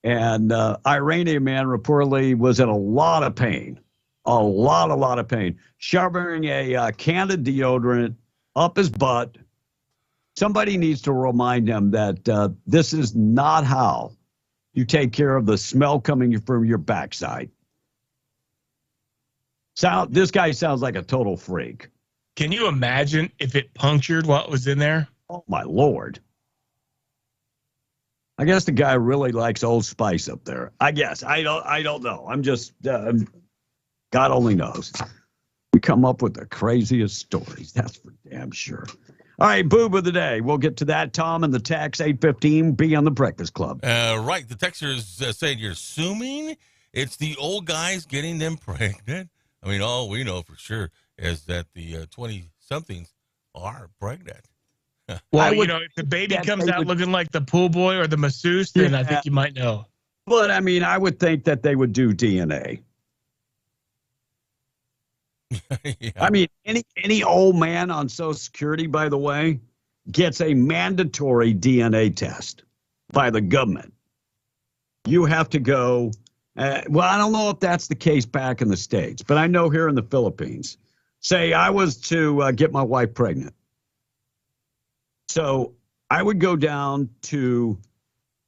And Iranian man reportedly was in a lot of pain. A lot of pain. Shoving a can of deodorant up his butt. Somebody needs to remind him that this is not how you take care of the smell coming from your backside. This guy sounds like a total freak. Can you imagine if it punctured what was in there? Oh, my Lord. I guess the guy really likes Old Spice up there. I guess. I don't know. I'm just... God only knows. We come up with the craziest stories. That's for damn sure. All right, boob of the day. We'll get to that. Tom and the text 8:15. Be on the Breakfast Club. Right. The texter is saying you're assuming It's the old guys getting them pregnant. I mean, all we know for sure is that the 20-somethings are pregnant. Well, if the baby comes out looking like the pool boy or the masseuse, then I think you might know. But, I mean, I would think that they would do DNA. Yeah. I mean, any old man on Social Security, by the way, gets a mandatory DNA test by the government. You have to go. Well, I don't know if that's the case back in the States, but I know here in the Philippines, say I was to get my wife pregnant. So I would go down to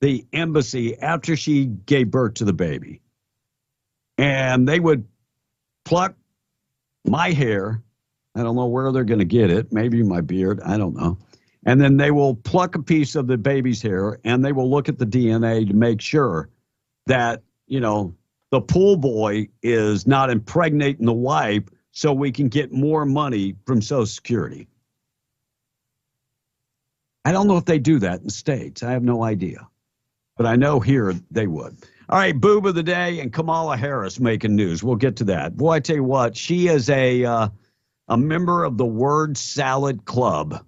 the embassy after she gave birth to the baby, and they would pluck my hair. I don't know where they're going to get it. Maybe my beard. I don't know. And then they will pluck a piece of the baby's hair, and they will look at the DNA to make sure that, the pool boy is not impregnating the wife so we can get more money from Social Security. I don't know if they do that in the States. I have no idea. But I know here they would. All right, boob of the day and Kamala Harris making news. We'll get to that. Boy, I tell you what, she is a member of the Word Salad Club.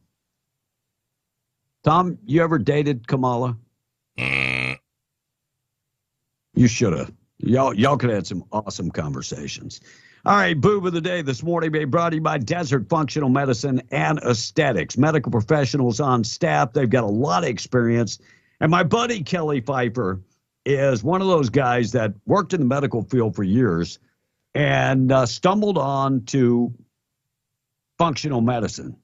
Tom, you ever dated Kamala? You should have. Y'all could have had some awesome conversations. All right, boob of the day this morning being brought to you by Desert Functional Medicine and Aesthetics. Medical professionals on staff. They've got a lot of experience. And my buddy Kelly Pfeiffer is one of those guys that worked in the medical field for years and stumbled on to functional medicine,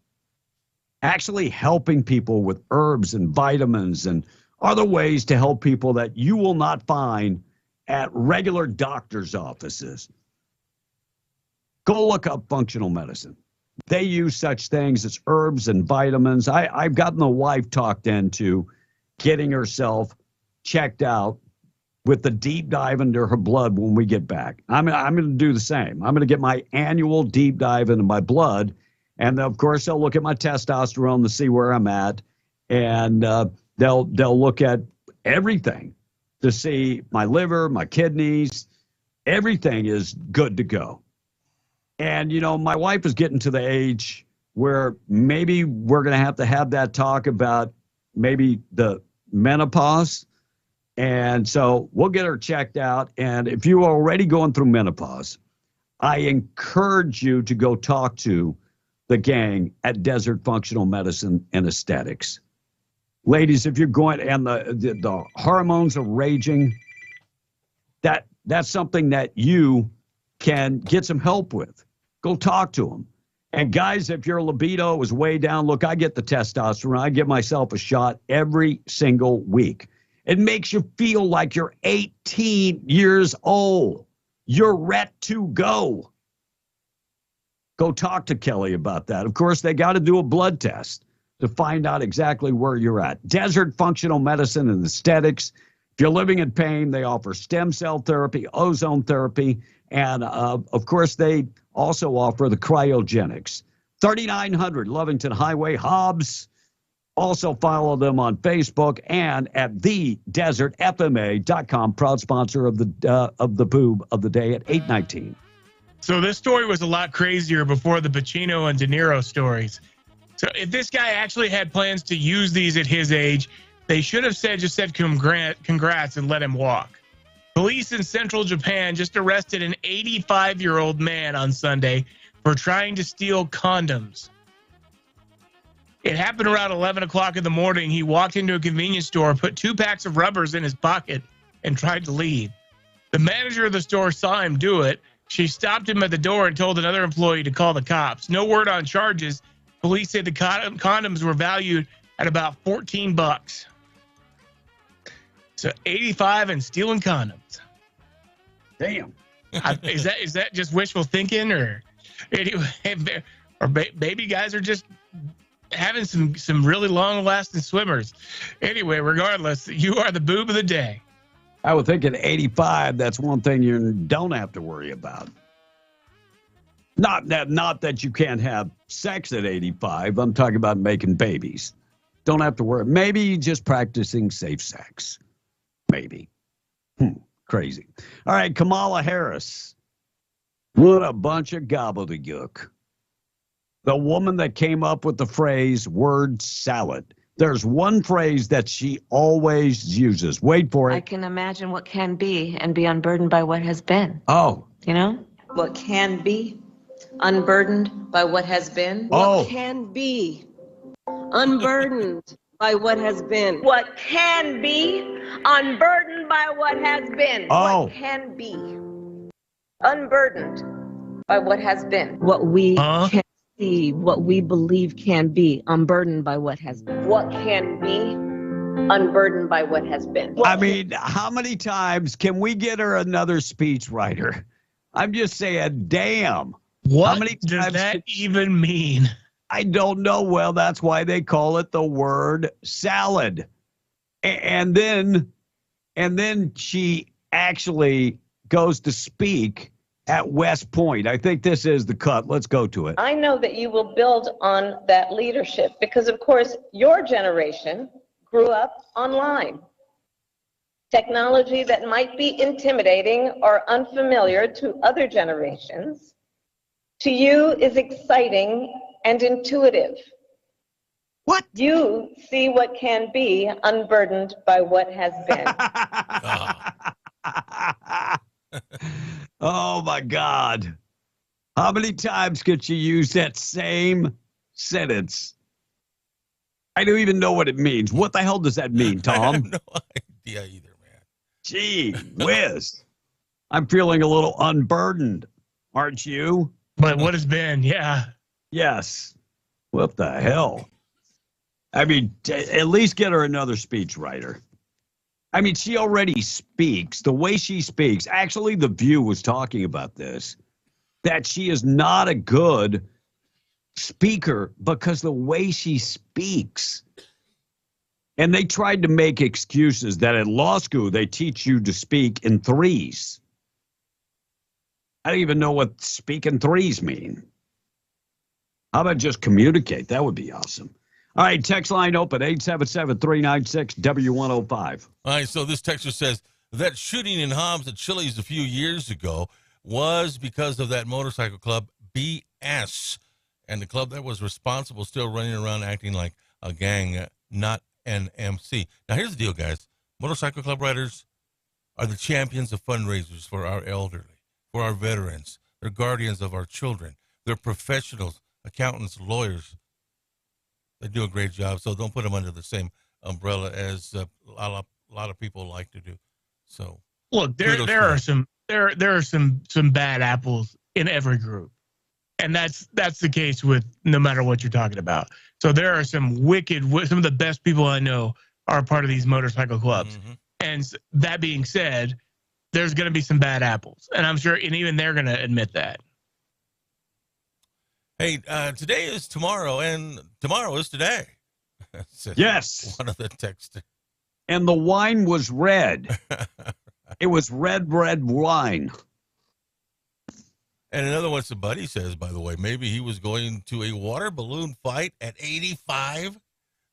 actually helping people with herbs and vitamins and other ways to help people that you will not find at regular doctor's offices. Go look up functional medicine. They use such things as herbs and vitamins. I've gotten the wife talked into getting herself checked out with the deep dive into her blood when we get back. I'm going to do the same. I'm going to get my annual deep dive into my blood. And of course, they'll look at my testosterone to see where I'm at. And they'll look at everything to see my liver, my kidneys, everything is good to go. And, my wife is getting to the age where maybe we're going to have that talk about maybe the menopause. And so we'll get her checked out. And if you're already going through menopause, I encourage you to go talk to the gang at Desert Functional Medicine and Aesthetics. Ladies, if you're going and the hormones are raging, that's something that you can get some help with. Go talk to them. And guys, if your libido is way down, look, I get the testosterone. I give myself a shot every single week. It makes you feel like you're 18 years old. You're ready to go. Go talk to Kelly about that. Of course, they got to do a blood test to find out exactly where you're at. Desert Functional Medicine and Aesthetics. If you're living in pain, they offer stem cell therapy, ozone therapy, and of course, they also offer the cryogenics. 3900 Lovington Highway, Hobbs. Also follow them on Facebook and at thedesertfma.com, proud sponsor of the boob of the day at 8:19. So this story was a lot crazier before the Pacino and De Niro stories. So if this guy actually had plans to use these at his age, they should have just said congrats and let him walk. Police in central Japan just arrested an 85-year-old man on Sunday for trying to steal condoms. It happened around 11 o'clock in the morning. He walked into a convenience store, put 2 packs of rubbers in his pocket, and tried to leave. The manager of the store saw him do it. She stopped him at the door and told another employee to call the cops. No word on charges. Police say the condoms were valued at about $14. So 85 and stealing condoms. Damn. Is that just wishful thinking, or anyway, or baby guys are just having some really long-lasting swimmers? Anyway, regardless, you are the boob of the day. I would think at 85, that's one thing you don't have to worry about. Not that you can't have sex at 85. I'm talking about making babies. Don't have to worry. Maybe just practicing safe sex. Maybe. Crazy. All right, Kamala Harris. What a bunch of gobbledygook. The woman that came up with the phrase word salad. There's one phrase that she always uses. Wait for it. I can imagine what can be and be unburdened by what has been. Oh. You know? What can be unburdened by what has been. Oh. What can be unburdened by what has been. What can be unburdened by what has been. Oh. What can be unburdened by what has been. What we can see, what we believe can be unburdened by what has been. What can be unburdened by what has been. I mean, how many times can we get her another speechwriter? I'm just saying, damn. What how many does times that even mean? I don't know. Well, that's why they call it the word salad. And then she actually goes to speak at West Point. I think this is the cut. Let's go to it. I know that you will build on that leadership because, of course, your generation grew up online. Technology that might be intimidating or unfamiliar to other generations, to you is exciting and intuitive. What? You see what can be unburdened by what has been. Oh, my God. How many times could you use that same sentence? I don't even know what it means. What the hell does that mean, Tom? I have no idea either, man. Gee whiz. I'm feeling a little unburdened, aren't you? But what has been, yeah. Yes. What the hell? I mean, at least get her another speechwriter. I mean, she already speaks. The way she speaks, actually, The View was talking about this, that she is not a good speaker because the way she speaks. And they tried to make excuses that at law school, they teach you to speak in threes. I don't even know what speak in threes mean. How about just communicate? That would be awesome. All right, text line open, 877-396-W105. All right, so this texter says that shooting in Hobbs at Chili's a few years ago was because of that motorcycle club, BS. And the club that was responsible still running around acting like a gang, not an MC. Now, here's the deal, guys. Motorcycle club riders are the champions of fundraisers for our elderly, for our veterans. They're guardians of our children. They're professionals, accountants, lawyers. They do a great job, so don't put them under the same umbrella as a lot of people like to do. So look, there are some bad apples in every group, and that's the case with no matter what you're talking about. So there are some some of the best people I know are a part of these motorcycle clubs. Mm-hmm. And that being said, there's going to be some bad apples, and I'm sure, and even they're going to admit that. Hey, today is tomorrow, and tomorrow is today. Yes. One of the texters. And the wine was red. It was red wine. And another one, somebody says, by the way, maybe he was going to a water balloon fight at 85,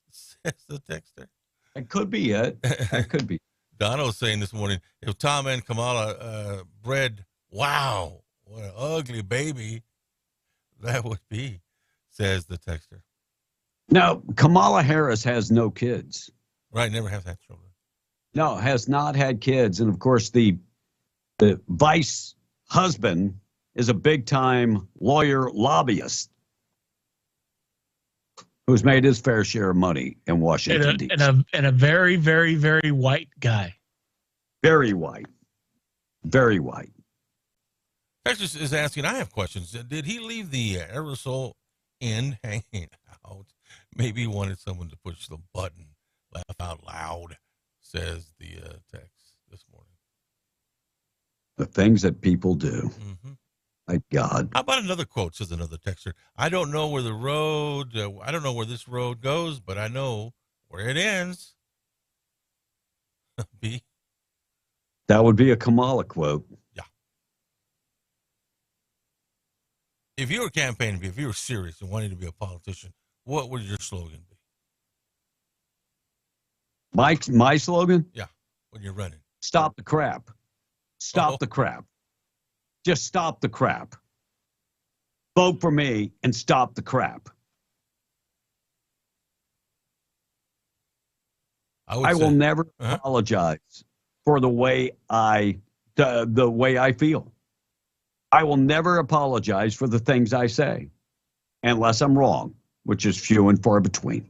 says the texter. It could be it. It could be. Dono was saying this morning, if Tom and Kamala bred, wow, what an ugly baby that would be, says the texter. Now, Kamala Harris has no kids. Right, never have had children. No, has not had kids. And, of course, the vice husband is a big-time lawyer lobbyist who's made his fair share of money in Washington, D.C. And a very, very, very white guy. Very white. Very white. Texas is asking, I have questions. Did he leave the aerosol in hanging out? Maybe he wanted someone to push the button. Laugh out loud, says the text this morning. The things that people do. Mm-hmm. My God. How about another quote, says another texter. I don't know where I don't know where this road goes, but I know where it ends. B. That would be a Kamala quote. Yeah. If you were campaigning, if you were serious and wanting to be a politician, what would your slogan be? My slogan? Yeah, when you're running. Stop the crap. Stop the crap. Just stop the crap. Vote for me and stop the crap. I will never apologize for the way the way I feel. I will never apologize for the things I say, unless I'm wrong, which is few and far between.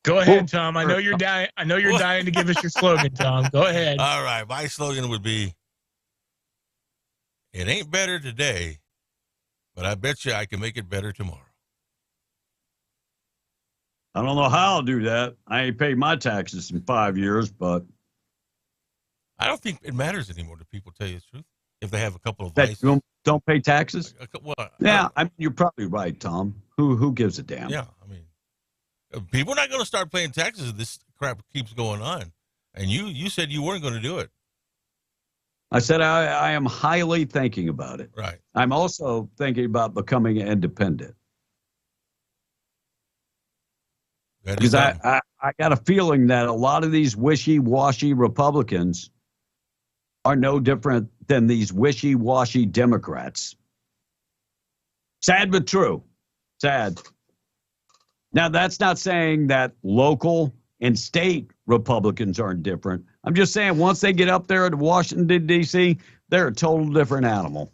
Go ahead, Tom. I know you're dying. I know you're dying to give us your slogan, Tom. Go ahead. All right. My slogan would be, it ain't better today, but I bet you I can make it better tomorrow. I don't know how I'll do that. I ain't paid my taxes in 5 years, but I don't think it matters anymore to people, tell you the truth. If they have a couple of that vices. don't pay taxes? Well, yeah, I mean, you're probably right, Tom. Who gives a damn? Yeah, I mean, people are not going to start paying taxes if this crap keeps going on. And you said you weren't going to do it. I said I am highly thinking about it. Right. I'm also thinking about becoming independent. Because I got a feeling that a lot of these wishy-washy Republicans are no different than these wishy-washy Democrats. Sad but true. Sad. Now, that's not saying that local and state Republicans aren't different. I'm just saying once they get up there at Washington, D.C., they're a total different animal.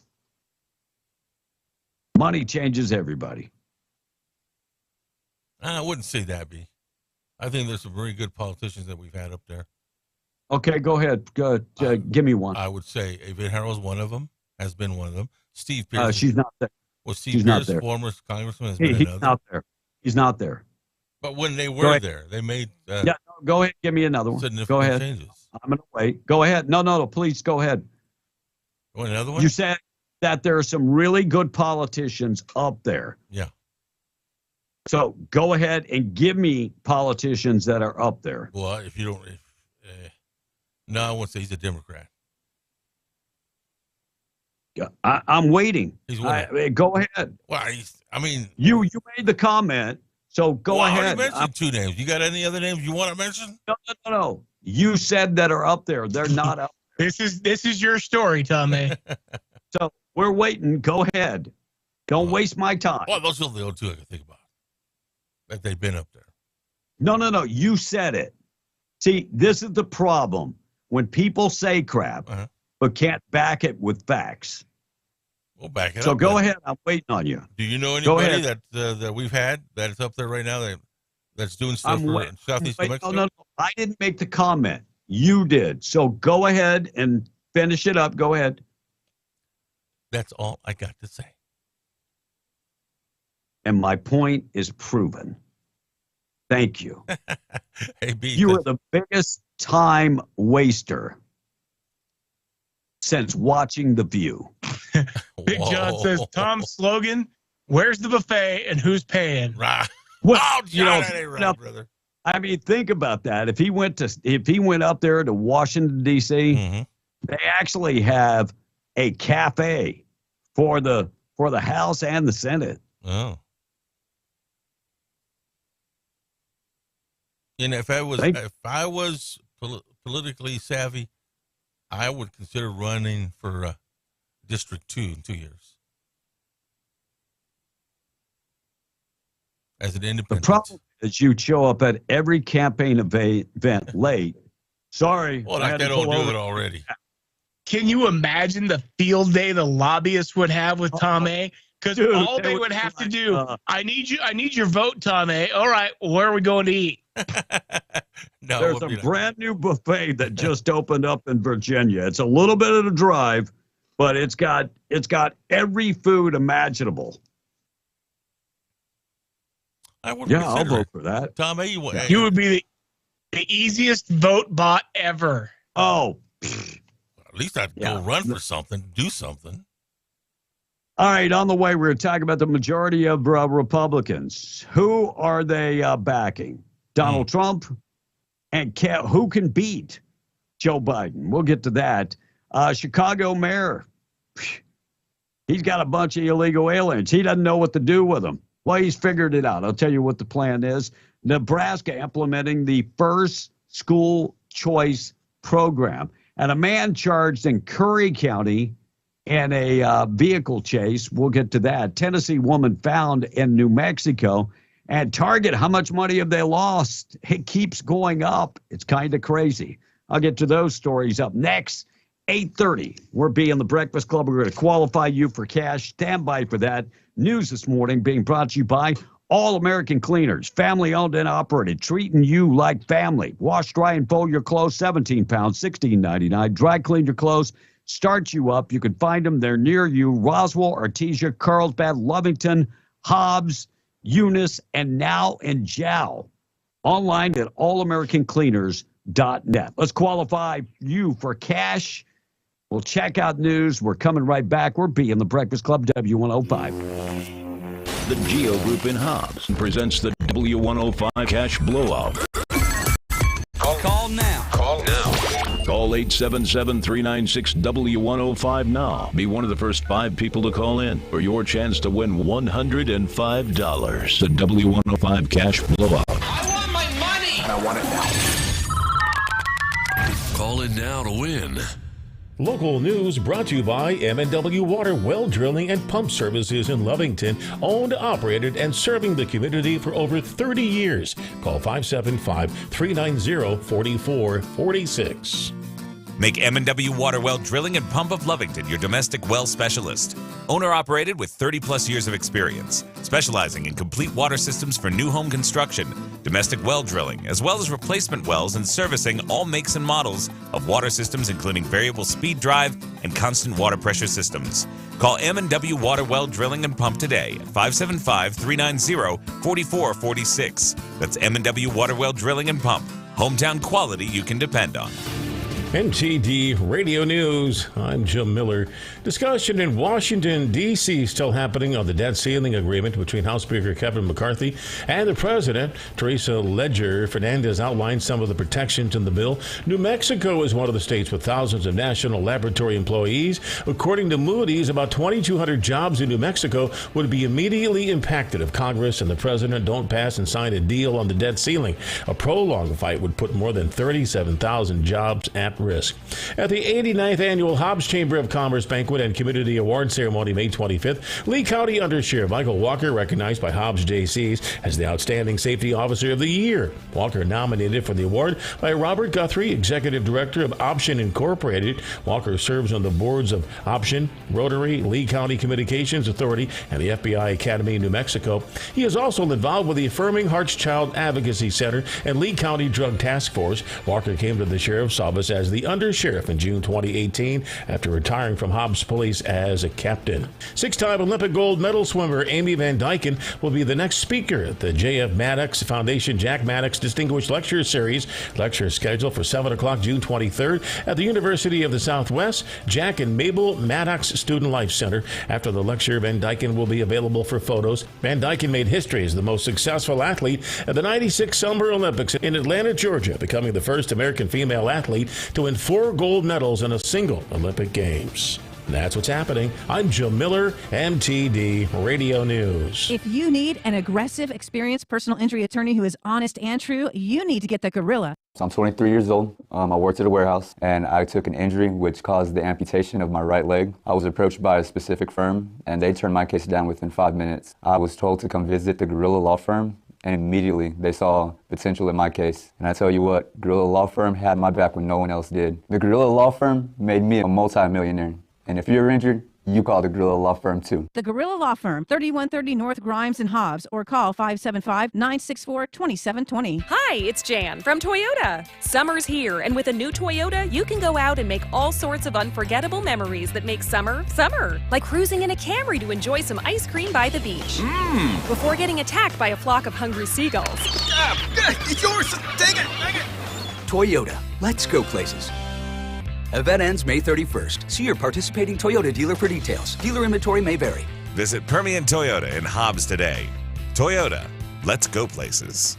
Money changes everybody. I wouldn't say that, B. I think there's some very good politicians that we've had up there. Okay, go ahead. Give me one. I would say Yvette Herrell's one of them, has been one of them. Steve Pierce. She's not there. Well, Steve Pierce, former congressman, has been he's another. Not there. He's not there. But when they were there, they made go ahead. Give me another one. Go ahead. Changes. I'm going to wait. Go ahead. No, please go ahead. Want another one? You said that there are some really good politicians up there. Yeah. So go ahead and give me politicians that are up there. Well, if you don't, no, I won't say he's a Democrat. Yeah, I'm waiting. He's go ahead. Well, you made the comment, so go ahead. I already mentioned two names. You got any other names you want to mention? No. You said that are up there. They're not up there. This is your story, Tommy. So we're waiting. Go ahead. Don't waste my time. Well, those are the only two I can think about that they've been up there. No. You said it. See, this is the problem. When people say crap, but can't back it with facts. We'll back it up. So go ahead. I'm waiting on you. Do you know anybody that we've had that's up there right now that's doing stuff for Southeast New Mexico? No. I didn't make the comment. You did. So go ahead and finish it up. Go ahead. That's all I got to say. And my point is proven. Thank you. Hey, B, you are the biggest time waster since watching The View. Big John says, Tom's slogan, where's the buffet and who's paying? Right. Well, that ain't right, brother. I mean, think about that. If he went up there to Washington, D.C., they actually have a cafe for the House and the Senate. Oh. And if I was politically savvy, I would consider running for District 2 in 2 years as an independent. The problem is you show up at every campaign event late. Sorry. Well, I don't do it already. Can you imagine the field day the lobbyists would have with Tom A? Because all they would have to do, I need your vote, Tom A. All right, where are we going to eat? No, there's a brand new buffet that just opened up in Virginia. It's a little bit of a drive, but it's got every food imaginable. I would I'll vote for that. Tom A, you would be the easiest vote bot ever. Oh, at least I'd go run for something, do something. All right, on the way, we're talking about the majority of Republicans. Who are they backing? Donald Trump? And who can beat Joe Biden? We'll get to that. Chicago mayor, he's got a bunch of illegal aliens. He doesn't know what to do with them. Well, he's figured it out. I'll tell you what the plan is. Nebraska implementing the first school choice program. And a man charged in Curry County in a vehicle chase. We'll get to that. Tennessee woman found in New Mexico. And Target, how much money have they lost? It keeps going up. It's kind of crazy. I'll get to those stories up next. 8:30. We're being the Breakfast Club. We're going to qualify you for cash. Stand by for that. News this morning being brought to you by All American Cleaners, family owned and operated, treating you like family. Wash, dry, and fold your clothes, 17 pounds, $16.99. Dry clean your clothes, start you up. You can find them. They're near you. Roswell, Artesia, Carlsbad, Lovington, Hobbs, Eunice, and now in Jow. Online at allamericancleaners.net. Let's qualify you for cash. We'll check out news. We're coming right back. We're being the Breakfast Club, W105. The Geo Group in Hobbs presents the W105 Cash Blowout. Call now. Call 877-396-W105 now. Be one of the first 5 people to call in for your chance to win $105. The W105 Cash Blowout. I want my money. I want it now. Call in now to win. Local news brought to you by M&W Water Well Drilling and Pump Services in Lovington, owned, operated, and serving the community for over 30 years. Call 575-390-4446. Make M&W Water Well Drilling and Pump of Lovington your domestic well specialist. Owner-operated with 30-plus years of experience, specializing in complete water systems for new home construction, domestic well drilling, as well as replacement wells and servicing all makes and models of water systems, including variable speed drive and constant water pressure systems. Call M&W Water Well Drilling and Pump today at 575-390-4446. That's M&W Water Well Drilling and Pump. Hometown quality you can depend on. MTD Radio News. I'm Jim Miller. Discussion in Washington, D.C. still happening on the debt ceiling agreement between House Speaker Kevin McCarthy and the President. Teresa Ledger Fernandez outlined some of the protections in the bill. New Mexico is one of the states with thousands of national laboratory employees. According to Moody's, about 2,200 jobs in New Mexico would be immediately impacted if Congress and the President don't pass and sign a deal on the debt ceiling. A prolonged fight would put more than 37,000 jobs at risk. At the 89th Annual Hobbs Chamber of Commerce Banquet and Community Award Ceremony May 25th, Lee County Undersheriff Michael Walker recognized by Hobbs JCs as the Outstanding Safety Officer of the Year. Walker nominated for the award by Robert Guthrie, Executive Director of Option Incorporated. Walker serves on the boards of Option, Rotary, Lee County Communications Authority, and the FBI Academy in New Mexico. He is also involved with the Affirming Hearts Child Advocacy Center and Lee County Drug Task Force. Walker came to the Sheriff's Office as the undersheriff in June 2018 after retiring from Hobbs Police as a captain. 6-time Olympic gold medal swimmer Amy Van Dyken will be the next speaker at the J.F. Maddox Foundation Jack Maddox Distinguished Lecture Series. Lecture scheduled for 7 o'clock June 23rd at the University of the Southwest Jack and Mabel Maddox Student Life Center. After the lecture, Van Dyken will be available for photos. Van Dyken made history as the most successful athlete at the 96 Summer Olympics in Atlanta, Georgia, becoming the first American female athlete to win 4 gold medals in a single Olympic Games. That's what's happening. I'm Jim Miller, MTD Radio News. If you need an aggressive, experienced personal injury attorney who is honest and true, you need to get the Gorilla. So I'm 23 years old. I worked at a warehouse and I took an injury which caused the amputation of my right leg. I was approached by a specific firm and they turned my case down within 5 minutes. I was told to come visit the Gorilla Law Firm. And immediately they saw potential in my case. And I tell you what, Gorilla Law Firm had my back when no one else did. The Gorilla Law Firm made me a multi-millionaire. And if you're injured, you call the Gorilla Law Firm too. The Gorilla Law Firm, 3130 North Grimes and Hobbs, or call 575-964-2720. Hi, it's Jan from Toyota. Summer's here, and with a new Toyota, you can go out and make all sorts of unforgettable memories that make summer, summer. Like cruising in a Camry to enjoy some ice cream by the beach. Before getting attacked by a flock of hungry seagulls. It's yours! Dang it! Toyota. Let's go places. Event ends May 31st. See your participating Toyota dealer for details. Dealer inventory may vary. Visit Permian Toyota in Hobbs today. Toyota, let's go places.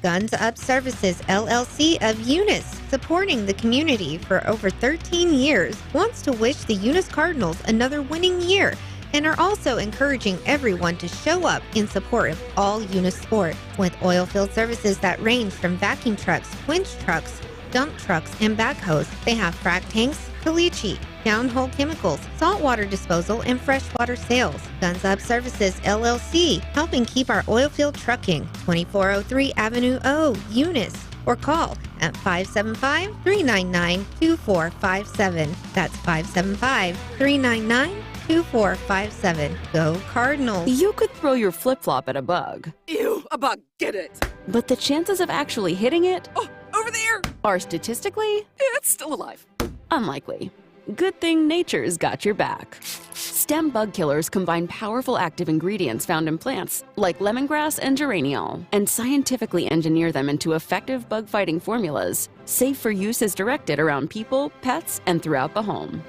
Guns Up Services, LLC of Eunice, supporting the community for over 13 years, wants to wish the Eunice Cardinals another winning year and are also encouraging everyone to show up in support of all Eunice sport. With oil field services that range from vacuum trucks, winch trucks, dump trucks and backhoes. They have frac tanks, caliche, downhole chemicals, saltwater disposal, and freshwater sales. Guns Up Services LLC, helping keep our oil field trucking. 2403 Avenue O, Eunice. Or call at 575-399-2457. That's 575-399-2457. Go Cardinals. You could throw your flip-flop at a bug. Ew, a bug, get it. But the chances of actually hitting it Over there. are statistically It's still alive. unlikely. Good thing nature's got your back. Stem bug killers combine powerful active ingredients found in plants, like lemongrass and geraniol, and scientifically engineer them into effective bug-fighting formulas, safe for use as directed around people, pets, and throughout the home.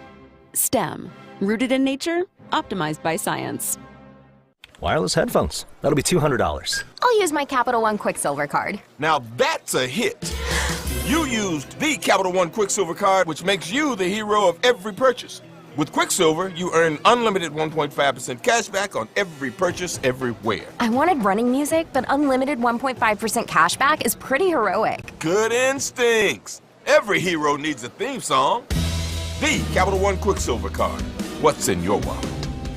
Stem, rooted in nature, optimized by science. Wireless headphones. That'll be $200. I'll use my Capital One Quicksilver card. Now that's a hit. You used the Capital One Quicksilver card, which makes you the hero of every purchase. With Quicksilver, you earn unlimited 1.5% cash back on every purchase everywhere. I wanted running music, but unlimited 1.5% cash back is pretty heroic. Good instincts. Every hero needs a theme song. The Capital One Quicksilver card. What's in your wallet?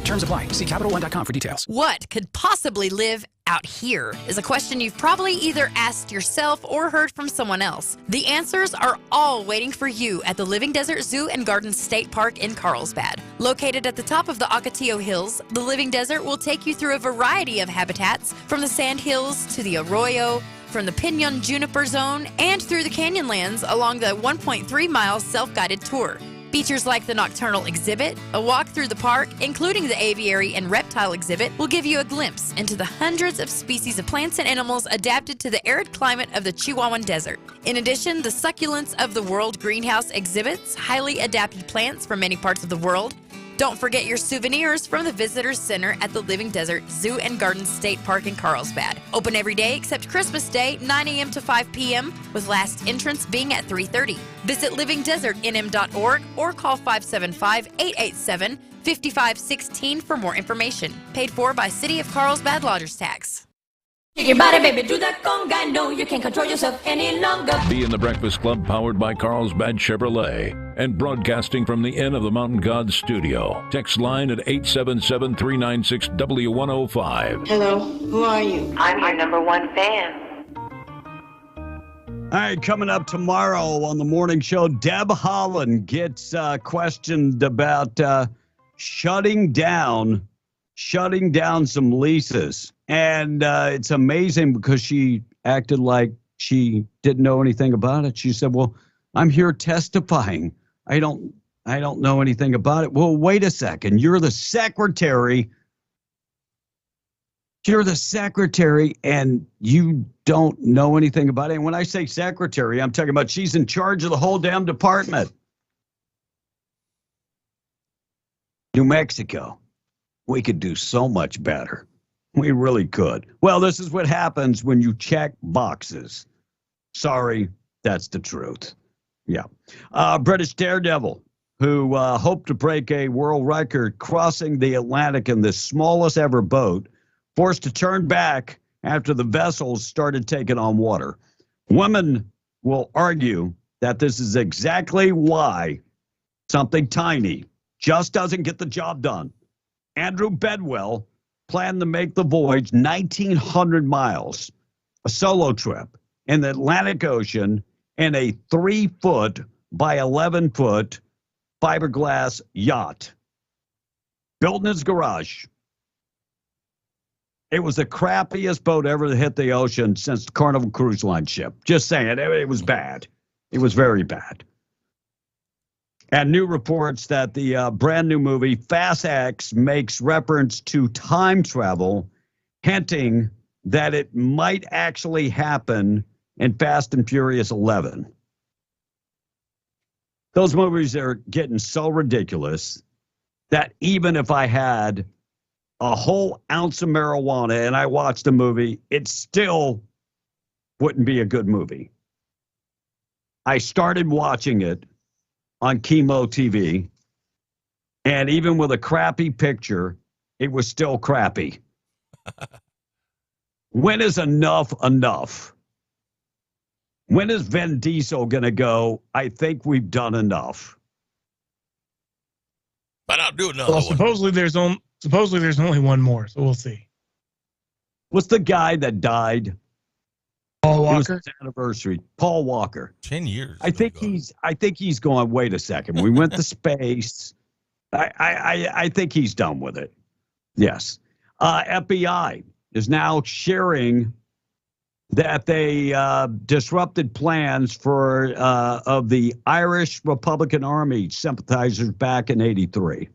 Terms apply. See CapitalOne.com for details. What could possibly live out here is a question you've probably either asked yourself or heard from someone else. The answers are all waiting for you at the Living Desert Zoo and Garden State Park in Carlsbad. Located at the top of the Ocotillo Hills, the Living Desert will take you through a variety of habitats, from the sand hills to the arroyo, from the Pinon Juniper Zone, and through the canyonlands along the 1.3-mile self-guided tour. Features like the nocturnal exhibit, a walk through the park, including the aviary and reptile exhibit, will give you a glimpse into the hundreds of species of plants and animals adapted to the arid climate of the Chihuahuan Desert. In addition, the Succulents of the World greenhouse exhibits highly adapted plants from many parts of the world. Don't forget your souvenirs from the Visitors Center at the Living Desert Zoo and Garden State Park in Carlsbad. Open every day except Christmas Day, 9 a.m. to 5 p.m., with last entrance being at 3:30. Visit livingdesertnm.org or call 575-887-5516 for more information. Paid for by City of Carlsbad Lodgers Tax. Shake your body, baby, do that conga. No, you can't control yourself any longer. Be in the Breakfast Club, powered by Carlsbad Chevrolet, and broadcasting from the Inn of the Mountain God studio. Text line at 877-396-W105. Hello, who are you? I'm your number one fan. All right, coming up tomorrow on the morning show, Deb Holland gets questioned about shutting down some leases. And it's amazing because she acted like she didn't know anything about it. She said, well, I'm here testifying. I don't know anything about it. Well, wait a second. You're the secretary. You're the secretary and you don't know anything about it. And when I say secretary, I'm talking about she's in charge of the whole damn department. New Mexico, we could do so much better. We really could. Well, this is what happens when you check boxes. Sorry, that's the truth. Yeah. British daredevil who hoped to break a world record crossing the Atlantic in the smallest ever boat, forced to turn back after the vessels started taking on water. Women will argue that this is exactly why something tiny just doesn't get the job done. Andrew Bedwell planned to make the voyage 1,900 miles, a solo trip in the Atlantic Ocean in a 3-foot by 11-foot fiberglass yacht built in his garage. It was the crappiest boat ever to hit the ocean since the Carnival Cruise Line ship. Just saying, it was bad. It was very bad. And new reports that the brand new movie Fast X makes reference to time travel, hinting that it might actually happen in Fast and Furious 11. Those movies are getting so ridiculous that even if I had a whole ounce of marijuana and I watched the movie, it still wouldn't be a good movie. I started watching it on Chemo TV, and even with a crappy picture, it was still crappy. When is enough enough? When is Vin Diesel going to go? I think we've done enough. But I'll do another Well, one. supposedly there's only one more, so we'll see. What's the guy that died? Paul It was Walker. his anniversary. Paul Walker. 10 years. I think he's going. Wait a second. We went to space. I think he's done with it. Yes. FBI is now sharing that they disrupted plans for of the Irish Republican Army sympathizers back in '83.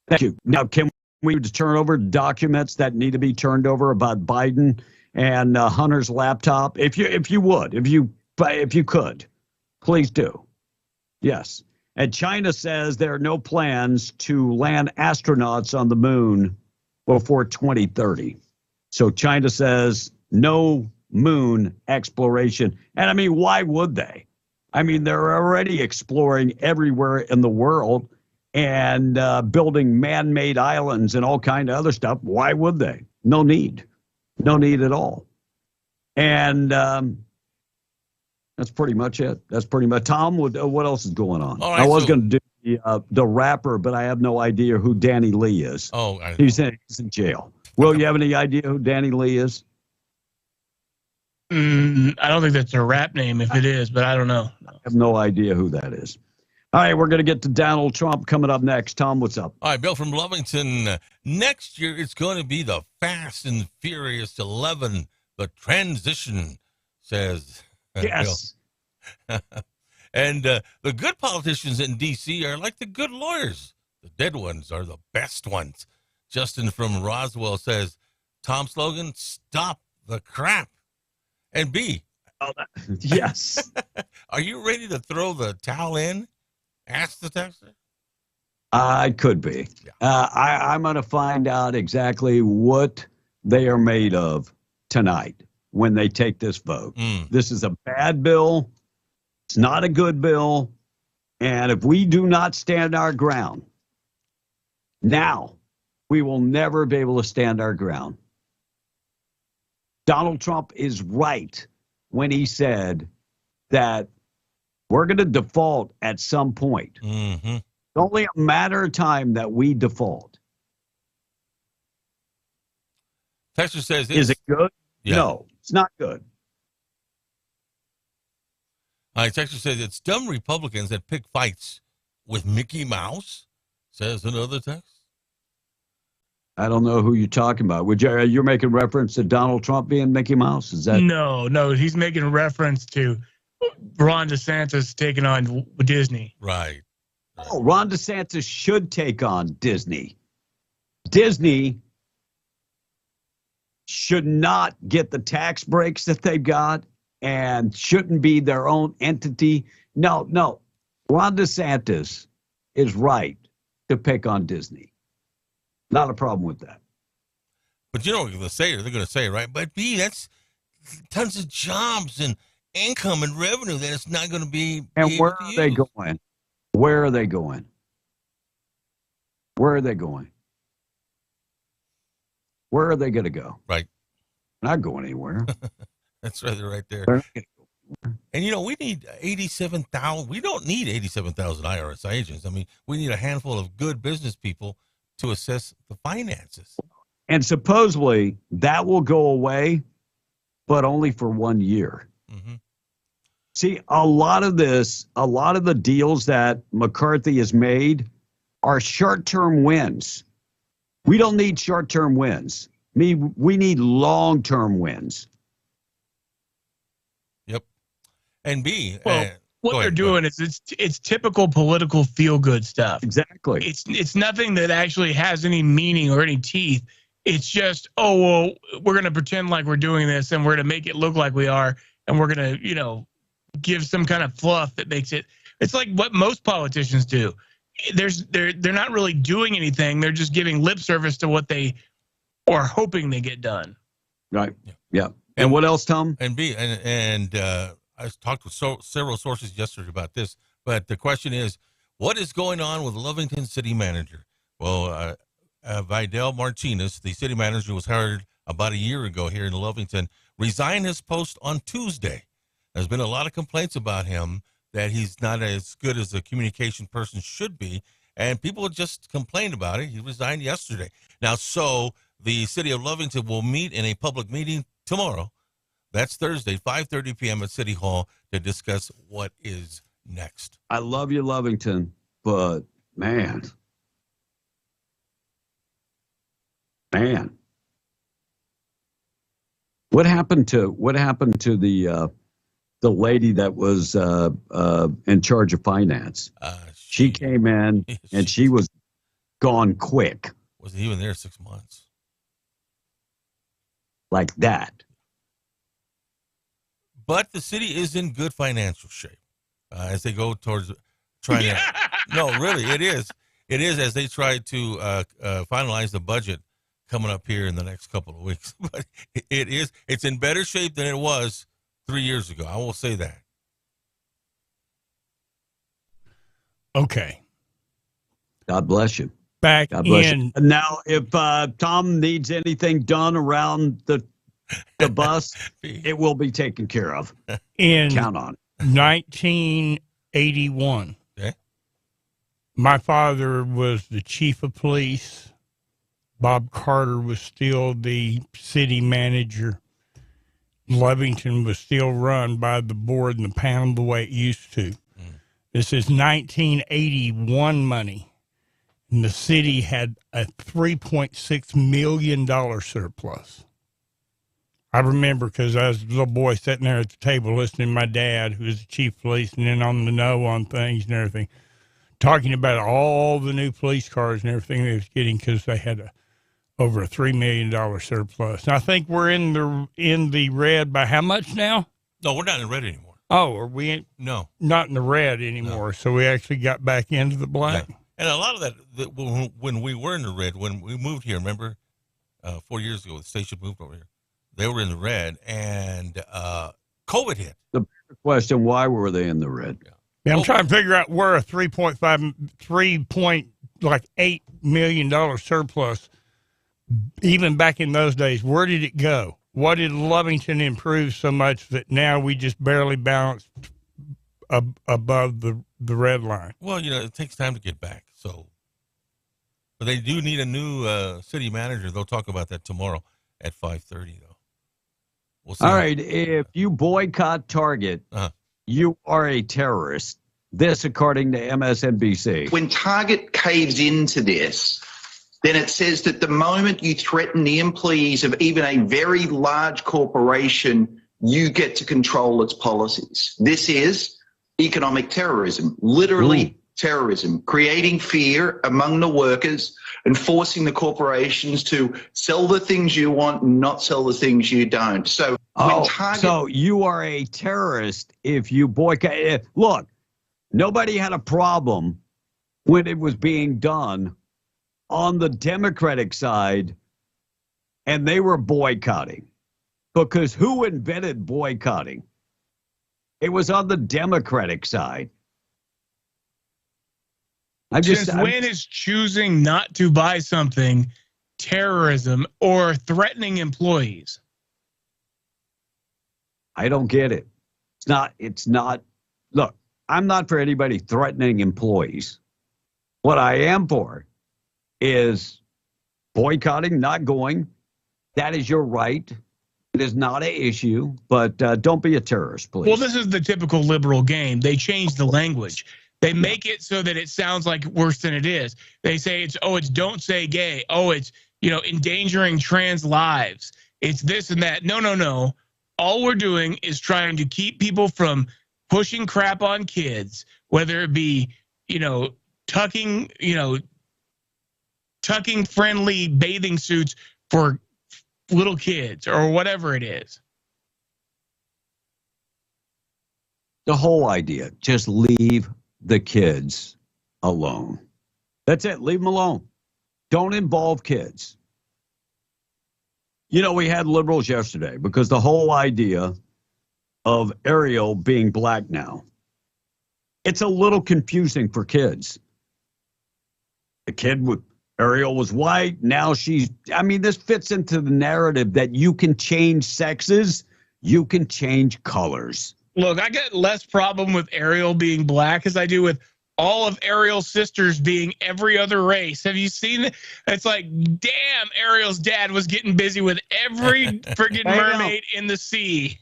Thank you. Now, can we turn over documents that need to be turned over about Biden and Hunter's laptop? If you could, please do. Yes. And China says there are no plans to land astronauts on the moon before 2030. So China says no moon exploration. And I mean, why would they? I mean, they're already exploring everywhere in the world and building man-made islands and all kind of other stuff. Why would they? No need. No need at all. And that's pretty much it. That's pretty much. Tom, what else is going on? All right, I was so- going to do the rapper, but I have no idea who Danny Lee is. Oh, he's in jail. Will, you have any idea who Danny Lee is? I don't think that's a rap name if it is, but I don't know. I have no idea who that is. All right, we're going to get to Donald Trump coming up next. Tom, what's up? All right, Bill from Lovington. Next year, it's going to be the Fast and Furious 11, the transition, says Yes. Bill. And the good politicians in D.C. are like the good lawyers. The dead ones are the best ones. Justin from Roswell says, Tom slogan, stop the crap. And B. Yes. Are you ready to throw the towel in? Ask the texter. I could be. I'm going to find out exactly what they are made of tonight when they take this vote. This is a bad bill. It's not a good bill. And if we do not stand our ground now, we will never be able to stand our ground. Donald Trump is right when he said that we're going to default at some point. Mm-hmm. It's only a matter of time that we default. Texter says, Is it good? Yeah. No, it's not good. All right, Texter says it's dumb Republicans that pick fights with Mickey Mouse, says another text. I don't know who you're talking about. You're making reference to Donald Trump being Mickey Mouse? Is that No, he's making reference to Ron DeSantis taking on Disney. Right. Oh, Ron DeSantis should take on Disney. Disney should not get the tax breaks that they've got and shouldn't be their own entity. No. Ron DeSantis is right to pick on Disney. Not a problem with that. But you know what they're going to say, right? But B, that's tons of jobs and income and revenue that it's not going to be. And where are they going? Where are they going? Where are they going? Where are they going to go? Right. Not going anywhere. That's right there. They're not gonna And, we need 87,000. We don't need 87,000 IRS agents. I mean, we need a handful of good business people to assess the finances. And supposedly that will go away, but only for 1 year. Mm-hmm. See, a lot of the deals that McCarthy has made are short-term wins. We don't need short-term wins. We need long-term wins. Yep. And B, Well, what they're doing is it's typical political feel-good stuff. Exactly. It's nothing that actually has any meaning or any teeth. It's just, we're going to pretend like we're doing this and we're going to make it look like we are, and we're going to, give some kind of fluff that makes it. It's like what most politicians do. They're not really doing anything. They're just giving lip service to what they are hoping they get done. Right. Yeah. And what else, Tom? And B, and I talked with several sources yesterday about this, but the question is, what is going on with Lovington city manager? Well, Vidal Martinez, the city manager, was hired about a year ago here in Lovington, resigned his post on Tuesday. There's been a lot of complaints about him that he's not as good as a communication person should be, and people just complained about it. He resigned yesterday. Now, so the city of Lovington will meet in a public meeting tomorrow. That's Thursday, 5:30 p.m. at City Hall to discuss what is next. I love you, Lovington, but man. What happened to the lady that was in charge of finance? She came in and she was gone quick. Wasn't even there 6 months. Like that. But the city is in good financial shape as they go towards trying to. No, really, it is. It is as they try to finalize the budget coming up here in the next couple of weeks. But it is. It's in better shape than it was 3 years ago. I will say that. Okay. God bless you. Back God bless in. you. Now, if Tom needs anything done around the bus, it will be taken care of. Count on it. 1981. Okay. My father was the chief of police. Bob Carter was still the city manager. Lovington was still run by the board and the panel the way it used to. This is 1981 money. And the city had a $3.6 million surplus. I remember because I was a little boy sitting there at the table listening to my dad, who was the chief of police and then on the know on things and everything, talking about all the new police cars and everything they was getting because they had over a $3 million surplus. And I think we're in the red by how much now? No, we're not in the red anymore. Oh, are we? No. Not in the red anymore. No. So we actually got back into the black. Yeah. And a lot of that, when we were in the red, when we moved here, remember, 4 years ago, the station moved over here. They were in the red, and COVID hit. The question: why were they in the red? Yeah, I'm trying to figure out where a $3.8 million surplus, even back in those days, where did it go? What did Lovington improve so much that now we just barely balanced above the red line? Well, it takes time to get back. So, but they do need a new city manager. They'll talk about that tomorrow at 5:30, though. We'll see. All right. If you boycott Target, you are a terrorist. This, according to MSNBC. When Target caves into this, then it says that the moment you threaten the employees of even a very large corporation, you get to control its policies. This is economic terrorism, literally terrorism, creating fear among the workers and forcing the corporations to sell the things you want and not sell the things you don't. So, so you are a terrorist if you boycott. Look, nobody had a problem when it was being done on the Democratic side, and they were boycotting. Because who invented boycotting? It was on the Democratic side. Since when is choosing not to buy something terrorism or threatening employees? I don't get it. It's not. Look, I'm not for anybody threatening employees. What I am for is boycotting, not going. That is your right. It is not an issue, but don't be a terrorist, please. Well, this is the typical liberal game. They change the language. They make it so that it sounds like worse than it is. They say it's don't say gay. Oh, it's, endangering trans lives. It's this and that. No. All we're doing is trying to keep people from pushing crap on kids, whether it be, tucking friendly bathing suits for little kids or whatever it is. The whole idea, just leave the kids alone. That's it. Leave them alone. Don't involve kids. We had liberals yesterday because the whole idea of Ariel being black now, it's a little confusing for kids. Ariel was white. Now this fits into the narrative that you can change sexes, you can change colors. Look, I got less problem with Ariel being black as I do with all of Ariel's sisters being every other race. Have you seen it? It's like, damn, Ariel's dad was getting busy with every friggin' mermaid in the sea.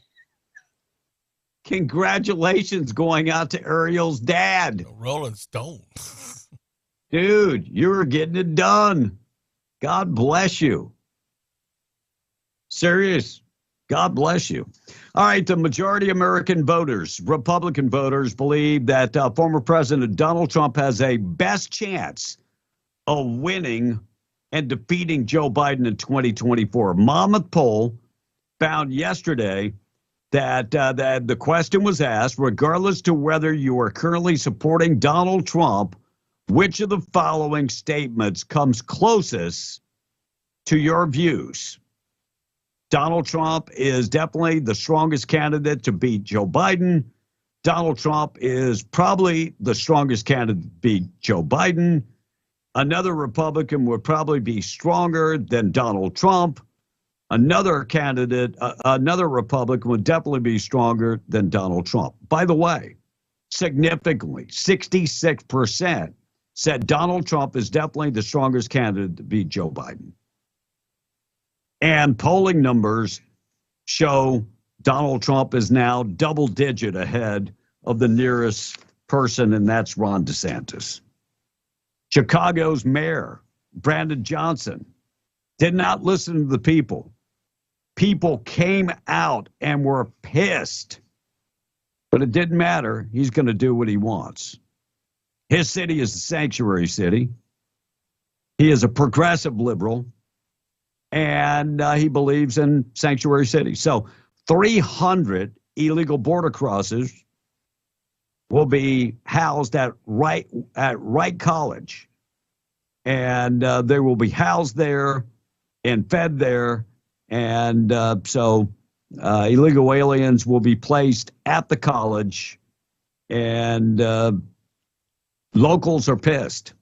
Congratulations going out to Ariel's dad. Rolling Stone. Dude, you were getting it done. God bless you. Serious. God bless you. All right, the majority of American voters, Republican voters, believe that former President Donald Trump has a best chance of winning and defeating Joe Biden in 2024. Monmouth poll found yesterday that the question was asked, regardless to whether you are currently supporting Donald Trump, which of the following statements comes closest to your views? Donald Trump is definitely the strongest candidate to beat Joe Biden. Donald Trump is probably the strongest candidate to beat Joe Biden. Another Republican would probably be stronger than Donald Trump. Another candidate, another Republican would definitely be stronger than Donald Trump. By the way, significantly, 66% said Donald Trump is definitely the strongest candidate to beat Joe Biden. And polling numbers show Donald Trump is now double-digit ahead of the nearest person, and that's Ron DeSantis. Chicago's mayor, Brandon Johnson, did not listen to the people. People came out and were pissed. But it didn't matter. He's going to do what he wants. His city is a sanctuary city. He is a progressive liberal. And he believes in sanctuary cities. So 300 illegal border crossers will be housed at Wright College. And they will be housed there and fed there. And so illegal aliens will be placed at the college. And locals are pissed.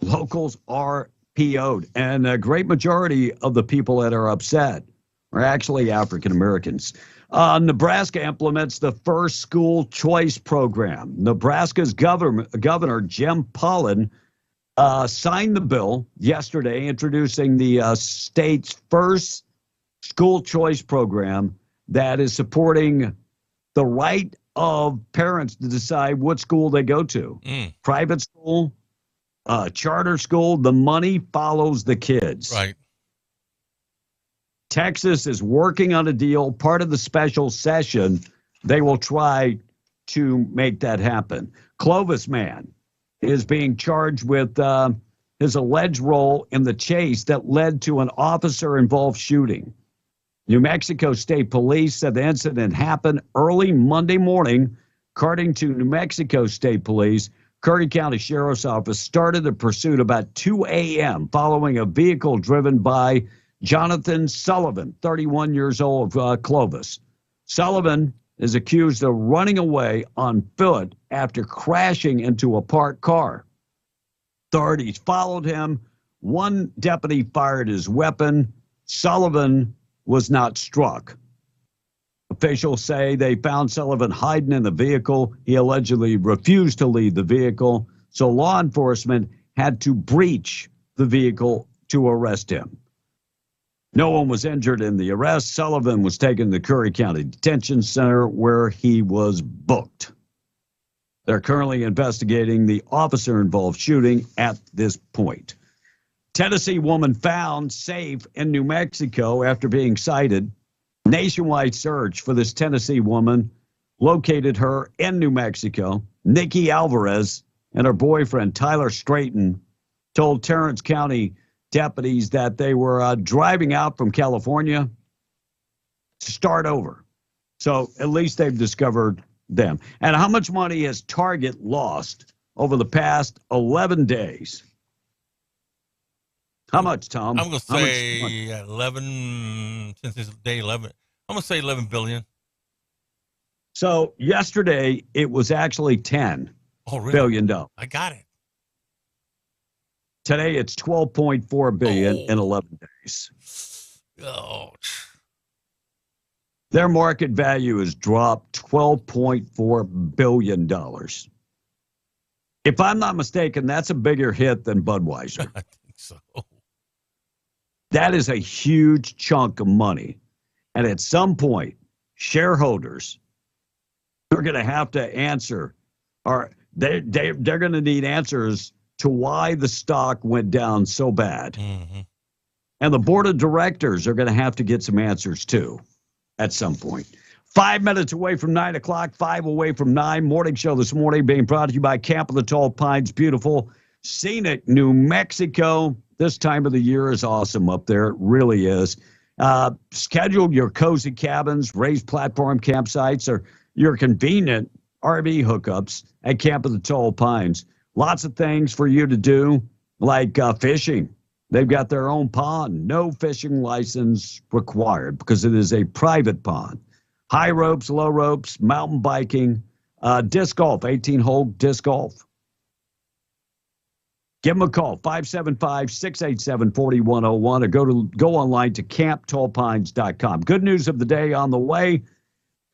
Locals are PO'd. And a great majority of the people that are upset are actually African Americans. Nebraska implements the first school choice program. Nebraska's Governor Jim Pollen signed the bill yesterday, introducing the state's first school choice program that is supporting the right of parents to decide what school they go to. Private school, charter school, the money follows the kids. Right. Texas is working on a deal. Part of the special session, they will try to make that happen. Clovis man is being charged with his alleged role in the chase that led to an officer-involved shooting. New Mexico State Police said the incident happened early Monday morning. According to New Mexico State Police, Curry County Sheriff's Office started a pursuit about 2 a.m. following a vehicle driven by Jonathan Sullivan, 31 years old, of Clovis. Sullivan is accused of running away on foot after crashing into a parked car. Authorities followed him. One deputy fired his weapon. Sullivan was not struck. Officials say they found Sullivan hiding in the vehicle. He allegedly refused to leave the vehicle, so law enforcement had to breach the vehicle to arrest him. No one was injured in the arrest. Sullivan was taken to the Curry County Detention Center where he was booked. They're currently investigating the officer-involved shooting at this point. Tennessee woman found safe in New Mexico after being cited. Nationwide search for this Tennessee woman located her in New Mexico. Nikki Alvarez and her boyfriend, Tyler Strayton, told Tarrant County deputies that they were driving out from California to start over. So at least they've discovered them. And how much money has Target lost over the past 11 days? How much, Tom? I'm going to say 11, since it's day 11. I'm going to say 11 billion. So yesterday, it was actually $10 billion. I got it. Today it's 12.4 billion in 11 days. Ouch. Their market value has dropped $12.4 billion. If I'm not mistaken, that's a bigger hit than Budweiser. I think so. That is a huge chunk of money. And at some point, shareholders are going to have to answer, or they're going to need answers to why the stock went down so bad. Mm-hmm. And the board of directors are going to have to get some answers too at some point. 5 minutes away from 9 o'clock, 5 away from 9. Morning show this morning being brought to you by Camp of the Tall Pines. Beautiful, scenic New Mexico. This time of the year is awesome up there. It really is. Schedule your cozy cabins, raised platform campsites, or your convenient RV hookups at Camp of the Tall Pines. Lots of things for you to do, like fishing. They've got their own pond. No fishing license required because it is a private pond. High ropes, low ropes, mountain biking, disc golf, 18-hole disc golf. Give them a call, 575-687-4101, or go online to camptallpines.com. Good news of the day on the way.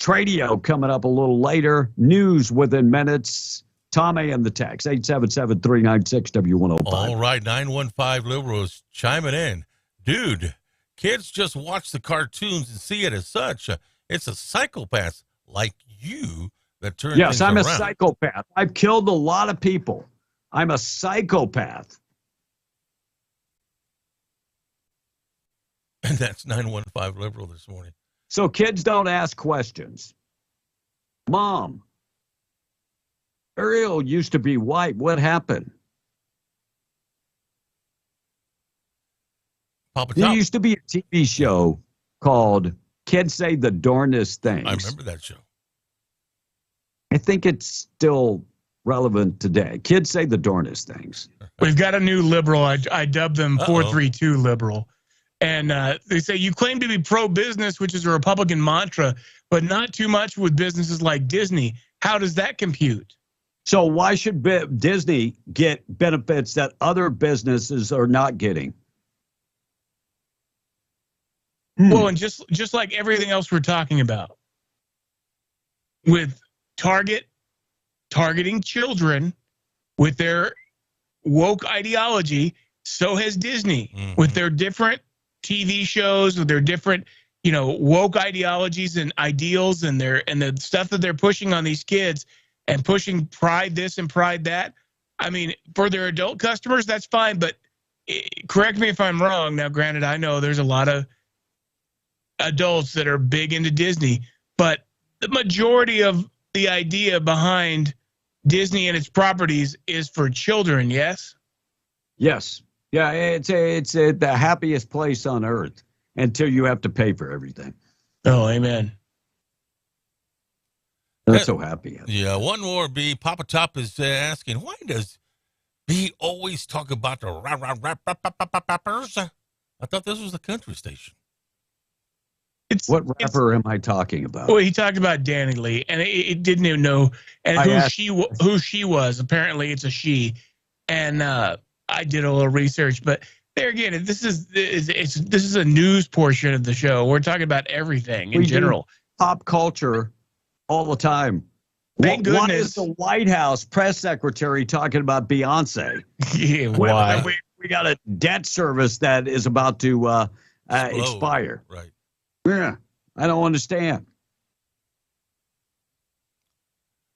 Tradio coming up a little later. News within minutes. Tommy and the text, 877-396-W105. All right, 915 Liberals chiming in. Dude, kids just watch the cartoons and see it as such. It's a psychopath like you that turns things Yes, I'm around. a psychopath. I've killed a lot of people. I'm a psychopath. And that's 915 Liberal this morning. So kids don't ask questions. Mom, Ariel used to be white. What happened? Papa There Top. used to be a TV show called Kids Say the Darndest Things. I remember that show. I think it's still relevant today. Kids say the darndest things. We've got a new liberal. I dubbed them 432 liberal. And they say, you claim to be pro-business, which is a Republican mantra, but not too much with businesses like Disney. How does that compute? So why should Disney get benefits that other businesses are not getting? Well, and just like everything else we're talking about, with targeting children with their woke ideology, so has Disney with their different TV shows, with their different, woke ideologies and ideals and the stuff that they're pushing on these kids and pushing pride this and pride that. I mean, for their adult customers, that's fine, but correct me if I'm wrong. Now, granted, I know there's a lot of adults that are big into Disney, but the majority of the idea behind Disney and its properties is for children, yes? Yes. Yeah, it's the happiest place on earth until you have to pay for everything. Oh, amen. Not so happy. Yeah, one more, B. Papa Top is asking, why does B always talk about the rappers? I thought this was the country station. What rapper am I talking about? Well, he talked about Danny Lee, and it didn't even know who she was. Apparently, it's a she, and I did a little research. But there again, this is a news portion of the show. We're talking about everything in general, pop culture, all the time. Thank goodness. Why is the White House press secretary talking about Beyonce? Yeah, why? We got a debt service that is about to expire. Right. Yeah, I don't understand.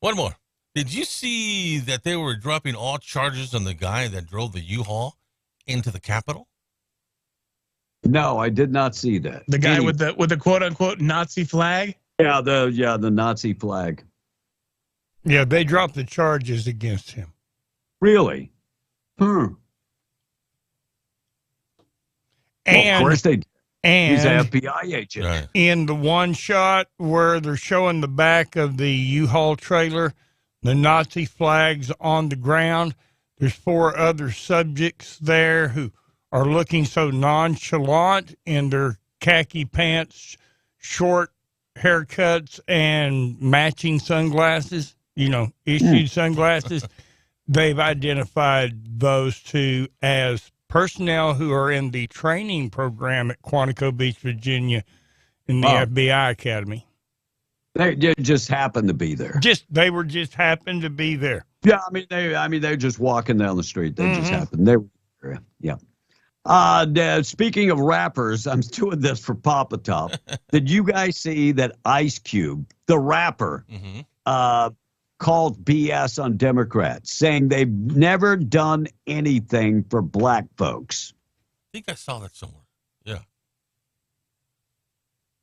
One more. Did you see that they were dropping all charges on the guy that drove the U-Haul into the Capitol? No, I did not see that. The guy with the quote unquote Nazi flag? Yeah, the Nazi flag. Yeah, they dropped the charges against him. Really? And of course they did. And he's an FBI agent. Right. In the one shot where they're showing the back of the U-Haul trailer, the Nazi flags on the ground, there's 4 other subjects there who are looking so nonchalant in their khaki pants, short haircuts, and matching sunglasses, issued sunglasses, they've identified those two as personnel who are in the training program at Quantico Beach, Virginia, in the FBI Academy. They just happened to be there. They were just happened to be there. Yeah, they're just walking down the street. They just happened. They were there. Yeah. Speaking of rappers, I'm doing this for Papa Top. Did you guys see that Ice Cube, the rapper, called BS on Democrats, saying they've never done anything for black folks? I think I saw that somewhere. Yeah.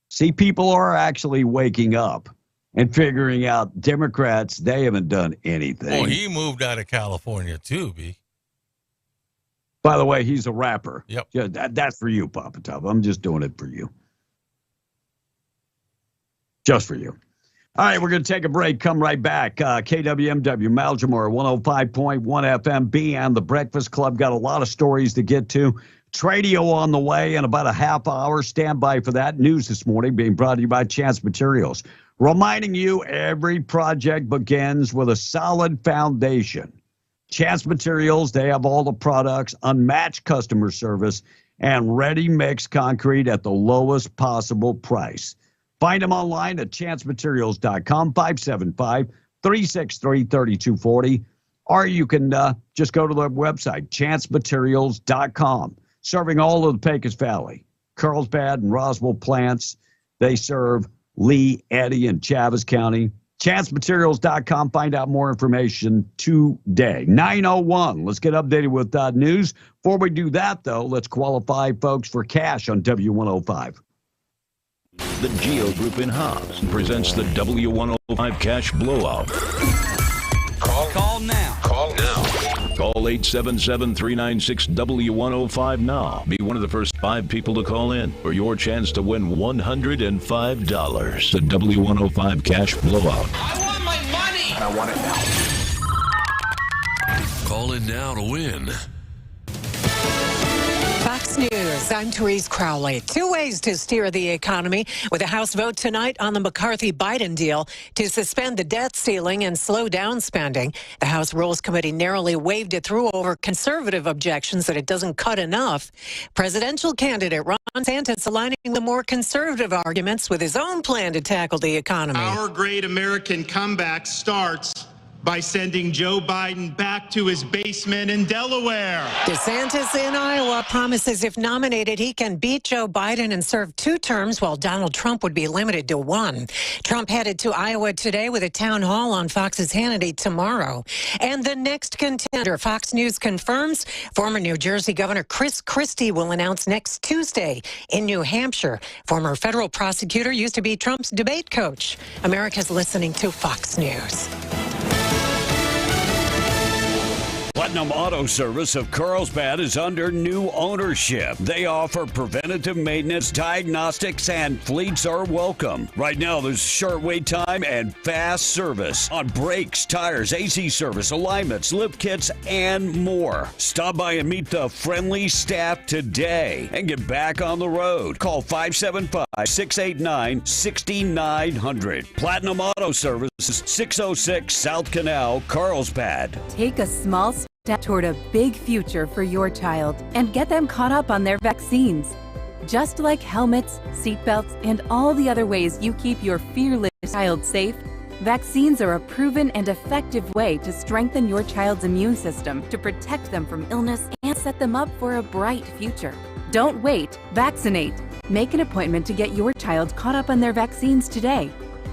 See, people are actually waking up and figuring out Democrats, they haven't done anything. Oh, he moved out of California too, B. By the way, he's a rapper. Yep. Yeah, that's for you, Papa Top. I'm just doing it for you. Just for you. All right, we're going to take a break. Come right back. KWMW, Maljamore, 105.1 FMB, and The Breakfast Club. Got a lot of stories to get to. Tradio on the way in about a half hour. Stand by for that. News this morning being brought to you by Chance Materials. Reminding you, every project begins with a solid foundation. Chance Materials, they have all the products, unmatched customer service, and ready-mix concrete at the lowest possible price. Find them online at chancematerials.com, 575-363-3240, or you can just go to their website, chancematerials.com. Serving all of the Pecos Valley, Carlsbad and Roswell plants. They serve Lee, Eddy, and Chaves County. ChanceMaterials.com. Find out more information today. 9:01. Let's get updated with news. Before we do that, though, let's qualify folks for cash on W105. The Geo Group in Hobbs presents the W105 Cash Blowout. Call now. Call now. Call 877-396-W105 now. Be one of the first 5 people to call in for your chance to win $105. The W105 Cash Blowout. I want my money. And I want it now. Call in now to win. Fox News, I'm Therese Crowley. 2 ways to steer the economy with a House vote tonight on the McCarthy-Biden deal to suspend the debt ceiling and slow down spending. The House Rules Committee narrowly waved it through over conservative objections that it doesn't cut enough. Presidential candidate Ron DeSantis aligning the more conservative arguments with his own plan to tackle the economy. Our great American comeback starts by sending Joe Biden back to his basement in Delaware. DeSantis in Iowa promises if nominated, he can beat Joe Biden and serve 2 terms while Donald Trump would be limited to 1. Trump headed to Iowa today with a town hall on Fox's Hannity tomorrow. And the next contender, Fox News confirms, former New Jersey Governor Chris Christie will announce next Tuesday in New Hampshire. Former federal prosecutor used to be Trump's debate coach. America's listening to Fox News. Platinum Auto Service of Carlsbad is under new ownership. They offer preventative maintenance, diagnostics, and fleets are welcome. Right now, there's short wait time and fast service on brakes, tires, AC service, alignments, lift kits, and more. Stop by and meet the friendly staff today and get back on the road. Call 575-689-6900. Platinum Auto Service, 606 South Canal, Carlsbad. Take a small step toward a big future for your child and get them caught up on their vaccines. Just like helmets, seatbelts, and all the other ways you keep your fearless child safe, vaccines are a proven and effective way to strengthen your child's immune system, to protect them from illness and set them up for a bright future. Don't wait, vaccinate. Make an appointment to get your child caught up on their vaccines today.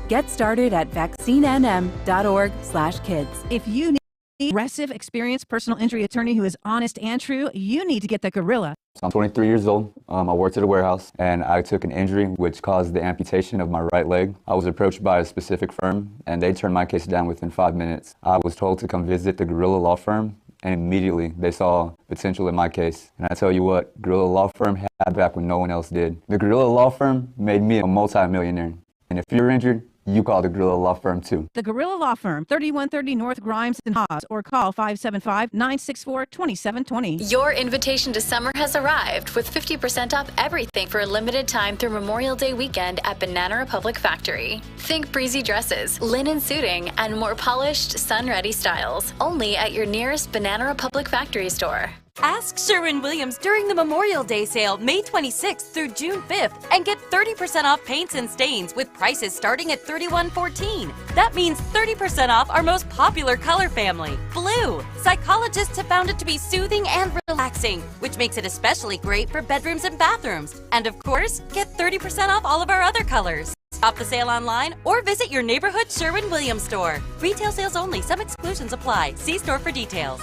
Get started at vaccinenm.org/kids. If you need an aggressive, experienced personal injury attorney who is honest and true, you need to get the Gorilla. I'm 23 years old. I worked at a warehouse and I took an injury which caused the amputation of my right leg. I was approached by a specific firm and they turned my case down within 5 minutes. I was told to come visit the Gorilla Law Firm and immediately they saw potential in my case. And I tell you what, Gorilla Law Firm had back when no one else did. The Gorilla Law Firm made me a multi-millionaire. And if you're injured, you call the Gorilla Law Firm too. The Gorilla Law Firm, 3130 North Grimes and Haas, or call 575-964-2720. Your invitation to summer has arrived with 50% off everything for a limited time through Memorial Day weekend at Banana Republic Factory. Think breezy dresses, linen suiting, and more polished, sun-ready styles. Only at your nearest Banana Republic Factory store. Ask Sherwin-Williams during the Memorial Day sale, May 26th through June 5th, and get 30% off paints and stains with prices starting at $31.14. That means 30% off our most popular color family, blue. Psychologists have found it to be soothing and relaxing, which makes it especially great for bedrooms and bathrooms. And of course, get 30% off all of our other colors. Shop the sale online or visit your neighborhood Sherwin-Williams store. Retail sales only. Some exclusions apply. See store for details.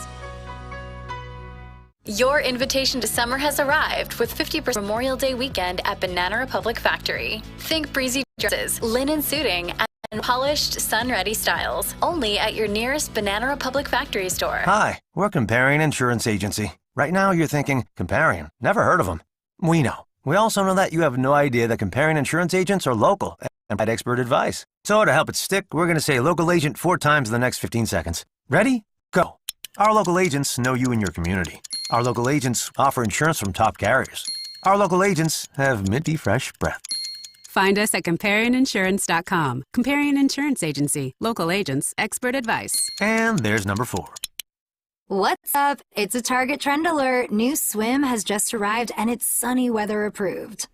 Your invitation to summer has arrived with 50% Memorial Day weekend at Banana Republic Factory. Think breezy dresses, linen suiting, and polished, sun-ready styles. Only at your nearest Banana Republic Factory store. Hi, we're Comparion Insurance Agency. Right now you're thinking, Comparion, never heard of them. We know. We also know that you have no idea that Comparion Insurance agents are local and provide expert advice. So to help it stick, we're going to say local agent 4 times in the next 15 seconds. Ready? Go. Our local agents know you and your community. Our local agents offer insurance from top carriers. Our local agents have minty fresh breath. Find us at ComparionInsurance.com. Comparion Insurance Agency. Local agents, expert advice. And there's number 4. What's up? It's a Target trend alert. New swim has just arrived and it's sunny weather approved.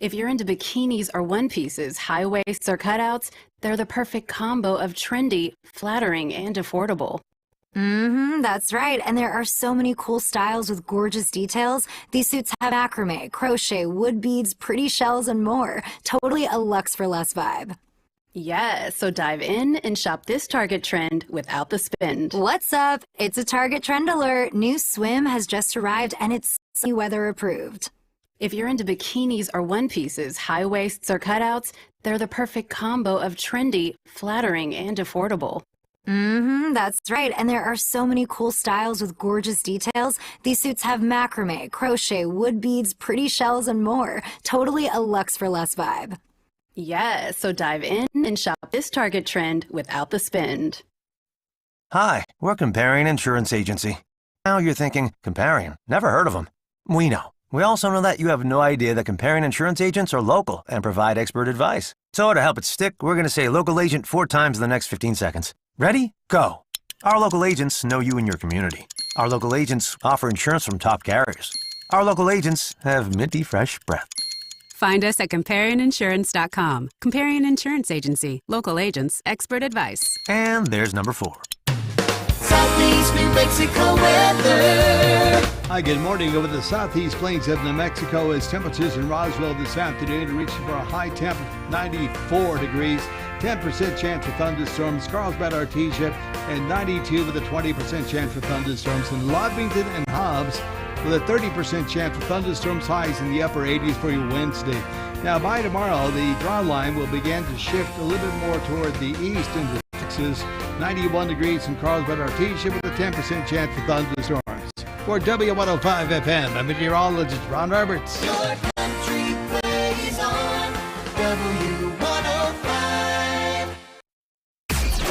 If you're into bikinis or one pieces, high waists or cutouts, they're the perfect combo of trendy, flattering, and affordable. That's right. And there are so many cool styles with gorgeous details. These suits have macrame, crochet, wood beads, pretty shells, and more. Totally a luxe for less vibe. Yeah, so dive in and shop this Target trend without the spend. What's up? It's a Target trend alert. New swim has just arrived and it's sunny weather approved. If you're into bikinis or one pieces, high waists or cutouts, they're the perfect combo of trendy, flattering, and affordable. That's right. And there are so many cool styles with gorgeous details. These suits have macrame, crochet, wood beads, pretty shells, and more. Totally a luxe for less vibe. Yeah, so dive in and shop this Target trend without the spend. Hi, we're Comparion Insurance Agency. Now you're thinking, Comparion, never heard of them. We know. We also know that you have no idea that Comparion Insurance agents are local and provide expert advice. So to help it stick, we're going to say local agent 4 times in the next 15 seconds. Ready? Go. Our local agents know you and your community. Our local agents offer insurance from top carriers. Our local agents have minty fresh breath. Find us at ComparionInsurance.com. Comparion Insurance Agency. Local agents, expert advice. And there's number 4. Southeast New Mexico weather. Hi, good morning. Over the southeast plains of New Mexico, as temperatures in Roswell this afternoon reaching for a high temp 94 degrees. 10% chance for thunderstorms. Carlsbad, Artesia, and 92 with a 20% chance for thunderstorms. In Lodmington and Hobbs with a 30% chance for thunderstorms. Highs in the upper 80s for your Wednesday. Now, by tomorrow, the draw line will begin to shift a little bit more toward the east into Texas. 91 degrees in Carlsbad, Artesia with a 10% chance for thunderstorms. For W105 FM, I'm meteorologist Ron Roberts. Your country plays on W105.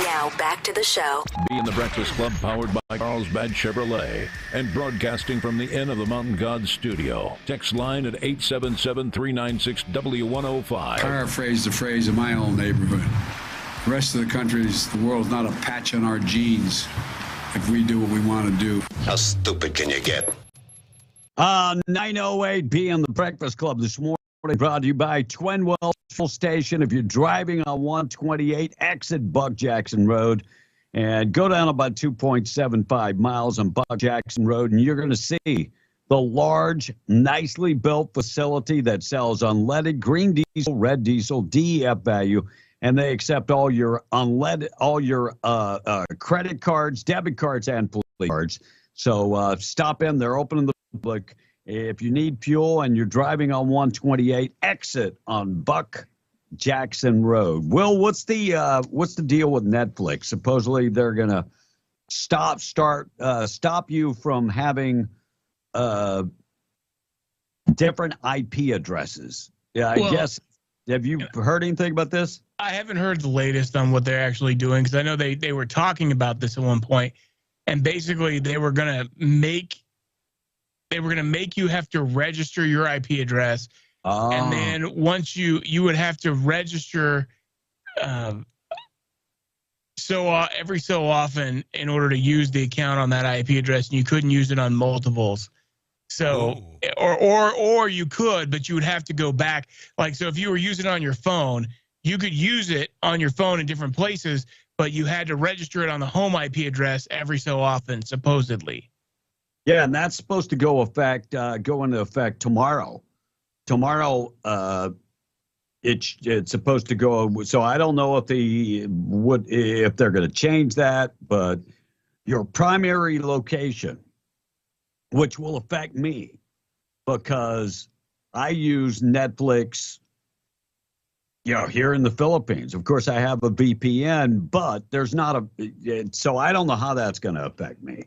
Now back to the show. Be in the Breakfast Club, powered by Carlsbad Chevrolet, and broadcasting from the Inn of the Mountain God studio. Text line at 877-396-W105. Paraphrase the phrase of my own neighborhood. The rest of the country's, the world's not a patch on our genes if we do what we want to do. How stupid can you get? 9:08 p.m. The Breakfast Club this morning brought to you by Twinwell Full Station. If you're driving on 128, exit Buck Jackson Road and go down about 2.75 miles on Buck Jackson Road, and you're going to see the large, nicely built facility that sells unleaded green diesel, red diesel, DEF value, and they accept all your unleaded, all your credit cards, debit cards, and fleet cards. So stop in. They're open to the public. If you need fuel and you're driving on 128, exit on Buck Jackson Road. Will, what's the deal with Netflix? Supposedly they're gonna stop you from having different IP addresses. Yeah, I guess Have you heard anything about this? I haven't heard the latest on what they're actually doing, because I know they were talking about this at one point, and basically they were gonna make you have to register your IP address, and then once you would have to register every so often in order to use the account on that IP address, and you couldn't use it on multiples. So, or you could, but you would have to go back. Like, so if you were using it on your phone, you could use it on your phone in different places, but you had to register it on the home IP address every so often, supposedly. Yeah, and that's supposed to go into effect tomorrow. Tomorrow, it's supposed to go. So I don't know if they're going to change that, but your primary location, which will affect me because I use Netflix, here in the Philippines. Of course, I have a VPN, but there's not so I don't know how that's going to affect me.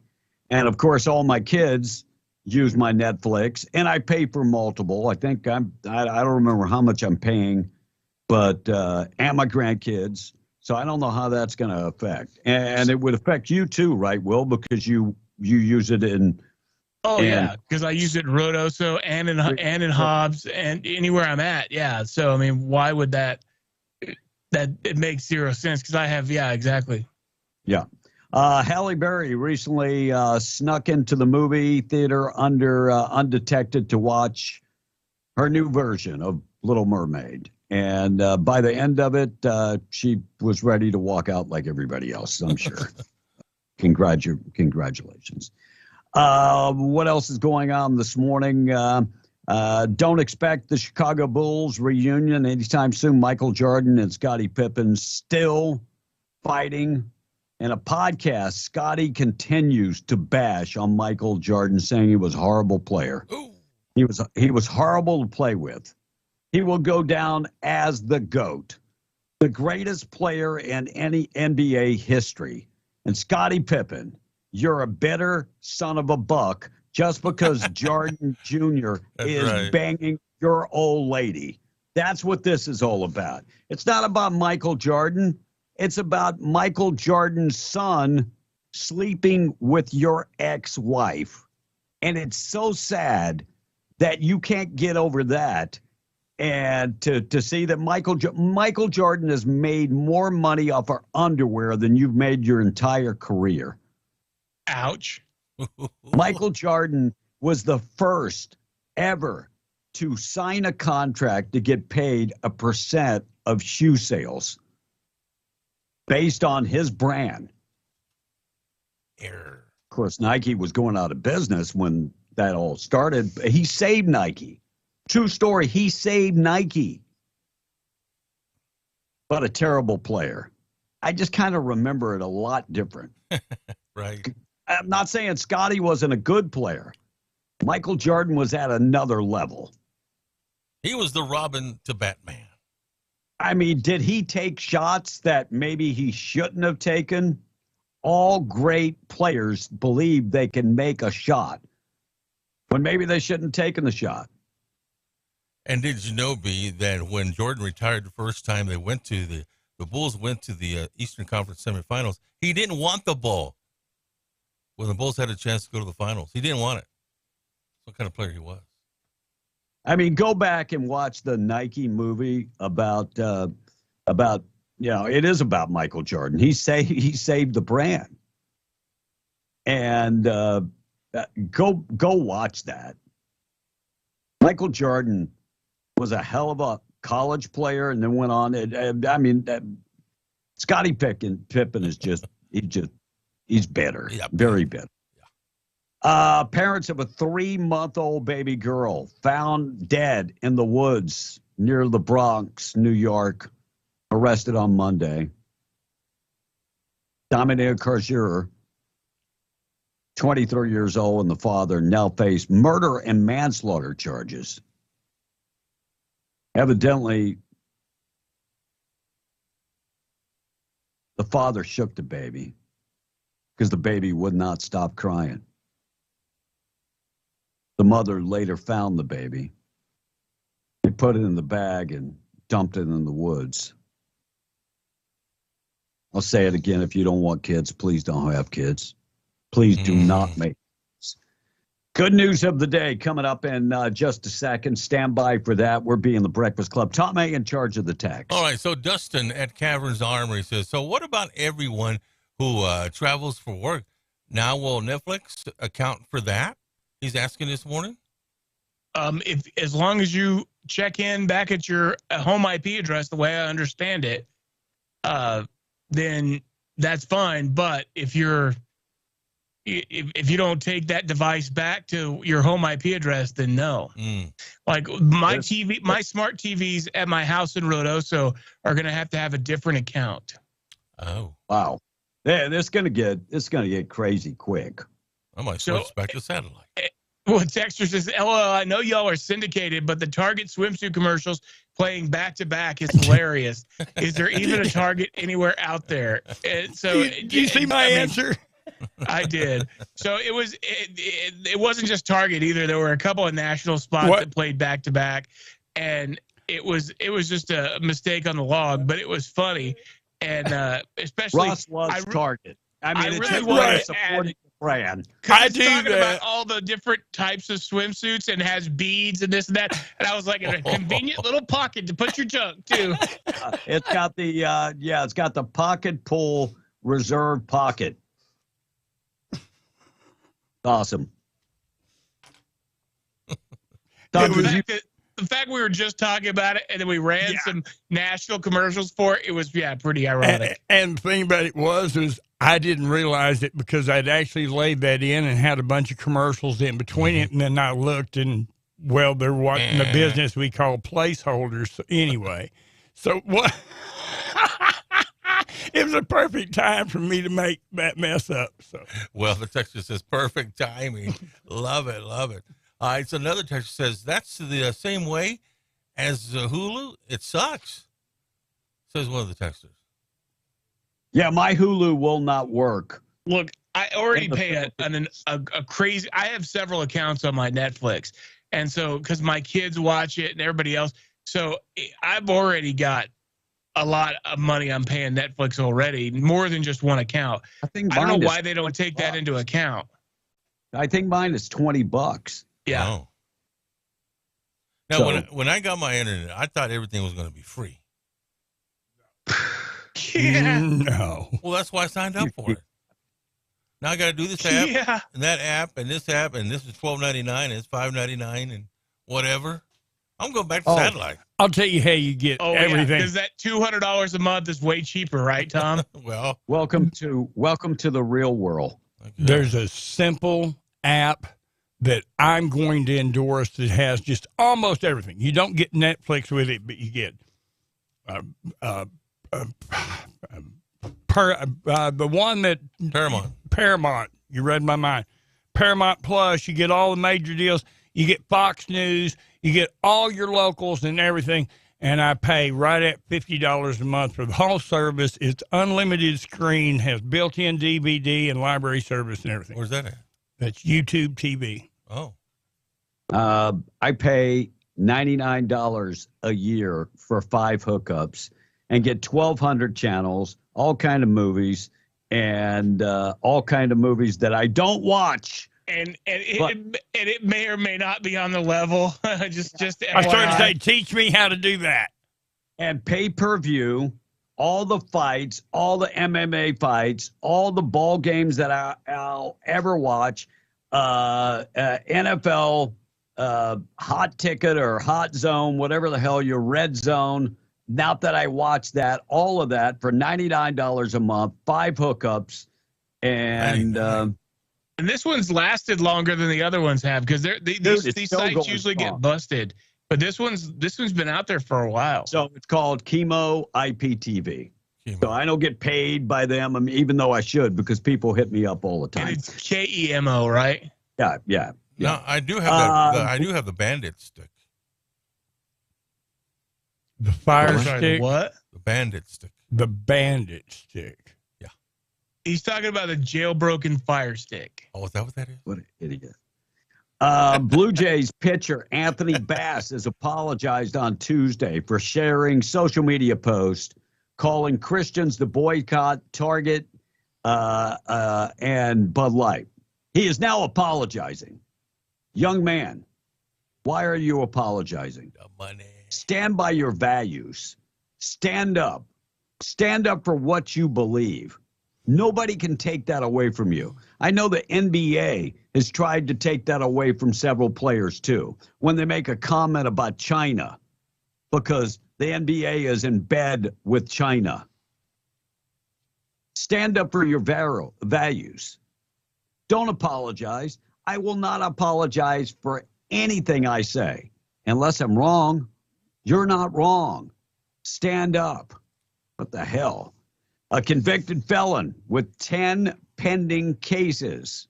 And of course, all my kids use my Netflix, and I pay for multiple. I think I don't remember how much I'm paying, but and my grandkids. So I don't know how that's going to affect. And it would affect you too, right, Will? Because you use it in. Oh, yeah, because I use it in Rodoso and in Hobbs and anywhere I'm at. Yeah. So, I mean, why would that it makes zero sense, because I have, exactly. Yeah. Halle Berry recently snuck into the movie theater undetected to watch her new version of Little Mermaid. And by the end of it, she was ready to walk out like everybody else, I'm sure. Congratulations. What else is going on this morning? Don't expect the Chicago Bulls reunion anytime soon. Michael Jordan and Scottie Pippen still fighting. In a podcast, Scottie continues to bash on Michael Jordan, saying he was a horrible player. Ooh. He was horrible to play with. He will go down as the GOAT, the greatest player in any NBA history. And Scottie Pippen, you're a bitter son of a buck just because Jordan Jr. is banging your old lady. That's what this is all about. It's not about Michael Jordan. It's about Michael Jordan's son sleeping with your ex-wife. And it's so sad that you can't get over that. And to see that Michael Jordan has made more money off our underwear than you've made your entire career. Ouch. Michael Jordan was the first ever to sign a contract to get paid a % of shoe sales based on his brand. Error. Of course, Nike was going out of business when that all started. He saved Nike. True story, he saved Nike. But a terrible player. I just kind of remember it a lot different. Right. I'm not saying Scottie wasn't a good player. Michael Jordan was at another level. He was the Robin to Batman. I mean, did he take shots that maybe he shouldn't have taken? All great players believe they can make a shot when maybe they shouldn't have taken the shot. And did you know, B, that when Jordan retired the first time they went to the Bulls went to the Eastern Conference semifinals, he didn't want the ball. When the Bulls had a chance to go to the finals, he didn't want it. What kind of player he was. I mean, go back and watch the Nike movie about it is about Michael Jordan. He saved the brand. And go watch that. Michael Jordan was a hell of a college player and then went on. Scottie Pippen is he's bitter, very bitter. Parents of a 3-month-old baby girl found dead in the woods near the Bronx, New York, arrested on Monday. Dominic Carzier, 23 years old, and the father now face murder and manslaughter charges. Evidently, the father shook the baby because the baby would not stop crying. The mother later found the baby. They put it in the bag and dumped it in the woods. I'll say it again. If you don't want kids, please don't have kids. Please do not make kids. Good news of the day coming up in just a second. Stand by for that. We're being the Breakfast Club. Tom A in charge of the text. All right. So Dustin at Caverns Armory says, so what about everyone who travels for work? Now will Netflix account for that? He's asking this morning. If as long as you check in back at your home IP address, the way I understand it, then that's fine. But if you don't take that device back to your home IP address, then no. Like my smart TVs at my house in Rodoso are going to have a different account. Oh, wow. Yeah, it's gonna get crazy quick. I might switch back to satellite. Well, Texter says, LOL, I know y'all are syndicated, but the Target swimsuit commercials playing back to back is hilarious. Is there even a Target anywhere out there? And so, do you see my answer? I did. So it wasn't just Target either. There were a couple of national spots that played back to back, and it was just a mistake on the log, but it was funny, and especially Ross loves Target. I mean, I it's really just wanted to supporting the brand. I do talking about all the different types of swimsuits and has beads and this and that, and I was like in a convenient little pocket to put your junk too. It's got the pocket pull reserve pocket. Awesome. The fact we were just talking about it and then we ran some national commercials for it, it was pretty ironic. And the thing about it was I didn't realize it because I'd actually laid that in and had a bunch of commercials in between it, and then I looked and they're watching the business we call placeholders. So anyway, so what? It was a perfect time for me to make that mess up. So, well, the texter says perfect timing. Love it. All right, so another texter says that's the same way as Hulu. It sucks, says one of the texters. Yeah, my Hulu will not work. Look, I already pay a crazy. I have several accounts on my Netflix, and so because my kids watch it and everybody else, so I've already got a lot of money I'm paying Netflix already, more than just one account. I don't know why they don't take that into account. I think mine is $20. Yeah. Oh. Now, when I got my internet, I thought everything was going to be free. Yeah. No. Well, that's why I signed up for it. Now I got to do this app and that app and this app, and this is $12.99 and it's $5.99 and whatever. I'm going back to satellite. I'll tell you how you get everything. Because that $200 a month is way cheaper, right, Tom? Well, welcome to the real world. There's a simple app that I'm going to endorse that has just almost everything. You don't get Netflix with it, but you get the one that Paramount. You read my mind. Paramount Plus. You get all the major deals. You get Fox News. You get all your locals and everything. And I pay right at $50 a month for the whole service. It's unlimited screen, has built-in DVD and library service and everything. Where's that at? That's YouTube TV. Oh. I pay $99 a year for 5 hookups and get 1,200 channels, all kind of movies, and all kind of movies that I don't watch. And it may or may not be on the level. just I started to say, teach me how to do that. And pay-per-view, all the fights, all the MMA fights, all the ball games that I'll ever watch, NFL hot ticket or hot zone, whatever the hell, your red zone. Not that I watch that, all of that for $99 a month, 5 hookups, and this one's lasted longer than the other ones have because these sites usually get busted. But this one's been out there for a while. So it's called Chemo IPTV. So I don't get paid by them, even though I should, because people hit me up all the time. And it's KEMO, right? Yeah. No, I do have I do have the Bandit stick. The Fire Stick. What? The Bandit stick. The Bandit stick. Yeah. He's talking about the jailbroken Fire Stick. Oh, is that what that is? What an idiot. Blue Jays pitcher Anthony Bass has apologized on Tuesday for sharing social media posts calling Christians to boycott Target and Bud Light. He is now apologizing. Young man, why are you apologizing? The money. Stand by your values. Stand up. Stand up for what you believe. Nobody can take that away from you. I know the NBA has tried to take that away from several players too when they make a comment about China because the NBA is in bed with China. Stand up for your values. Don't apologize. I will not apologize for anything I say. Unless I'm wrong, you're not wrong. Stand up. What the hell? A convicted felon with 10 pending cases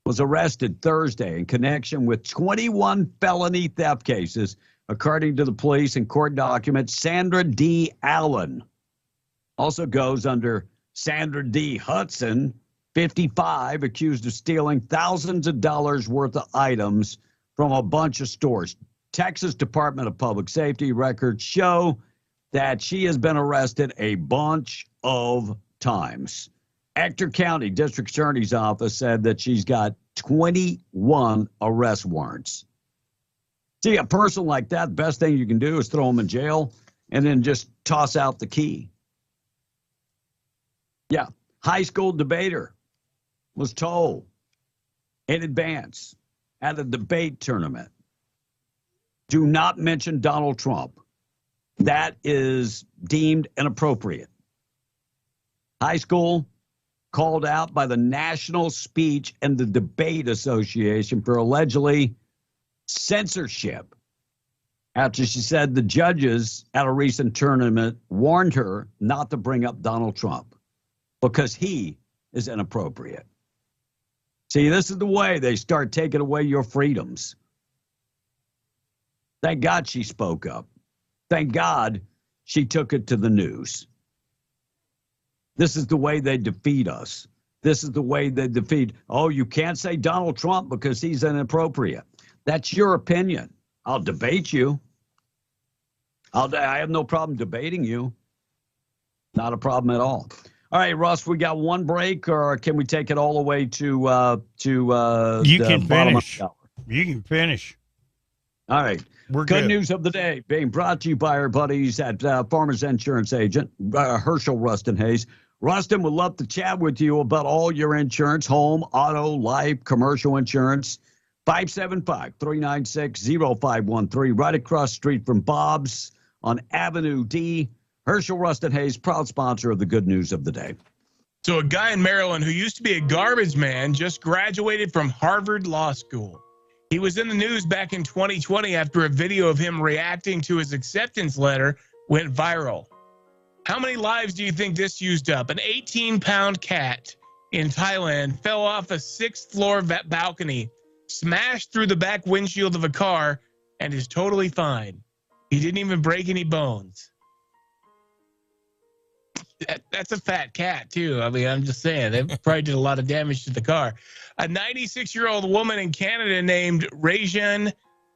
was arrested Thursday in connection with 21 felony theft cases, according to the police and court documents. Sandra D. Allen also goes under Sandra D. Hudson, 55, accused of stealing thousands of dollars worth of items from a bunch of stores. Texas Department of Public Safety records show that she has been arrested a bunch of times. Ector County District Attorney's Office said that she's got 21 arrest warrants. See, a person like that, best thing you can do is throw him in jail and then just toss out the key. Yeah, high school debater was told in advance at a debate tournament, do not mention Donald Trump. That is deemed inappropriate. High school called out by the National Speech and the Debate Association for allegedly censorship after she said the judges at a recent tournament warned her not to bring up Donald Trump because he is inappropriate. See, this is the way they start taking away your freedoms. Thank God she spoke up. Thank God she took it to the news. This is the way they defeat us. This is the way they defeat. Oh, you can't say Donald Trump because he's inappropriate. That's your opinion. I'll debate you. I have no problem debating you. Not a problem at all. All right, Russ, we got one break, or can we take it all the way to you can finish. You can finish. All right. We're good news of the day being brought to you by our buddies at Farmers Insurance Agent, Herschel Rustin Hayes. Rustin would love to chat with you about all your insurance, home, auto, life, commercial insurance. 575-396-0513, right across the street from Bob's on Avenue D. Herschel Rustin Hayes, proud sponsor of the good news of the day. So a guy in Maryland who used to be a garbage man just graduated from Harvard Law School. He was in the news back in 2020 after a video of him reacting to his acceptance letter went viral. How many lives do you think this used up? An 18-pound cat in Thailand fell off a 6th-floor balcony, smashed through the back windshield of a car, and is totally fine. He didn't even break any bones. That's a fat cat, too. I mean, I'm just saying, they probably did a lot of damage to the car. A 96-year-old woman in Canada named Rajan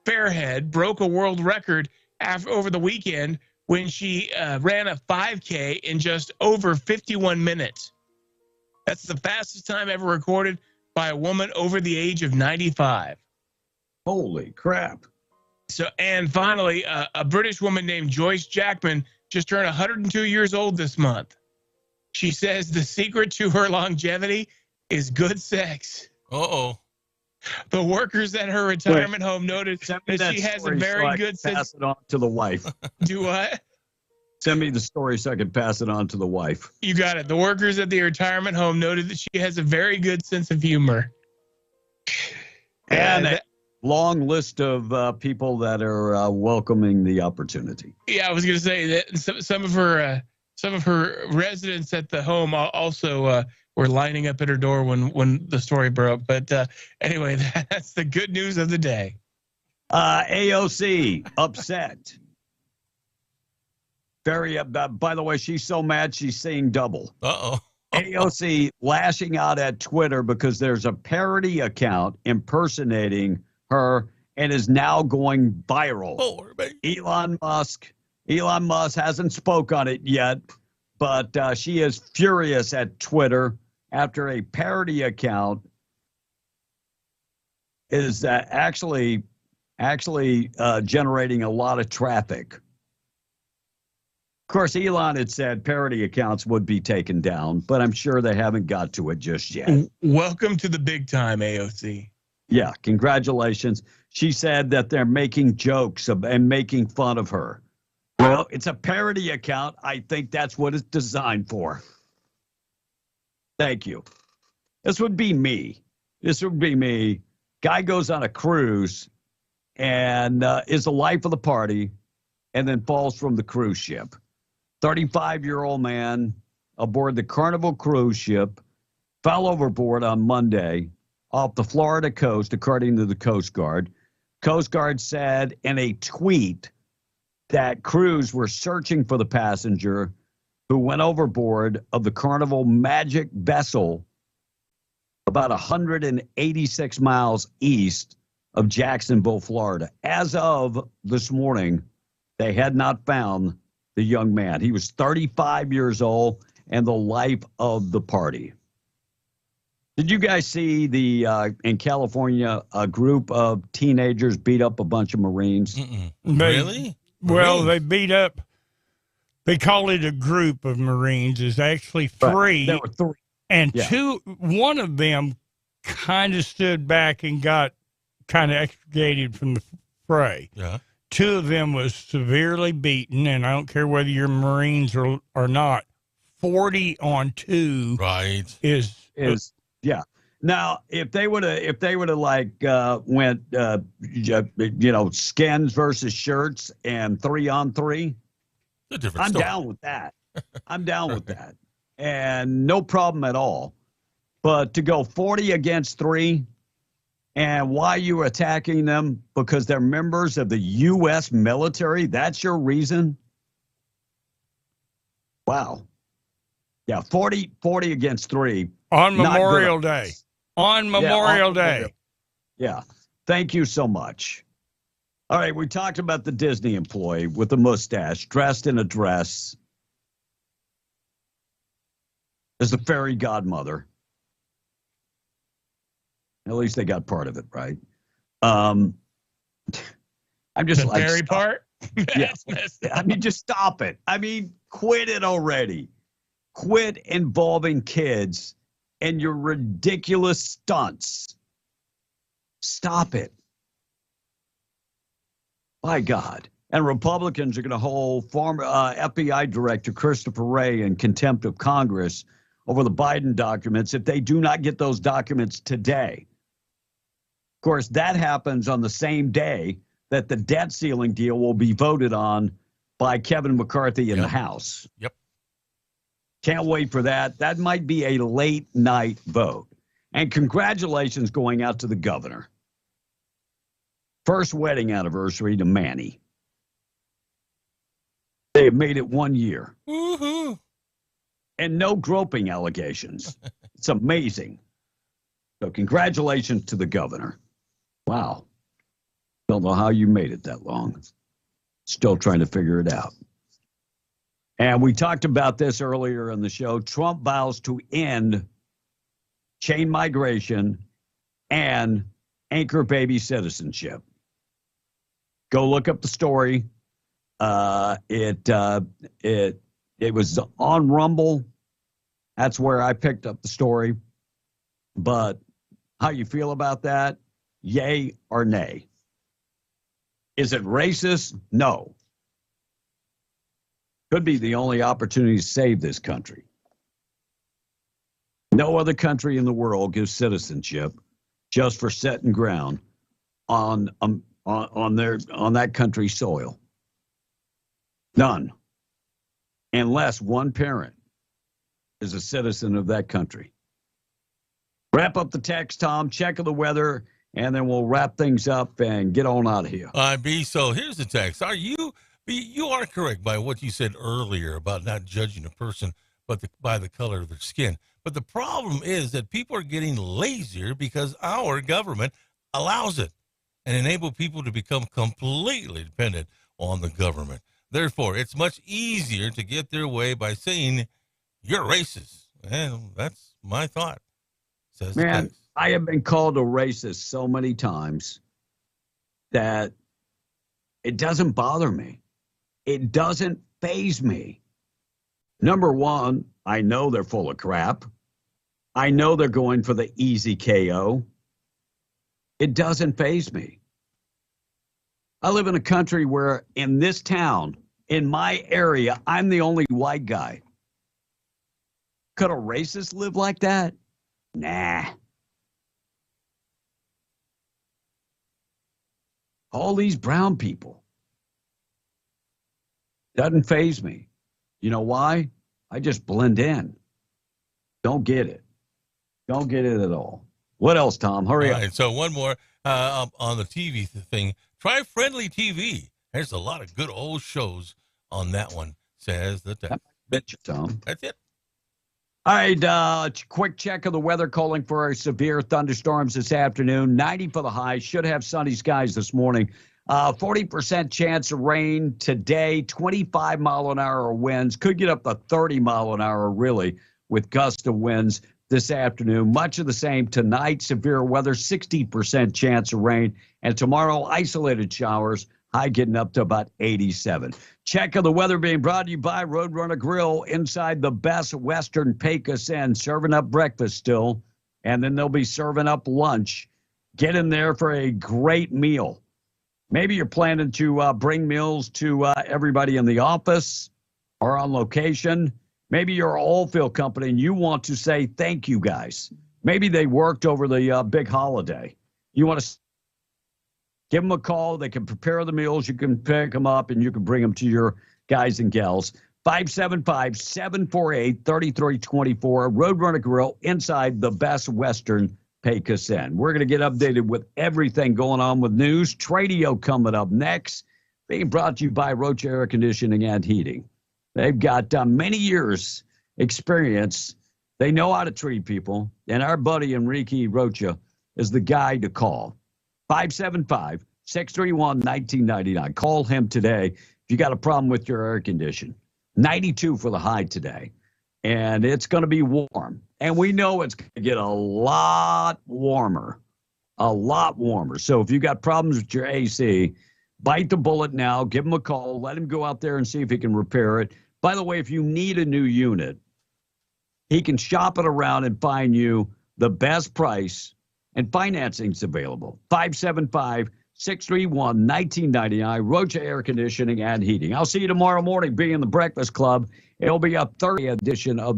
Fairhead broke a world record over the weekend when she ran a 5K in just over 51 minutes. That's the fastest time ever recorded by a woman over the age of 95. Holy crap. So, and finally, a British woman named Joyce Jackman just turned 102 years old this month. She says the secret to her longevity is good sex. Uh-oh. The workers at her retirement home noted that she has a very good sense. Pass it on to the wife. Do what? Send me the story so I can pass it on to the wife. You got it. The workers at the retirement home noted that she has a very good sense of humor. And a long list of people that are welcoming the opportunity. Yeah, I was going to say that some of her residents at the home also were lining up at her door when the story broke. But anyway, that's the good news of the day. AOC upset. Very by the way, she's so mad she's seeing double. Uh-oh. AOC lashing out at Twitter because there's a parody account impersonating her and is now going viral. Elon Musk hasn't spoke on it yet, but she is furious at Twitter after a parody account is actually generating a lot of traffic. Of course, Elon had said parody accounts would be taken down, but I'm sure they haven't got to it just yet. Welcome to the big time, AOC. Yeah, congratulations. She said that they're making jokes and making fun of her. Well, it's a parody account. I think that's what it's designed for. Thank you. This would be me. Guy goes on a cruise and is the life of the party and then falls from the cruise ship. 35-year-old man aboard the Carnival cruise ship fell overboard on Monday off the Florida coast, according to the Coast Guard. Coast Guard said in a tweet that crews were searching for the passenger who went overboard of the Carnival Magic vessel about 186 miles east of Jacksonville, Florida. As of this morning, they had not found the young man. He was 35 years old and the life of the party. Did you guys see in California, a group of teenagers beat up a bunch of Marines? Really? Well, they beat up, they call it a group of Marines. It's actually three. There were three. And one of them kind of stood back and got kind of extricated from the fray. Yeah. Two of them was severely beaten, and I don't care whether you're Marines or not. 40 on 2 is yeah. Now, if they would have like went skins versus shirts and 3-on-3, I'm down with that. I'm down with that, and no problem at all. But to go 40 against 3, and why you were attacking them because they're members of the U.S. military, that's your reason? Wow. Yeah, 40 against 3. On Memorial Day. On Memorial Day. Yeah. Thank you so much. All right, we talked about the Disney employee with the mustache, dressed in a dress as the fairy godmother. At least they got part of it, right? I'm just the like fairy part? Yes. I mean, just stop it. I mean, quit it already. Quit involving kids in your ridiculous stunts. Stop it. My God. And Republicans are going to hold former FBI Director Christopher Wray in contempt of Congress over the Biden documents if they do not get those documents today. Of course, that happens on the same day that the debt ceiling deal will be voted on by Kevin McCarthy in the House. Yep. Can't wait for that. That might be a late night vote. And congratulations going out to the governor. First wedding anniversary to Manny. They have made it 1 year. Woohoo. And no groping allegations. It's amazing. So congratulations to the governor. Wow. Don't know how you made it that long. Still trying to figure it out. And we talked about this earlier in the show. Trump vows to end chain migration and anchor baby citizenship. Go look up the story. It was on Rumble. That's where I picked up the story. But how you feel about that? Yay or nay? Is it racist? No. Could be the only opportunity to save this country. No other country in the world gives citizenship just for setting ground on that country's soil. None. Unless one parent is a citizen of that country. Wrap up the text, Tom. Check of the weather, and then we'll wrap things up and get on out of here. So here's the text. You are correct by what you said earlier about not judging a person by the color of their skin. But the problem is that people are getting lazier because our government allows it. and enable people to become completely dependent on the government. Therefore, it's much easier to get their way by saying you're racist. And that's my thought. Says Man, I have been called a racist so many times that it doesn't bother me. It doesn't faze me. Number one, I know they're full of crap. I know they're going for the easy KO. It doesn't faze me. I live in a country where in this town, in my area, I'm the only white guy. Could a racist live like that? Nah. All these brown people. Doesn't faze me. You know why? I just blend in. Don't get it. Don't get it at all. What else, Tom? Hurry up. Right, so one more on the TV thing. Try Friendly TV. There's a lot of good old shows on that one, says the text. Bet you, Tom. That's it. All right, quick check of the weather, calling for severe thunderstorms this afternoon. 90 for the high. Should have sunny skies this morning. 40% chance of rain today. 25 mile an hour winds. Could get up to 30 mile an hour, really, with gust of winds this afternoon. Much of the same tonight. Severe weather, 60% chance of rain. And tomorrow, isolated showers. High getting up to about 87. Check of the weather being brought to you by Roadrunner Grill inside the Best Western Pecos Inn, serving up breakfast still, and then they'll be serving up lunch. Get in there for a great meal. Maybe you're planning to bring meals to everybody in the office or on location. Maybe you're an oil field company and you want to say thank you, guys. Maybe they worked over the big holiday. You want to give them a call. They can prepare the meals. You can pick them up, and you can bring them to your guys and gals. 575-748-3324. Roadrunner Grill inside the Best Western Pecos Inn. We're going to get updated with everything going on with news. Tradio coming up next. Being brought to you by Rocha Air Conditioning and Heating. They've got many years experience. They know how to treat people. And our buddy Enrique Rocha is the guy to call. 575-631-1999. Call him today if you got a problem with your air condition. 92 for the high today. And it's going to be warm. And we know it's going to get a lot warmer. A lot warmer. So if you got problems with your AC, bite the bullet now. Give him a call. Let him go out there and see if he can repair it. By the way, if you need a new unit, he can shop it around and find you the best price. And financing's available. 575-631-1999. Rocha Air Conditioning and Heating. I'll see you tomorrow morning. Be in the Breakfast Club. It'll be a 30th edition of